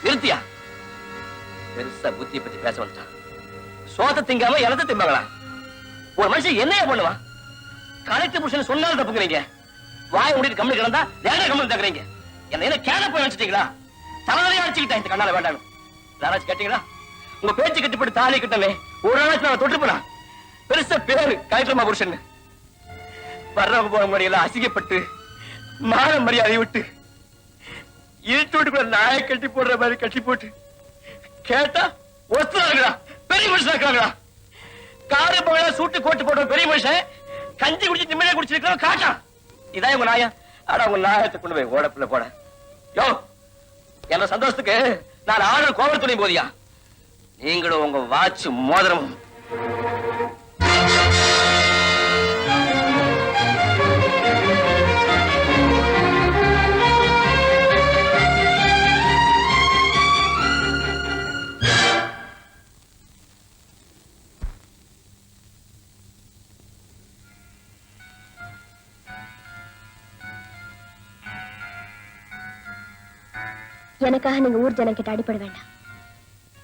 நிறுத்தியா? பெருசா புத்தியை பத்தி பேச வந்துட்டான். சோத்த திங்காம இலத்த திம்பாங்களா? ஒரு மனுஷன் என்னையா பண்ணுவான்? கலெக்டர் புருஷன் சொன்னாலும் தப்புக்கிறீங்க. வாய் முடிட்டு கம்மி கிடந்தா வேற கம்மி தக்குறீங்க. என்ன கேட போய் வச்சுட்டீங்களா? தலைவரையா அடிச்சுக்கிட்டேன் இந்த கண்ணால வேண்டாம். யாராச்சும் கேட்டீங்களா? உங்க பேச்சு கட்டுப்பட்டு தாலி கிட்டமே ஒரு நாளாச்சும் நான் தொட்டு போனா பெருசா பேரு கலெக்டர் புருஷன். வர்றவங்க போற முறையெல்லாம் அசிங்கப்பட்டு மான மரியாதை விட்டு இருட்டு வீட்டுக்குள்ள நாயை கட்டி போடுற மாதிரி கட்டி போட்டு கேட்டா ஒருத்தராங்களா பெரிய மனுஷன் இருக்கிறாங்களா? காரு போக சூட்டு கோட்டு போட்ட பெரிய மனுஷன் கஞ்சி குடிச்சு நிம்மதியா குடிச்சிருக்கா காட்டா. இதான் உங்க நாயா? ஆனா உங்க நாயத்தை கொண்டு போய் ஓடப்புல போட. யோ, என்ன சந்தோஷத்துக்கு நான் ஆர்டர் கோவில் துணை போதியா? நீங்களும் உங்க வாட்ச் மோதிரமும் எனக்காக நீங்க ஊர் ஜனம் கிட்ட அடிப்பட வேண்டாம்.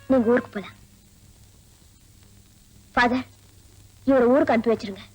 நீங்க ஊருக்கு போலாம். ஃபாதர், இவரை ஊருக்கு அனுப்பி வச்சிருங்க.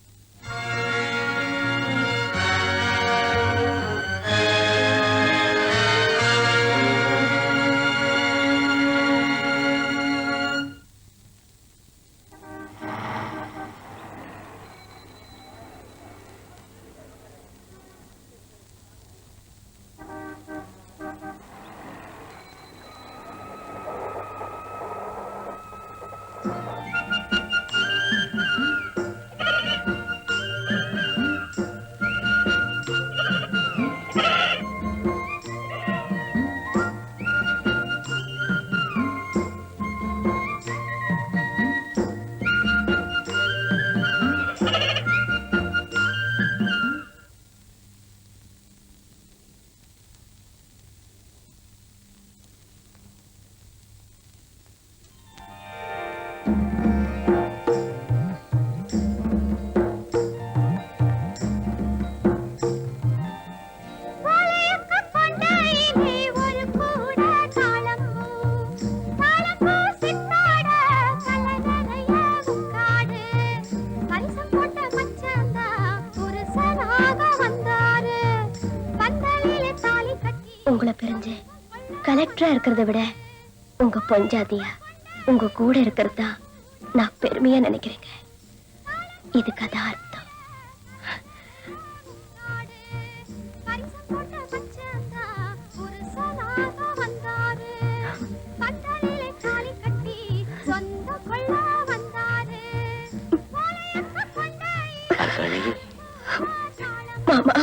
உங்களை பிரிஞ்சு கலெக்டரா இருக்கிறத விட உங்க பொஞ்சாதியா உங்க கூட இருக்கிறது தான் நான் பெருமையா நினைக்கிறேங்க. இதுக்கு அதான் அர்த்தம். மாமா